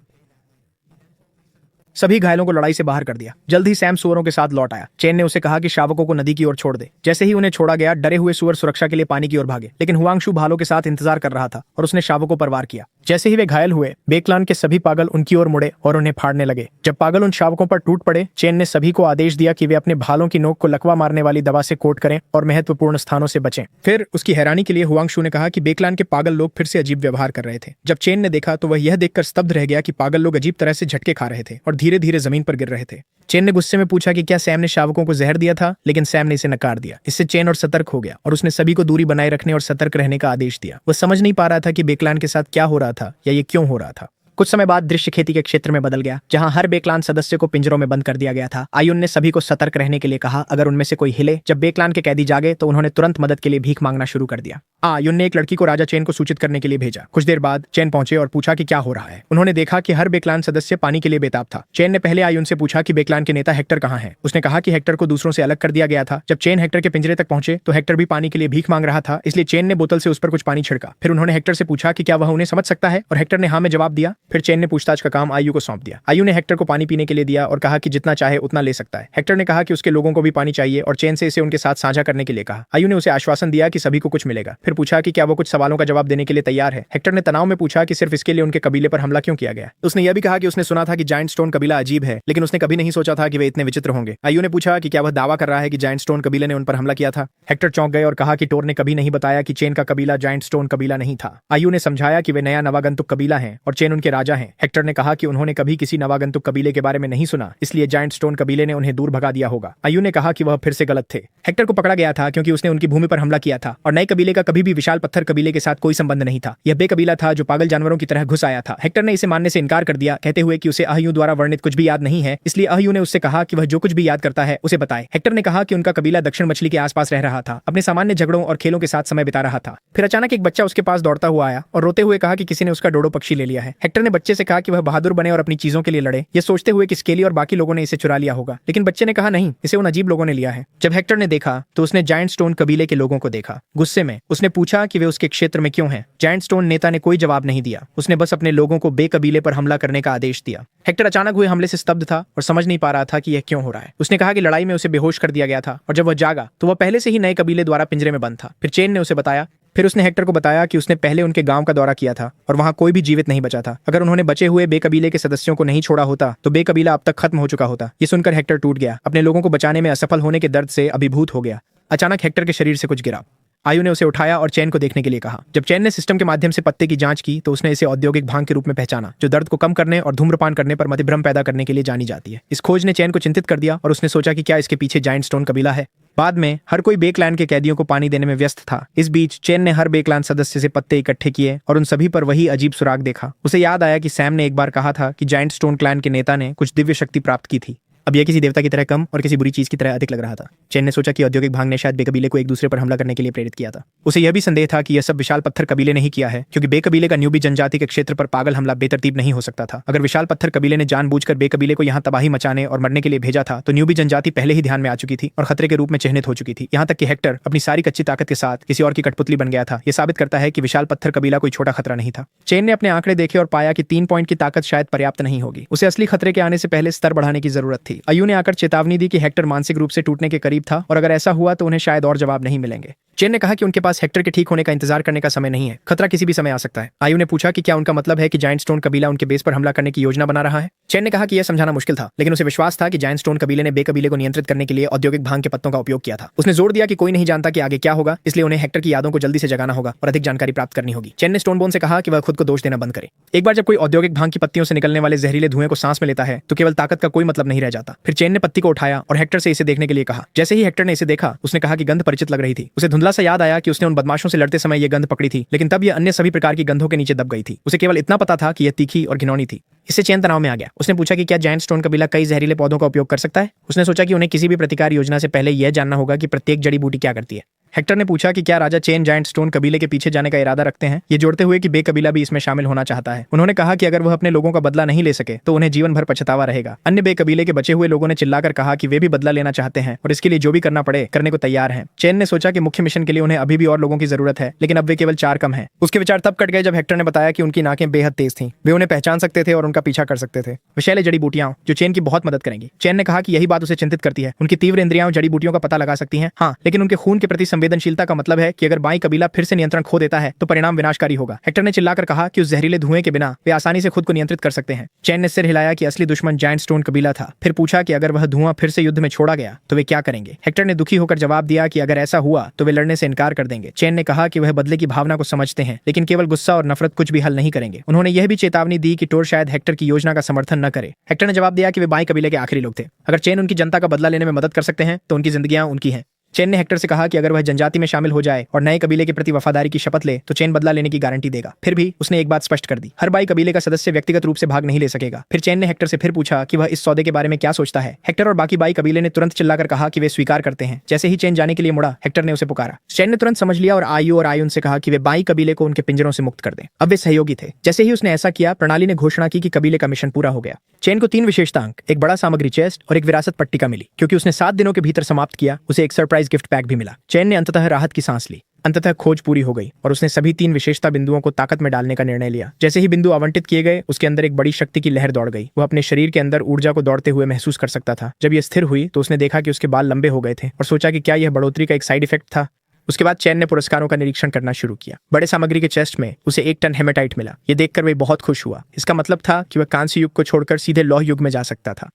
सभी घायलों को लड़ाई से बाहर कर दिया। जल्द ही सैम सुअरों के साथ लौट आया। चेन ने उसे कहा कि शावकों को नदी की ओर छोड़ दे। जैसे ही उन्हें छोड़ा गया, डरे हुए सुअर सुरक्षा के लिए पानी की ओर भागे, लेकिन हुआंगशु भालों के साथ इंतजार कर रहा था और उसने शावकों पर वार किया। जैसे ही वे घायल हुए, बेक्लान के सभी पागल उनकी ओर मुड़े और उन्हें फाड़ने लगे। जब पागल उन शावकों पर टूट पड़े, चेन ने सभी को आदेश दिया कि वे अपने भालों की नोक को लकवा मारने वाली दवा से कोट करें और महत्वपूर्ण स्थानों से बचें। फिर उसकी हैरानी के लिए हुआंगशु ने कहा कि बेक्लान के पागल लोग फिर से अजीब व्यवहार कर रहे थे। जब चेन ने देखा तो वह यह देखकर स्तब्ध रह गया कि पागल लोग अजीब तरह से झटके खा रहे थे और धीरे धीरे जमीन पर गिर रहे थे। चेन ने गुस्से में पूछा कि क्या सैम ने शावकों को जहर दिया था, लेकिन सैम ने इसे नकार दिया। इससे चेन और सतर्क हो गया और उसने सभी को दूरी बनाए रखने और सतर्क रहने का आदेश दिया। वह समझ नहीं पा रहा था कि बेक्लान के साथ क्या हो रहा था या ये क्यों हो रहा था। कुछ समय बाद दृश्य खेती के क्षेत्र में बदल गया, जहां हर बेक्लान सदस्य को पिंजरों में बंद कर दिया गया था। आयुन ने सभी को सतर्क रहने के लिए कहा, अगर उनमें से कोई हिले। जब बेक्लान के कैदी जागे तो उन्होंने तुरंत मदद के लिए भीख मांगना शुरू कर दिया। आयुन ने एक लड़की को राजा चेन को सूचित करने के लिए भेजा। कुछ देर बाद चेन पहुंचे और पूछा कि क्या हो रहा है। उन्होंने देखा कि हर बेक्लान सदस्य पानी के लिए बेताब था। चेन ने पहले आयुन से पूछा कि बेक्लान के नेता हेक्टर कहाँ है। उसने कहा कि हेक्टर को दूसरों से अलग कर दिया गया था। जब चेन हेक्टर के पिंजरे तक पहुंचे तो हेक्टर भी पानी के लिए भीख मांग रहा था, इसलिए चेन ने बोतल से उस पर कुछ पानी छिड़का। फिर उन्होंने हेक्टर से पूछा कि क्या वह उन्हें समझ सकता है और हेक्टर ने हाँ में जवाब दिया। फिर चेन ने पूछताछ का काम आयु को सौंप दिया। आयु ने हेक्टर को पानी पीने के लिए दिया और कहा कि जितना चाहे उतना ले सकता है। हेक्टर ने कहा कि उसके लोगों को भी पानी चाहिए और चेन से इसे उनके साथ साझा करने के लिए कहा। आयु ने उसे आश्वासन दिया कि सभी को कुछ मिलेगा। फिर पूछा कि क्या वो कुछ सवालों का जवाब देने के लिए तैयार है। हेक्टर ने तनाव में पूछा कि सिर्फ इसके लिए उनके कबीले पर हमला क्यों किया गया। उसने यह भी कहा कि उसने सुना था कि जायंट स्टोन कबीला अजीब है, लेकिन उसने कभी नहीं सोचा था कि वे इतने विचित्र होंगे। आयु ने पूछा कि क्या वह दावा कर रहा है कि जायंट स्टोन कबीले ने उन पर हमला किया था। हेक्टर चौंक गए और कहा कि टोर ने कभी नहीं बताया कि चेन का कबीला जायंट स्टोन कबीला नहीं था। आयु ने समझाया कि वे नया नवागंतुक कबीला है और चेन उनके राजा हैं। हेक्टर ने कहा कि उन्होंने कभी किसी नवागंतुक कबीले के बारे में नहीं सुना, इसलिए जायंट स्टोन कबीले ने उन्हें दूर भगा दिया होगा। आयु ने कहा कि वह फिर से गलत थे। हेक्टर को पकड़ा गया था क्योंकि उसने उनकी भूमि पर हमला किया था और नए कबीले का कभी भी विशाल पत्थर कबीले के साथ कोई संबंध नहीं था। यह बे कबीला था जो पागल जानवरों की तरह घुस आया था। हेक्टर ने इसे मानने से इनकार कर दिया, कहते हुए कि उसे अहयु द्वारा वर्णित कुछ भी याद नहीं है, इसलिए अहयु ने उससे कहा कि वह जो कुछ भी याद करता है उसे बताए। हेक्टर ने कहा कि उनका कबीला दक्षिण मछली के आसपास रह रहा था, अपने सामान्य झगड़ों और खेलों के साथ समय बिता रहा था। फिर अचानक एक बच्चा उसके पास दौड़ता हुआ आया और रोते हुए कहा कि किसी ने उसका डोडो पक्षी ले लिया है। हेक्टर ने बच्चे से कहा कि वह बहादुर बने और अपनी चीजों के लिए लड़े, ये सोचते हुए कि स्केली और बाकी लोगों ने इसे चुरा लिया होगा, लेकिन बच्चे ने कहा नहीं, इसे उन अजीब लोगों ने लिया है। जब हेक्टर ने देखा तो उसने जायंट स्टोन कबीले के लोगों को देखा। गुस्से में उसने पूछा कि वे उसके क्षेत्र में क्यों हैं। जायंट स्टोन नेता ने कोई जवाब नहीं दिया, उसने बस अपने लोगों को बे कबीले पर हमला करने का आदेश दिया। हेक्टर अचानक हुए हमले से स्तब्ध था और समझ नहीं पा रहा था कि यह क्यों हो रहा है। उसने कहा कि लड़ाई में उसे बेहोश कर दिया गया था और जब वह जागा तो वह पहले से ही नए कबीले द्वारा पिंजरे में बंद था। फिर चेन ने उसे बताया। फिर उसने हेक्टर को बताया कि उसने पहले उनके गांव का दौरा किया था और वहां कोई भी जीवित नहीं बचा था। अगर उन्होंने बचे हुए बे कबीले के सदस्यों को नहीं छोड़ा होता तो बे कबीला अब तक खत्म हो चुका होता। ये सुनकर हेक्टर टूट गया, अपने लोगों को बचाने में असफल होने के दर्द से अभिभूत हो गया। अचानक हेक्टर के शरीर से कुछ गिरा। आयु ने उसे उठाया और चैन को देखने के लिए कहा। जब चैन ने सिस्टम के माध्यम से पत्ते की जांच की तो उसने इसे औद्योगिक भांग के रूप में पहचाना, जो दर्द को कम करने और धूम्रपान करने पर मतिभ्रम पैदा करने के लिए जानी जाती है। इस खोज ने चैन को चिंतित कर दिया और उसने सोचा कि क्या इसके पीछे जायंट स्टोन कबीला है। बाद में हर कोई बेकलैंड के कैदियों को पानी देने में व्यस्त था। इस बीच चैन ने हर बेकलैंड सदस्य से पत्ते इकट्ठे किए और उन सभी पर वही अजीब सुराग देखा। उसे याद आया कि सैम ने एक बार कहा था कि जायंट स्टोन क्लैन के नेता ने कुछ दिव्य शक्ति प्राप्त की थी। अब यह किसी देवता की तरह कम और किसी बुरी चीज की तरह अधिक लग रहा था। चैन ने सोचा कि औद्योगिक भांग ने शायद बे कबीले को एक दूसरे पर हमला करने के लिए प्रेरित किया था। उसे यह भी संदेह था कि यह सब विशाल पत्थर कबीले ने ही किया है, क्योंकि बे कबीले का न्यूबी जनजाति के क्षेत्र पर पागल हमला बेतरतीब नहीं हो सकता था। अगर विशाल पत्थर कबीले ने जानबूझकर बे कबीले को यहाँ तबाही मचाने और मरने के लिए भेजा था तो न्यूबी जनजाति पहले ही ध्यान में आ चुकी थी और खतरे के रूप में चिन्हित हो चुकी थी। यहाँ तक कि हेक्टर अपनी सारी कच्ची ताकत के साथ किसी और की कठपुतली बन गया था। यह साबित करता है कि विशाल पत्थर कबीला कोई छोटा खतरा नहीं था। चैन ने अपने आंकड़े देखे और पाया कि 3 पॉइंट की ताकत शायद पर्याप्त नहीं होगी। उसे असली खतरे के आने से पहले स्तर बढ़ाने की जरूरत थी। आयु ने आकर चेतावनी दी कि हेक्टर मानसिक रूप से टूटने के करीब था और अगर ऐसा हुआ तो उन्हें शायद और जवाब नहीं मिलेंगे। चैन ने कहा कि उनके पास हेक्टर के ठीक होने का इंतजार करने का समय नहीं है, खतरा किसी भी समय आ सकता है। आयु ने पूछा कि क्या उनका मतलब है कि जायंट स्टोन कबीला उनके बेस पर हमला करने की योजना बना रहा है। चैन ने कहा कि यह समझाना मुश्किल था, लेकिन उसे विश्वास था कि जायंट स्टोन कबीले ने बे कबीले को नियंत्रित करने के लिए औद्योगिक भांग के पत्तों का उपयोग किया था। उसने जोर दिया कि कोई नहीं जानता कि आगे क्या होगा, इसलिए उन्हें हेक्टर की यादों को जल्दी से जगाना होगा और अधिक जानकारी प्राप्त करनी होगी। चैन ने स्टोनबोन से कहा कि वह खुद को दोष देना बंद करे। एक बार जब कोई औद्योगिक भांग की पत्तियों से निकलने वाले जहरीले धुएं को सांस में लेता है तो केवल ताकत का कोई मतलब नहीं रह जाता। फिर चैन ने पत्ती को उठाया और हेक्टर से इसे देखने के लिए कहा। जैसे ही हेक्टर ने इसे देखा उसने कहा कि गंध परिचित लग रही थी। उसे धुंधला सा याद आया कि उसने उन बदमाशों से लड़ते समय यह गंध पकड़ी थी, लेकिन तब यह अन्य सभी प्रकार की गंधों के नीचे दब गई थी। उसे केवल इतना पता था कि यह तीखी और घिनौनी थी। इससे चैन तनाव में आ गया। उसने पूछा कि क्या जायंट स्टोन कबीला कई जहरीले पौधों का उपयोग कर सकता है। उसने सोचा कि उन्हें किसी भी प्रतिकार योजना से पहले यह जानना होगा कि प्रत्येक जड़ी बूटी क्या करती है। हेक्टर ने पूछा कि क्या राजा चैन जायंट स्टोन कबीले के पीछे जाने का इरादा रखते हैं, ये जोड़ते हुए कि बे कबीला भी इसमें शामिल होना चाहता है। उन्होंने कहा कि अगर वह अपने लोगों का बदला नहीं ले सके तो उन्हें जीवन भर पछतावा रहेगा। अन्य बे कबीले के बचे हुए लोगों ने चिल्लाकर कहा कि वे भी बदला लेना चाहते हैं और इसके लिए जो भी करना पड़े करने को तैयार हैं। चैन ने सोचा कि मुख्य मिशन के लिए उन्हें अभी भी और लोगों की जरूरत है, लेकिन अब वे केवल 4 कम हैं। उसके विचार तब कट गए जब हेक्टर ने बताया कि उनकी नाकें बेहद तेज थीं। वे उन्हें पहचान सकते थे और उनका पीछा कर सकते थे। विषैले जड़ी बूटियां जो चैन की बहुत मदद करेंगी। चैन ने कहा कि यही बात उसे चिंतित करती है। उनकी तीव्र इंद्रियां जड़ी बूटियों का पता लगा सकती हैं, हाँ, लेकिन उनके खून के प्रति संवेदनशीलता का मतलब है कि अगर बाई कबीला फिर से नियंत्रण खो देता है तो परिणाम विनाशकारी होगा। हेक्टर ने चिल्लाकर कहा कि उस जहरीले धुएं के बिना वे आसानी से खुद को नियंत्रित कर सकते हैं। चैन ने सिर हिलाया कि असली दुश्मन जायंट स्टोन कबीला था। फिर पूछा कि अगर वह धुआं फिर से युद्ध में छोड़ा गया तो वे क्या करेंगे। हेक्टर ने दुखी होकर जवाब दिया कि अगर ऐसा हुआ तो वे लड़ने से इनकार कर देंगे। चैन ने कहा कि वह बदले की भावना को समझते हैं, लेकिन केवल गुस्सा और नफरत कुछ भी हल नहीं करेंगे। उन्होंने यह भी चेतावनी दी कि टोर शायद हेक्टर की योजना का समर्थन न करे। हेक्टर ने जवाब दिया कि वे बाई कबीले के आखिरी लोग थे। अगर चैन उनकी जनता का बदला लेने में मदद कर सकते हैं तो उनकी जिंदगियां उनकी हैं। चैन ने हेक्टर से कहा कि अगर वह जनजाति में शामिल हो जाए और नए कबीले के प्रति वफादारी की शपथ ले तो चैन बदला लेने की गारंटी देगा। फिर भी उसने एक बात स्पष्ट कर दी, हर बाई कबीले का सदस्य व्यक्तिगत रूप से भाग नहीं ले सकेगा। फिर चैन ने हेक्टर से फिर पूछा कि वह इस सौदे के बारे में क्या सोचता है। हेक्टर और बाकी बाई कबीले ने तुरंत चिल्लाकर कहा कि वे स्वीकार करते हैं। जैसे ही चैन जाने के लिए मुड़ा, हेक्टर ने उसे पुकारा। चैन ने तुरंत समझ लिया और आयुन से कहा कि वे बाई कबीले को उनके पिंजरों से मुक्त कर दें। अब वे सहयोगी थे। जैसे ही उसने ऐसा किया, प्रणाली ने घोषणा की कि कबीले का मिशन पूरा हो गया। चैन को 3 विशेषता अंक, एक बड़ा सामग्री चेस्ट और एक विरासत पट्टिका मिली। क्योंकि उसने 7 दिनों के भीतर समाप्त किया, उसे एक सरप्राइज गिफ्ट पैक भी मिला। चैन ने अंततः राहत की सांस ली। अंततः खोज पूरी हो गई और उसने सभी 3 विशेषता बिंदुओं को ताकत में डालने का निर्णय लिया। जैसे ही बिंदु आवंटित किए गए, उसके अंदर एक बड़ी शक्ति की लहर दौड़ गई। वह अपने शरीर के अंदर ऊर्जा को दौड़ते हुए महसूस कर सकता था। जब यह स्थिर हुई तो उसने देखा कि उसके बाल लंबे हो गए थे और सोचा कि क्या यह बढ़ोतरी का एक साइड इफेक्ट था। उसके बाद चैन ने पुरस्कारों का निरीक्षण करना शुरू किया। बड़े सामग्री के चेस्ट में उसे 1 टन हेमेटाइट मिला। यह देखकर वह बहुत खुश हुआ। इसका मतलब था कि वह कांस्य युग को छोड़कर सीधे लौह युग में जा सकता था।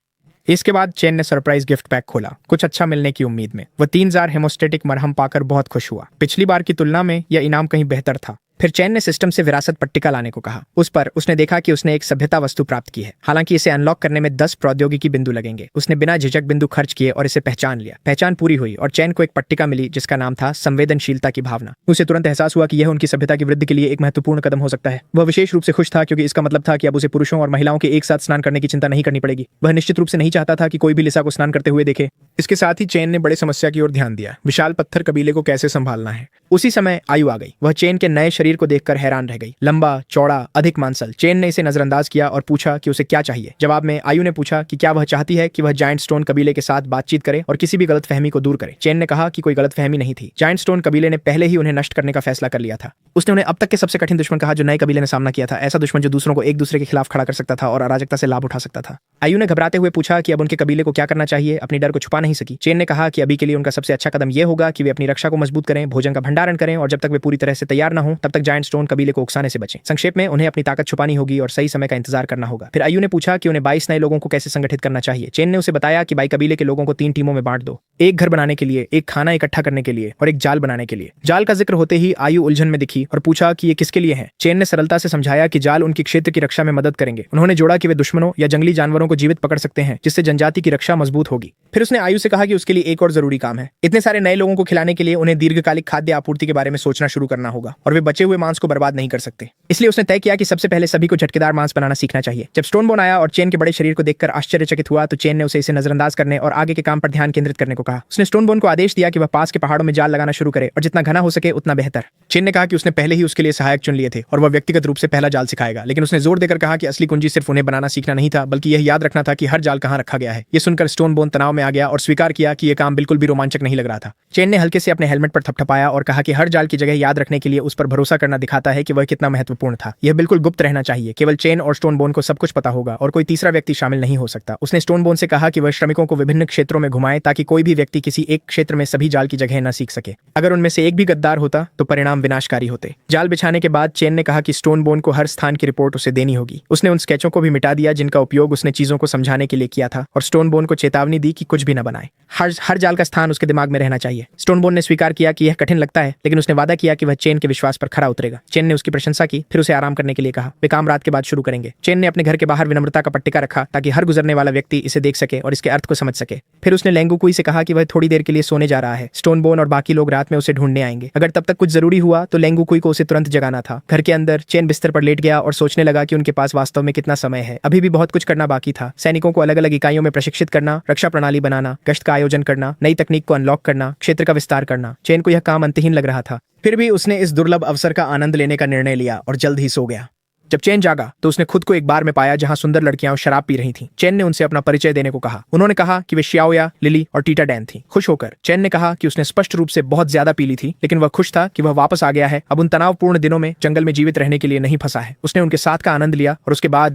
इसके बाद चैन ने सरप्राइज गिफ्ट पैक खोला, कुछ अच्छा मिलने की उम्मीद में। वह 3 जार हेमोस्टेटिक मरहम पाकर बहुत खुश हुआ। पिछली बार की तुलना में यह इनाम कहीं बेहतर था। फिर चैन ने सिस्टम से विरासत पट्टिका लाने को कहा। उस पर उसने देखा कि उसने एक सभ्यता वस्तु प्राप्त की है। हालांकि इसे अनलॉक करने में 10 प्रौद्योगिकी बिंदु लगेंगे। उसने बिना झिझक बिंदु खर्च किए और इसे पहचान लिया। पहचान पूरी हुई और चैन को एक पट्टिका मिली जिसका नाम था संवेदनशीलता की भावना। उसे तुरंत एहसास हुआ कि यह उनकी सभ्यता की वृद्धि के लिए एक महत्वपूर्ण कदम हो सकता है। वह विशेष रूप से खुश था क्योंकि इसका मतलब था कि अब उसे पुरुषों और महिलाओं के एक साथ स्नान करने की चिंता नहीं करनी पड़ेगी। वह निश्चित रूप से नहीं चाहता था कि कोई भी लिसा को स्नान करते हुए देखे। इसके साथ ही चैन ने बड़ी समस्या की ओर ध्यान दिया, विशाल पत्थर कबीले को कैसे संभालना है। उसी समय आयु आ गई। वह चैन के नए शरीर को देखकर हैरान रह गई। लंबा, चौड़ा, अधिक मांसल। चैन ने इसे नजरअंदाज किया और पूछा कि उसे क्या चाहिए। जवाब में आयु ने पूछा कि क्या वह चाहती है कि वह जायंट स्टोन कबीले के साथ बातचीत करे और किसी भी गलतफहमी को दूर करे। चैन ने कहा कि कोई गलतफहमी नहीं थी। जायंट स्टोन कबीले ने पहले ही उन्हें नष्ट करने का फैसला कर लिया था। उसने उन्हें अब तक के सबसे कठिन दुश्मन कहा जो नए कबीले ने सामना किया था। ऐसा दुश्मन जो दूसरों को एक दूसरे के खिलाफ खड़ा कर सकता था और अराजकता से लाभ उठा सकता था। आयु ने घबराते हुए पूछा कि अब उनके कबीले को क्या करना चाहिए। अपनी डर को छुपा नहीं सकी। चैन ने कहा कि अभी के लिए उनका सबसे अच्छा कदम यह होगा कि वे अपनी रक्षा को मजबूत करें, भोजन का भंडारण करें और जब तक वे पूरी तरह से तैयार न हो तब तक जायंट स्टोन कबीले को उकसाने से बचें। संक्षेप में, उन्हें अपनी ताकत छुपानी होगी और सही समय का इंतजार करना होगा। फिर आयु ने पूछा कि उन्हें 22 नए लोगों को कैसे संगठित करना चाहिए। चैन ने उसे बताया कि बाई कबीले के लोगों को 3 टीमों में बांट दो। एक घर बनाने के लिए, एक खाना इकट्ठा करने के लिए और एक जाल बनाने के लिए। जाल का जिक्र होते ही आयु उलझन में दिखी और पूछा कि ये किसके लिए है। चेन ने सरलता से समझाया कि जाल उनकी क्षेत्र की रक्षा में मदद करेंगे। उन्होंने जोड़ा कि वे दुश्मनों या जंगली जानवरों को जीवित पकड़ सकते हैं, जिससे जनजाति की रक्षा मजबूत होगी। फिर उसने आयु से कहा कि उसके लिए एक और जरूरी काम है। इतने सारे नए लोगों को खिलाने के लिए उन्हें दीर्घकालिक खाद्य आपूर्ति के बारे में सोचना शुरू करना होगा और वे बचे हुए मांस को बर्बाद नहीं कर सकते। इसलिए उसने तय किया कि सबसे पहले सभी को झटकेदार मांस बनाना सीखना चाहिए। जब स्टोनबोन आया और चेन के बड़े शरीर को देखकर आश्चर्यचकित हुआ तो चेन ने उसे इसे नजरअंदाज करने और आगे के काम पर ध्यान केंद्रित करने को कहा। उसने स्टोनबोन को आदेश दिया कि वह पास के पहाड़ों में जाल लगाना शुरू करे और जितना घना हो सके उतना बेहतर। चेन ने कहा कि उसने पहले ही उसके लिए सहायक चुन लिए थे और वह व्यक्तिगत रूप से पहला जाल सिखाएगा, लेकिन उसने जोर देकर कहा कि असली कुंजी सिर्फ उन्हें बनाना सीखना नहीं था, बल्कि यह याद रखना था कि हर जाल कहाँ रखा गया है। यह सुनकर स्टोनबोन तनाव में आ गया और स्वीकार किया कि यह काम बिल्कुल भी रोमांचक नहीं लग रहा था। चेन ने हल्के से अपने हेलमेट पर थपथपाया और कहा कि हर जाल की जगह याद रखने के लिए उस पर भरोसा करना दिखाता है कि वह कितना महत्वपूर्ण था। यह बिल्कुल गुप्त रहना चाहिए, केवल चेन और स्टोनबोन को सब कुछ पता होगा और कोई तीसरा व्यक्ति शामिल नहीं हो सकता। उसने स्टोनबोन से कहा कि वह श्रमिकों को विभिन्न क्षेत्रों में घुमाए ताकि कोई भी व्यक्ति किसी एक क्षेत्र में सभी जाल की जगह न सीख सके। अगर उनमें से एक भी गद्दार होता तो परिणाम विनाशकारी होते। जाल बिछाने के बाद चेन ने कहा कि स्टोनबोन को हर स्थान की रिपोर्ट उसे देनी होगी। उसने उन स्केचों को भी मिटा दिया जिनका उपयोग उसने चीजों को समझाने के लिए किया था और स्टोनबोन को चेतावनी दी कि कुछ भी न बनाए। हर जाल का स्थान उसके दिमाग में रहना चाहिए। स्टोनबोन ने स्वीकार किया कि यह कठिन लगता है, लेकिन उसने वादा किया कि वह चेन के विश्वास पर खरा उतरेगा। चेन ने उसकी प्रशंसा की, फिर उसे आराम करने के लिए कहा। वे काम रात के बाद शुरू करेंगे। चेन ने अपने घर के बाहर विनम्रता का पट्टिका रखा ताकि हर गुजरने वाला व्यक्ति इसे देख सके और इसके अर्थ को समझ सके। फिर उसने लेंगुकुई से कहा कि वह थोड़ी देर के लिए सोने जा रहा है। स्टोनबोन और बाकी लोग रात में उसे ढूंढने आएंगे। अगर तब तक कुछ जरूरी हुआ तो लेंगुकुई को उसे तुरंत जगाना था। घर के अंदर चेन बिस्तर पर लेट गया और सोचने लगा कि उनके पास वास्तव में कितना समय है। अभी भी बहुत कुछ करना बाकी था। सैनिकों को अलग अलग इकाइयों में प्रशिक्षित करना, रक्षा प्रणाली बनाना, गश्त का आयोजन करना, नई तकनीक को अनलॉक करना, क्षेत्र का विस्तार करना। चेन को यह काम अंतहीन लग रहा था, फिर भी उसने इस दुर्लभ अवसर का आनंद लेने का निर्णय लिया और जल्द ही सो गया। जब चेन जागा तो उसने खुद को एक बार में पाया जहां सुंदर लड़कियां शराब पी रही थीं। चेन ने उनसे अपना परिचय देने को कहा। उन्होंने कहा कि वे श्याओया, लिली और टीटा डैन थीं। खुश होकर चेन ने कहा कि उसने स्पष्ट रूप से बहुत ज्यादा पी ली थी, लेकिन वह खुश था कि वह वापस आ गया है। अब उन तनावपूर्ण दिनों में जंगल में जीवित रहने के लिए नहीं फंसा है। उसने उनके साथ का आनंद लिया और उसके बाद